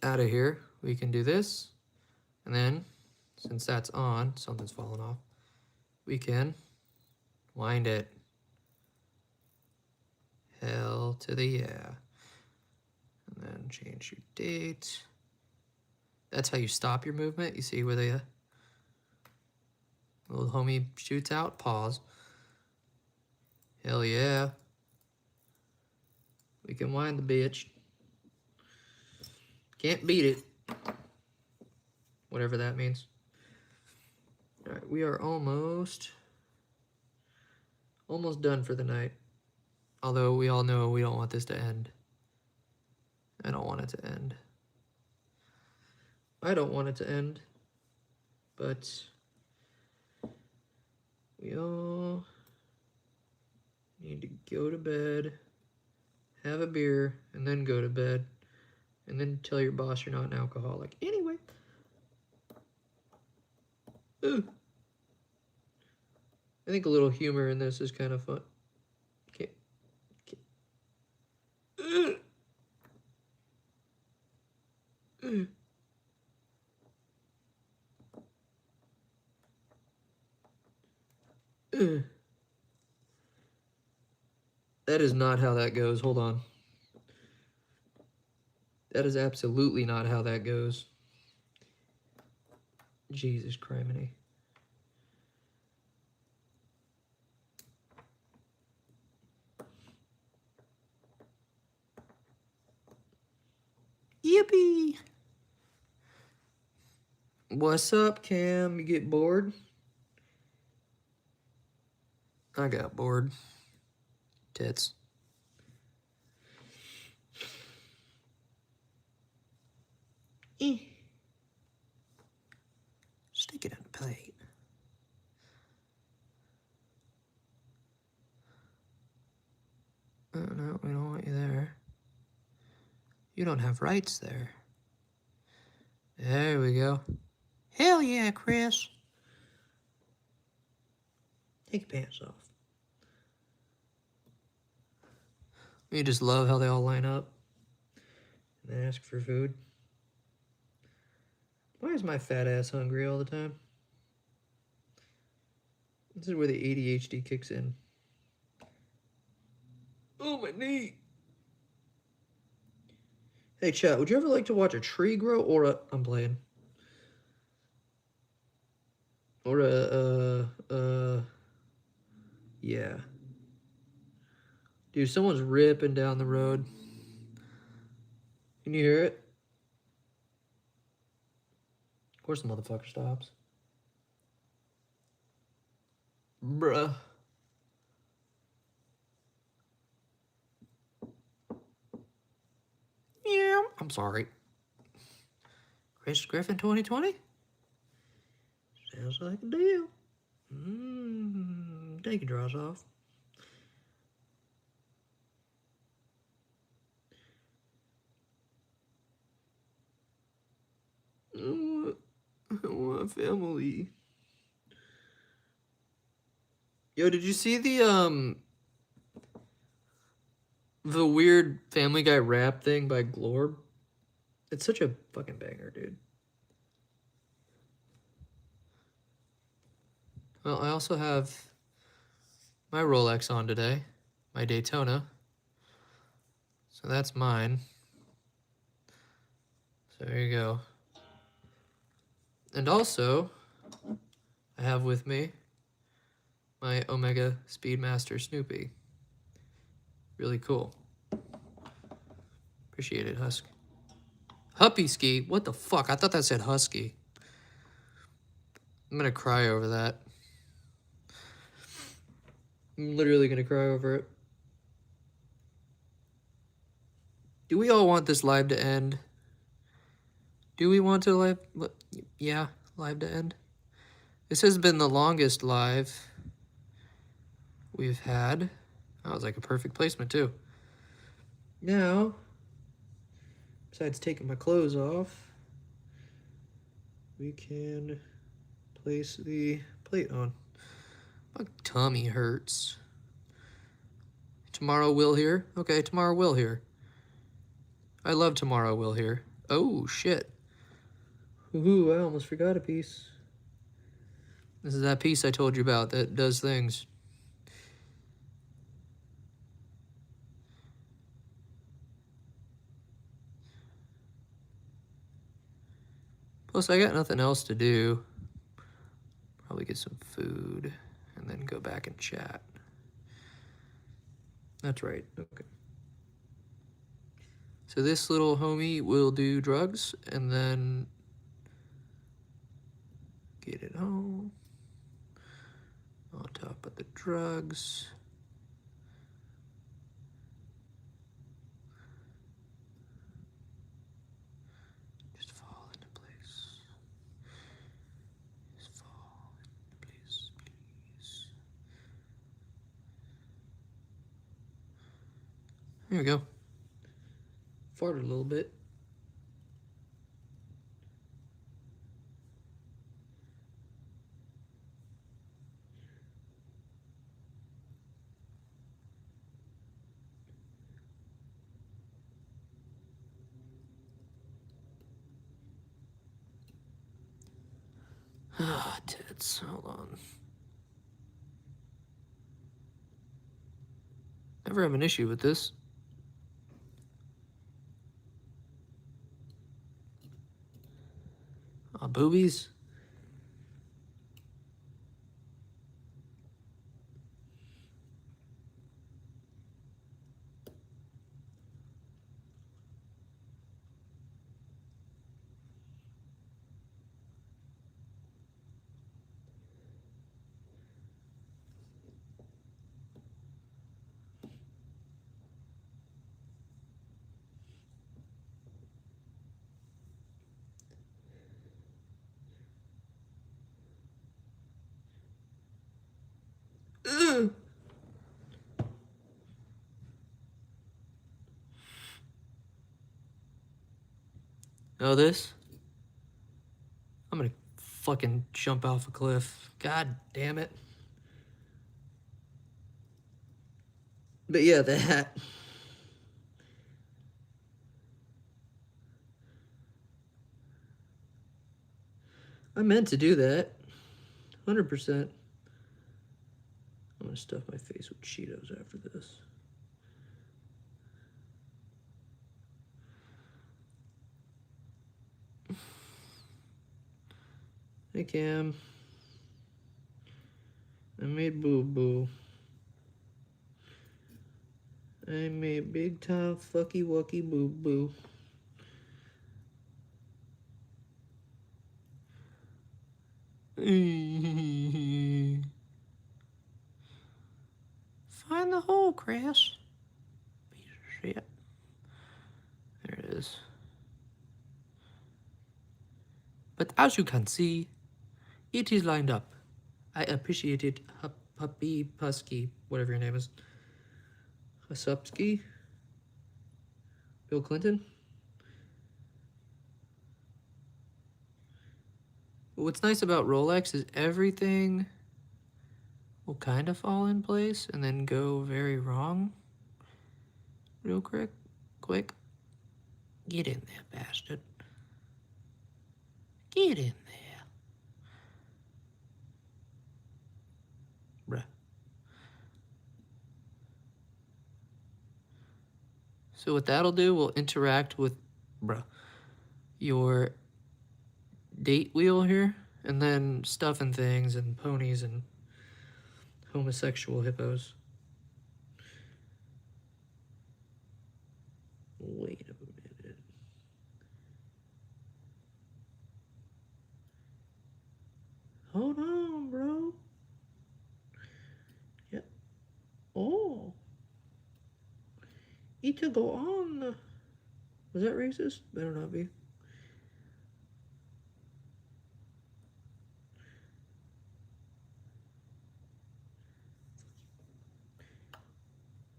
out of here, we can do this. And then, since that's on, something's falling off, we can wind it. Hell to the yeah. And then change your date. That's how you stop your movement. You see where the little homie shoots out? Pause. Hell yeah. We can wind the bitch. Can't beat it. Whatever that means. Alright, we are almost done for the night. Although we all know we don't want this to end. I don't want it to end. I don't want it to end. But we all need to go to bed, have a beer, and then go to bed. And then tell your boss you're not an alcoholic. Anyway. Ooh. I think a little humor in this is kind of fun. Okay. That is not how that goes. Hold on. That is absolutely not how that goes. Jesus criminy. Yippee! What's up, Cam? You get bored? I got bored. Tits. Stick it on the plate. No, we don't want you there. You don't have rights there. There we go. Hell yeah, Chris. Take your pants off. You just love how they all line up and they ask for food. Why is my fat ass hungry all the time? This is where the ADHD kicks in. Oh, my knee. Hey, chat, would you ever like to watch a tree grow or a... I'm playing. Or yeah. Dude, someone's ripping down the road. Can you hear it? Of course the motherfucker stops. Bruh. Yeah, I'm sorry. Chris Griffin 2020? Sounds like a deal. Take your drawers off. I want family. Yo, did you see the weird Family Guy rap thing by Glorb? It's such a fucking banger, dude. Well, I also have my Rolex on today, my Daytona. So that's mine. So there you go. And also, I have with me my Omega Speedmaster Snoopy. Really cool. Appreciate it, Husk. Huppy Ski? What the fuck? I thought that said Husky. I'm gonna cry over that. I'm literally gonna cry over it. Do we all want this live to end? Do we want to live? Yeah, live to end. This has been the longest live we've had. That was like a perfect placement too. Now, besides taking my clothes off, we can place the plate on. My tummy hurts. Tomorrow will here? Okay, tomorrow will here. I love tomorrow will here. Oh, shit. Ooh, I almost forgot a piece. This is that piece I told you about that does things. Plus, I got nothing else to do. Probably get some food and then go back and chat. That's right. Okay. So this little homie will do drugs and then get it home. On top of the drugs. Just fall into place. Just fall into place, please. There we go. Farted a little bit. Ah, tits. Hold on. Never have an issue with this. Boobies. Ugh. Know this? I'm gonna fucking jump off a cliff. God damn it. But yeah, that. I meant to do that. 100%. I'm gonna stuff my face with Cheetos after this. Hey Cam. I made boo-boo. I made big time fucky wucky boo-boo. Find the hole, Chris. Piece of shit. There it is. But as you can see, it is lined up. I appreciate it, Puppy Pusky, whatever your name is. Husupski? Bill Clinton? What's nice about Rolex is everything will kind of fall in place and then go very wrong real quick. Get in there, bastard. Get in there. Bruh. So what that'll do will interact with, your date wheel here And then stuff and things and ponies and homosexual hippos. Wait a minute. Hold on, bro. Yeah. Oh. Need to go on. Was that racist? Better not be.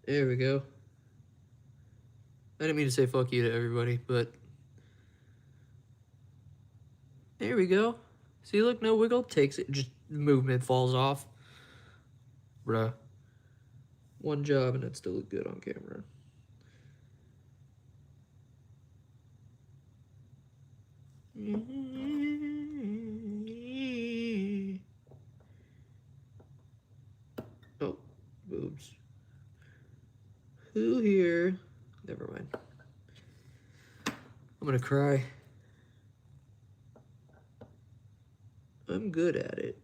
There we go. I didn't mean to say fuck you to everybody, but there we go. See, look, no wiggle, takes it, just movement falls off. Bruh. One job and it still look good on camera. Oh, boobs. Who here? Never mind. I'm gonna cry. I'm good at it.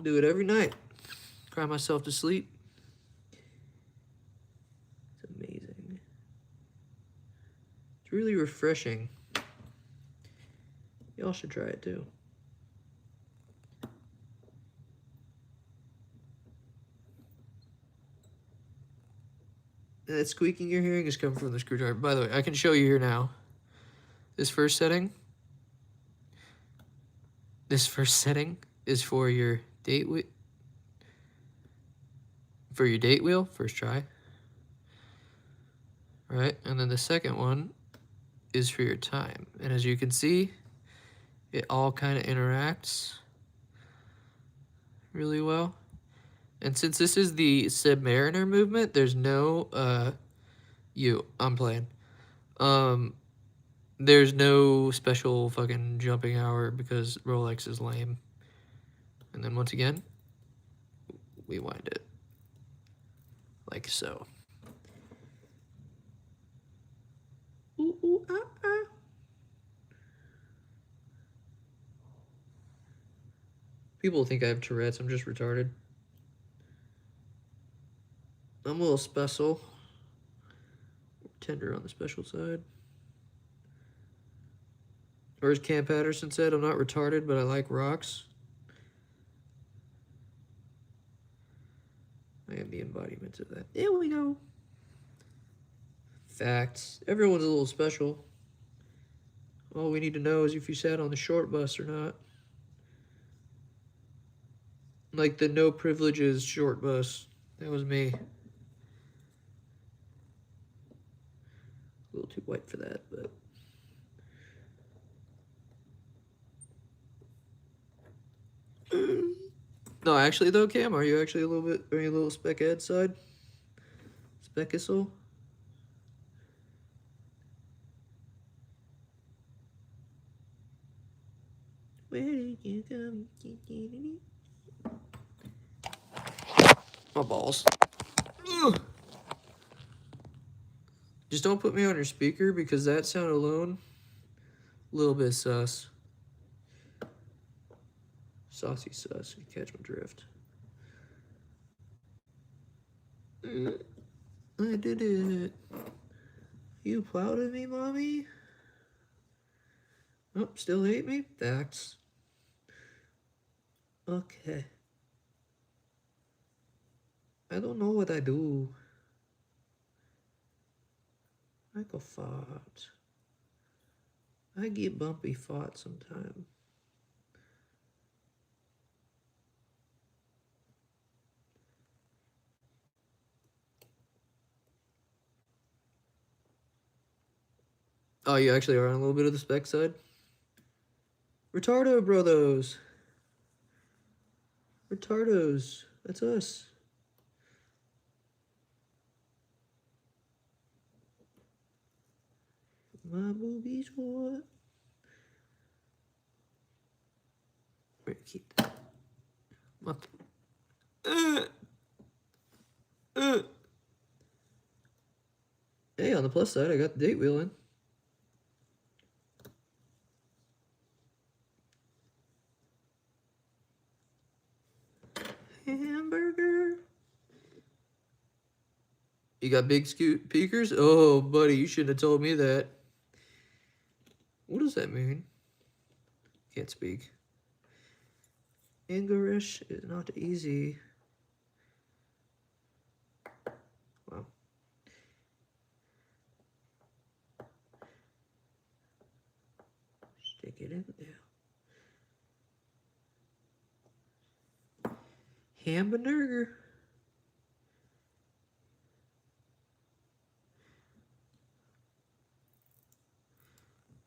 Do it every night. Cry myself to sleep. It's amazing. It's really refreshing. Y'all should try it too. And that squeaking you're hearing is coming from the screwdriver. By the way, I can show you here now. This first setting is for your date wheel, first try. Right? And then the second one is for your time. And as you can see, it all kind of interacts really well. And since this is the Submariner movement, there's no I'm playing. There's no special fucking jumping hour because Rolex is lame. And then once again, we wind it. Like so. Ooh, ooh, ah, ah. People think I have Tourette's. I'm just retarded. I'm a little special. Tender on the special side. Or as Cam Patterson said, I'm not retarded, but I like rocks. I am the embodiment of that. There we go. Facts. Everyone's a little special. All we need to know is if you sat on the short bus or not. Like the no privileges short bus. That was me. A little too white for that, but. No, actually though, Cam, are you actually a little spec ed side? Specissel? Where did you go? My balls. Ugh. Just don't put me on your speaker because that sound alone, a little bit sus. Saucy sus, you catch my drift. I did it. You proud of me, mommy? Oh, still hate me? Facts. Okay. I don't know what I do. I go fart. I get bumpy fart sometime. Oh, you actually are on a little bit of the spec side? Retardo brothers. Retardos. That's us. My boobies what? Where to keep that? My... Hey, on the plus side, I got the date wheel in. You got big peakers? Oh, buddy, you shouldn't have told me that. What does that mean? Can't speak. English is not easy. Wow. Stick it in there. Hamburger.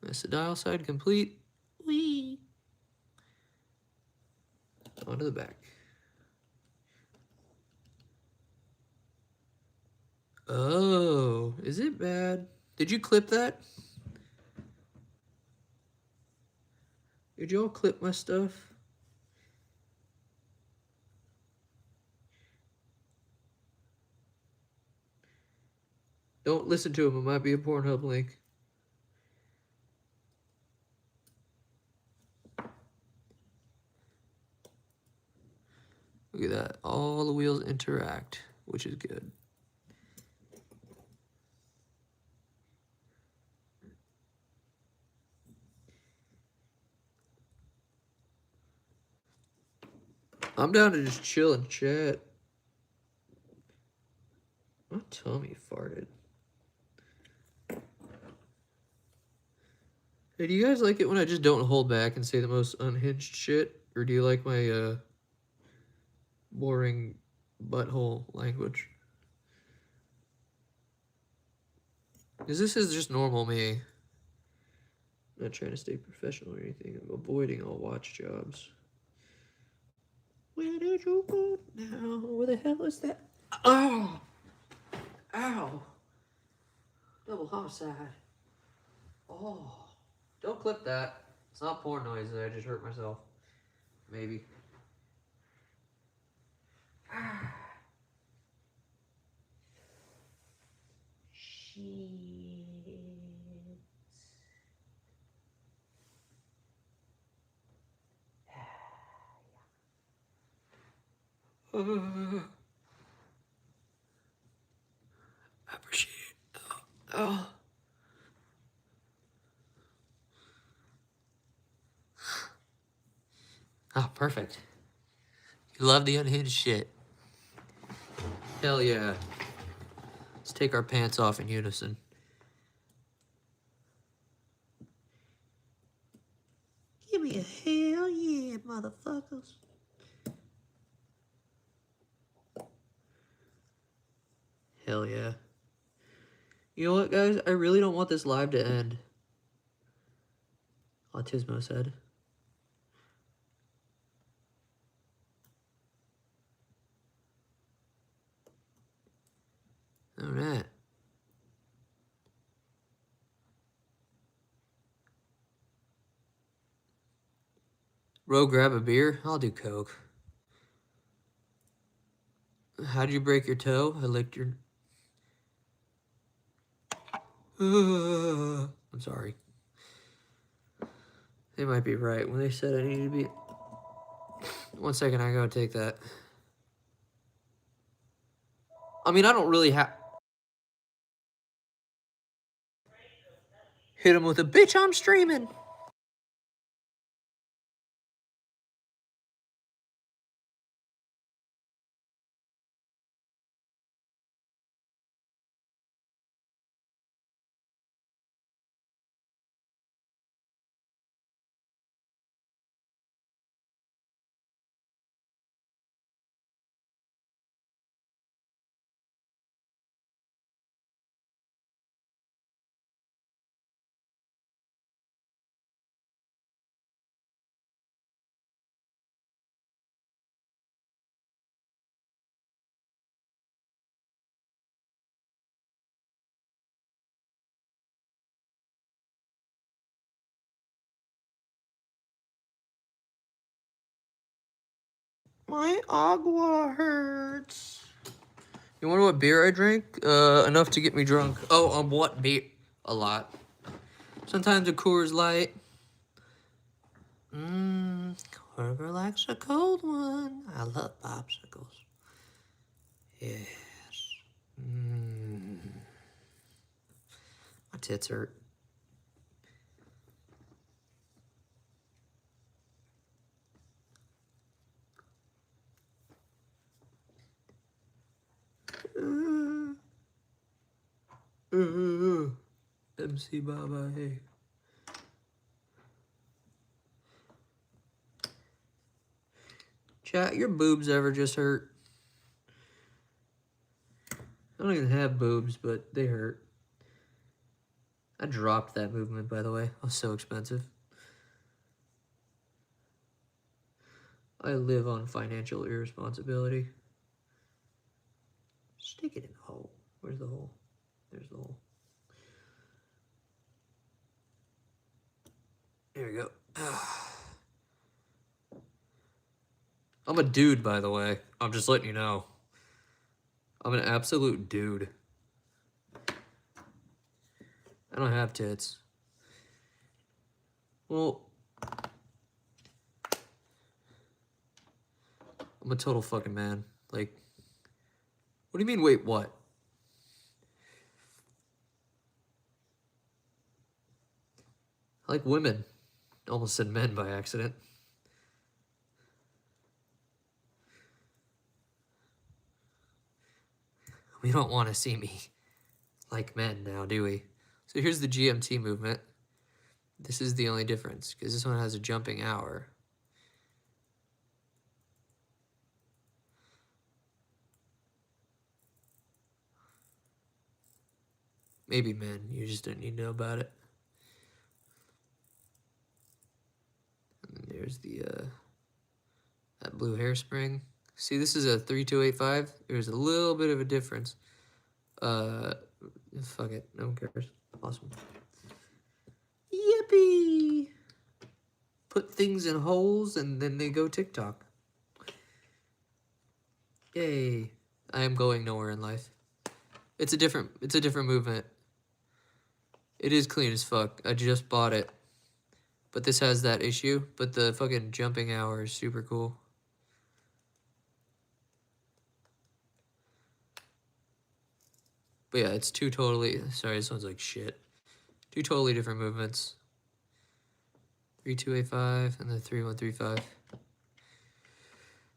That's the dial side complete. Whee! Onto the back. Oh, is it bad? Did you clip that? Did y'all clip my stuff? Don't listen to him. It might be a Pornhub link. Look at that. All the wheels interact, which is good. I'm down to just chill and chat. My tummy farted. Hey, do you guys like it when I just don't hold back and say the most unhinged shit? Or do you like my boring butthole language? Because this is just normal me. I'm not trying to stay professional or anything. I'm avoiding all watch jobs. Where did you go now? Where the hell is that? Oh! Ow! Double homicide. Oh. Don't clip that. It's not porn noise. I just hurt myself. Maybe. Ah. Shit. I appreciate it. Oh. Oh, perfect. You love the unhinged shit. Hell yeah. Let's take our pants off in unison. Give me a hell yeah, motherfuckers. Hell yeah. You know what, guys? I really don't want this live to end. Autismo said. All right. Ro, grab a beer. I'll do Coke. How'd you break your toe? I licked your... I'm sorry. They might be right when they said I needed to be... 1 second, I gotta take that. I mean, I don't really have... Hit him with a bitch, I'm streaming. My agua hurts. You wonder what beer I drank? Enough to get me drunk. Oh, what beer? A lot. Sometimes a Coors Light. Whoever likes a cold one. I love popsicles. Yes. tits hurt. MC Baba, hey. Chat, your boobs ever just hurt? I don't even have boobs, but they hurt. I dropped that movement, by the way. It was so expensive. I live on financial irresponsibility. Stick it in the hole. Where's the hole? There's the hole. There we go. I'm a dude, by the way. I'm just letting you know. I'm an absolute dude. I don't have tits. Well, I'm a total fucking man. Like, what do you mean, wait, what? I like women. Almost said men by accident. We don't want to see me like men now, do we? So here's the GMT movement. This is the only difference, because this one has a jumping hour. Maybe men, you just don't need to know about it. And then there's the, that blue hairspring. See, this is a 3285. There's a little bit of a difference. Fuck it, no one cares. Awesome. Yippee! Put things in holes and then they go TikTok. Yay. I am going nowhere in life. It's a different movement. It is clean as fuck. I just bought it. But this has that issue. But the fucking jumping hour is super cool. But yeah, it's two totally... Sorry, this one's like shit. Two totally different movements. 3285 and the 3135.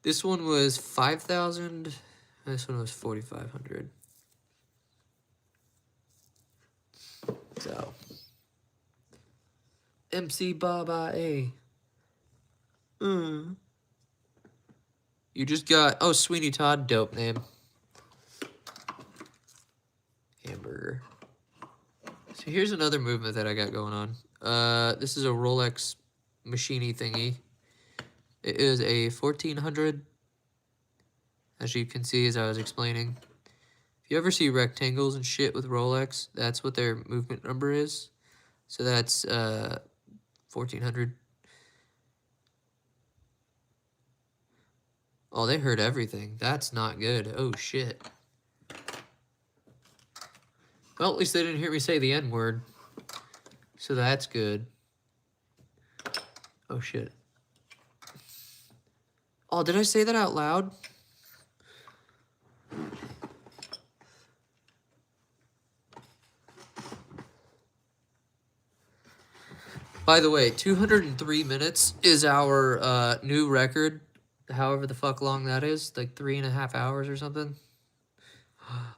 This one was 5,000. This one was 4,500. So, MC Baba A. You just got, oh, Sweeney Todd, dope name. Hamburger. So here's another movement that I got going on. This is a Rolex machine-y thingy. It is a 1400. As you can see, as I was explaining. If you ever see rectangles and shit with Rolex, that's what their movement number is. So that's 1400. Oh, they heard everything. That's not good. Oh, shit. Well, at least they didn't hear me say the N-word. So that's good. Oh, shit. Oh, did I say that out loud? By the way, 203 minutes is our new record. However the fuck long that is. Like 3.5 hours or something.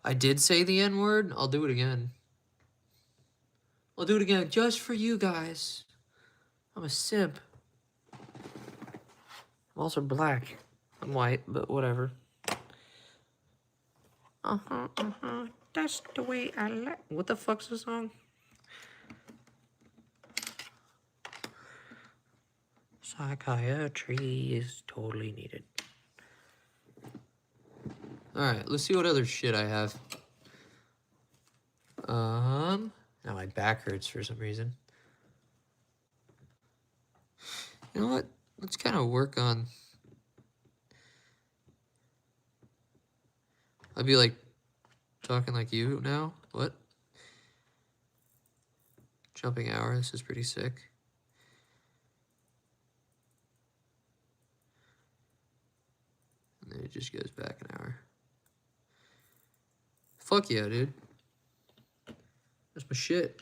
I did say the N-word. I'll do it again. I'll do it again just for you guys. I'm a simp. I'm also black. I'm white, but whatever. That's the way I like. What the fuck's the song? Psychiatry is totally needed. Alright, let's see what other shit I have. Now my back hurts for some reason. You know what? Let's kind of work on... I'd be like, talking like you now? What? Jumping hour, this is pretty sick. And then it just goes back an hour. Fuck yeah, dude. That's my shit.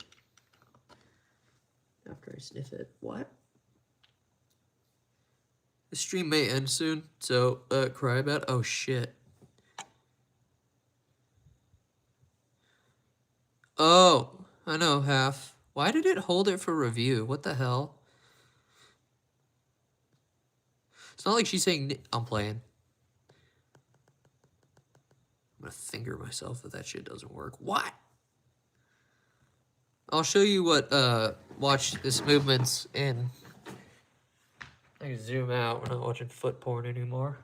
sniff it. What? The stream may end soon, so cry about it. Oh shit. Oh, I know, half. Why did it hold it for review? What the hell? It's not like she's saying I'm playing. I'm gonna finger myself if that shit doesn't work. What? I'll show you what watch this movement's in. I can zoom out. We're not watching foot porn anymore.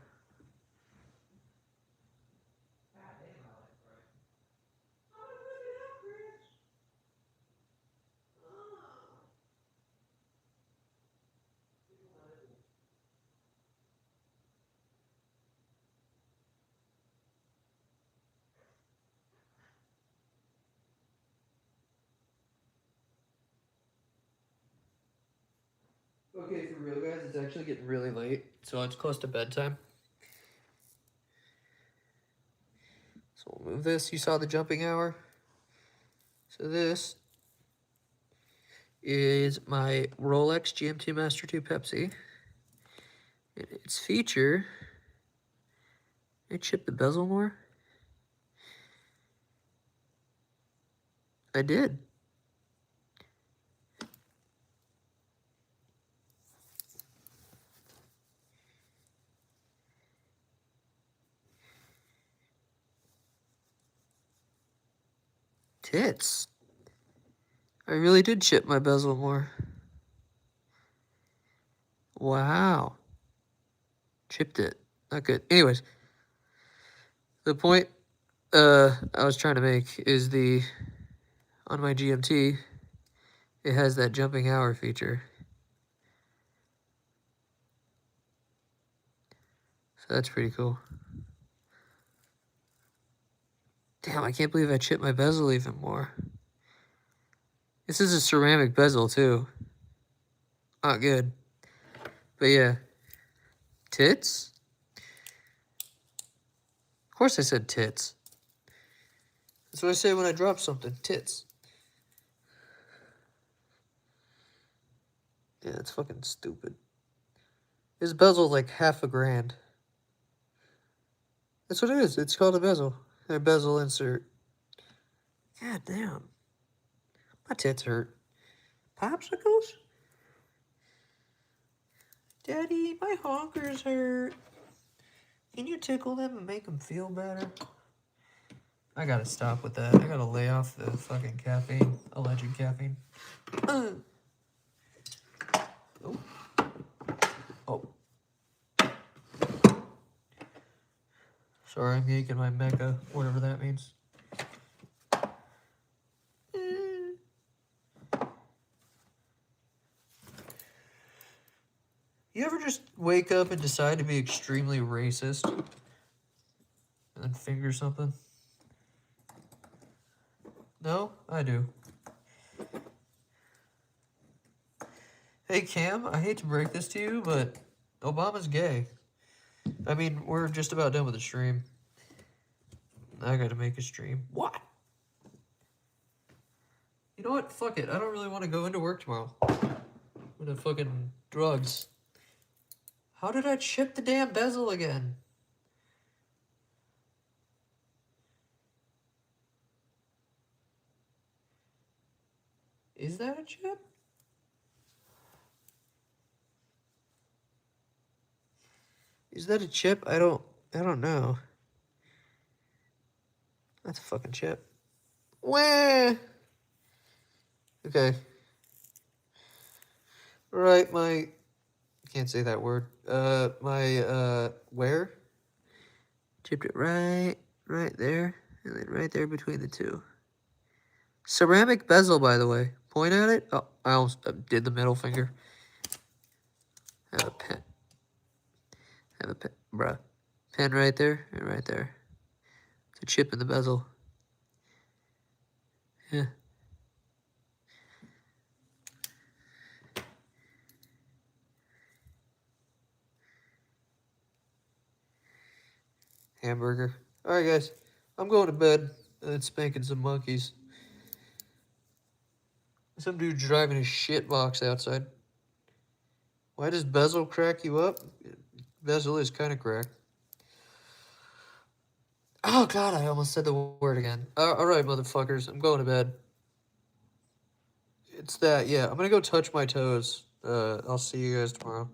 Okay, for real, guys, it's actually getting really late, so it's close to bedtime. So we'll move this. You saw the jumping hour? So this is my Rolex GMT Master 2 Pepsi. And its feature, I chipped the bezel more. I did. Tits. I really did chip my bezel more. Wow. Chipped it. Not good. Anyways, the point I was trying to make is on my GMT, it has that jumping hour feature. So that's pretty cool. Damn, I can't believe I chipped my bezel even more. This is a ceramic bezel too. Not good. But yeah. Tits? Of course I said tits. That's what I say when I drop something. Tits. Yeah, it's fucking stupid. This bezel's like $50,000. That's what it is. It's called a bezel. A bezel insert. God damn. My tits hurt. Popsicles? Daddy, my honkers hurt. Can you tickle them and make them feel better? I gotta stop with that. I gotta lay off the fucking caffeine. Alleged caffeine. Oh. Oh. Sorry, I'm yanking my mecha, whatever that means. You ever just wake up and decide to be extremely racist? And then finger something? No? I do. Hey Cam, I hate to break this to you, but Obama's gay. I mean, we're just about done with the stream. I gotta make a stream. What? You know what? Fuck it. I don't really want to go into work tomorrow. With the fucking drugs. How did I chip the damn bezel again? Is that a chip? Is that a chip? I don't know. That's a fucking chip. Wah! Okay. Right, my... Can't say that word. Where? Chipped it right there. And then right there between the two. Ceramic bezel, by the way. Point at it. Oh, I almost did the middle finger. Have a pen. Bruh. Pen right there and right there. It's a chip in the bezel. Yeah. Hamburger. Alright, guys. I'm going to bed and spanking some monkeys. Some dude driving his shit box outside. Why does bezel crack you up? Bezel is kind of cracked. Oh god, I almost said the word again. Alright, motherfuckers, I'm going to bed. It's that, yeah. I'm gonna go touch my toes. I'll see you guys tomorrow.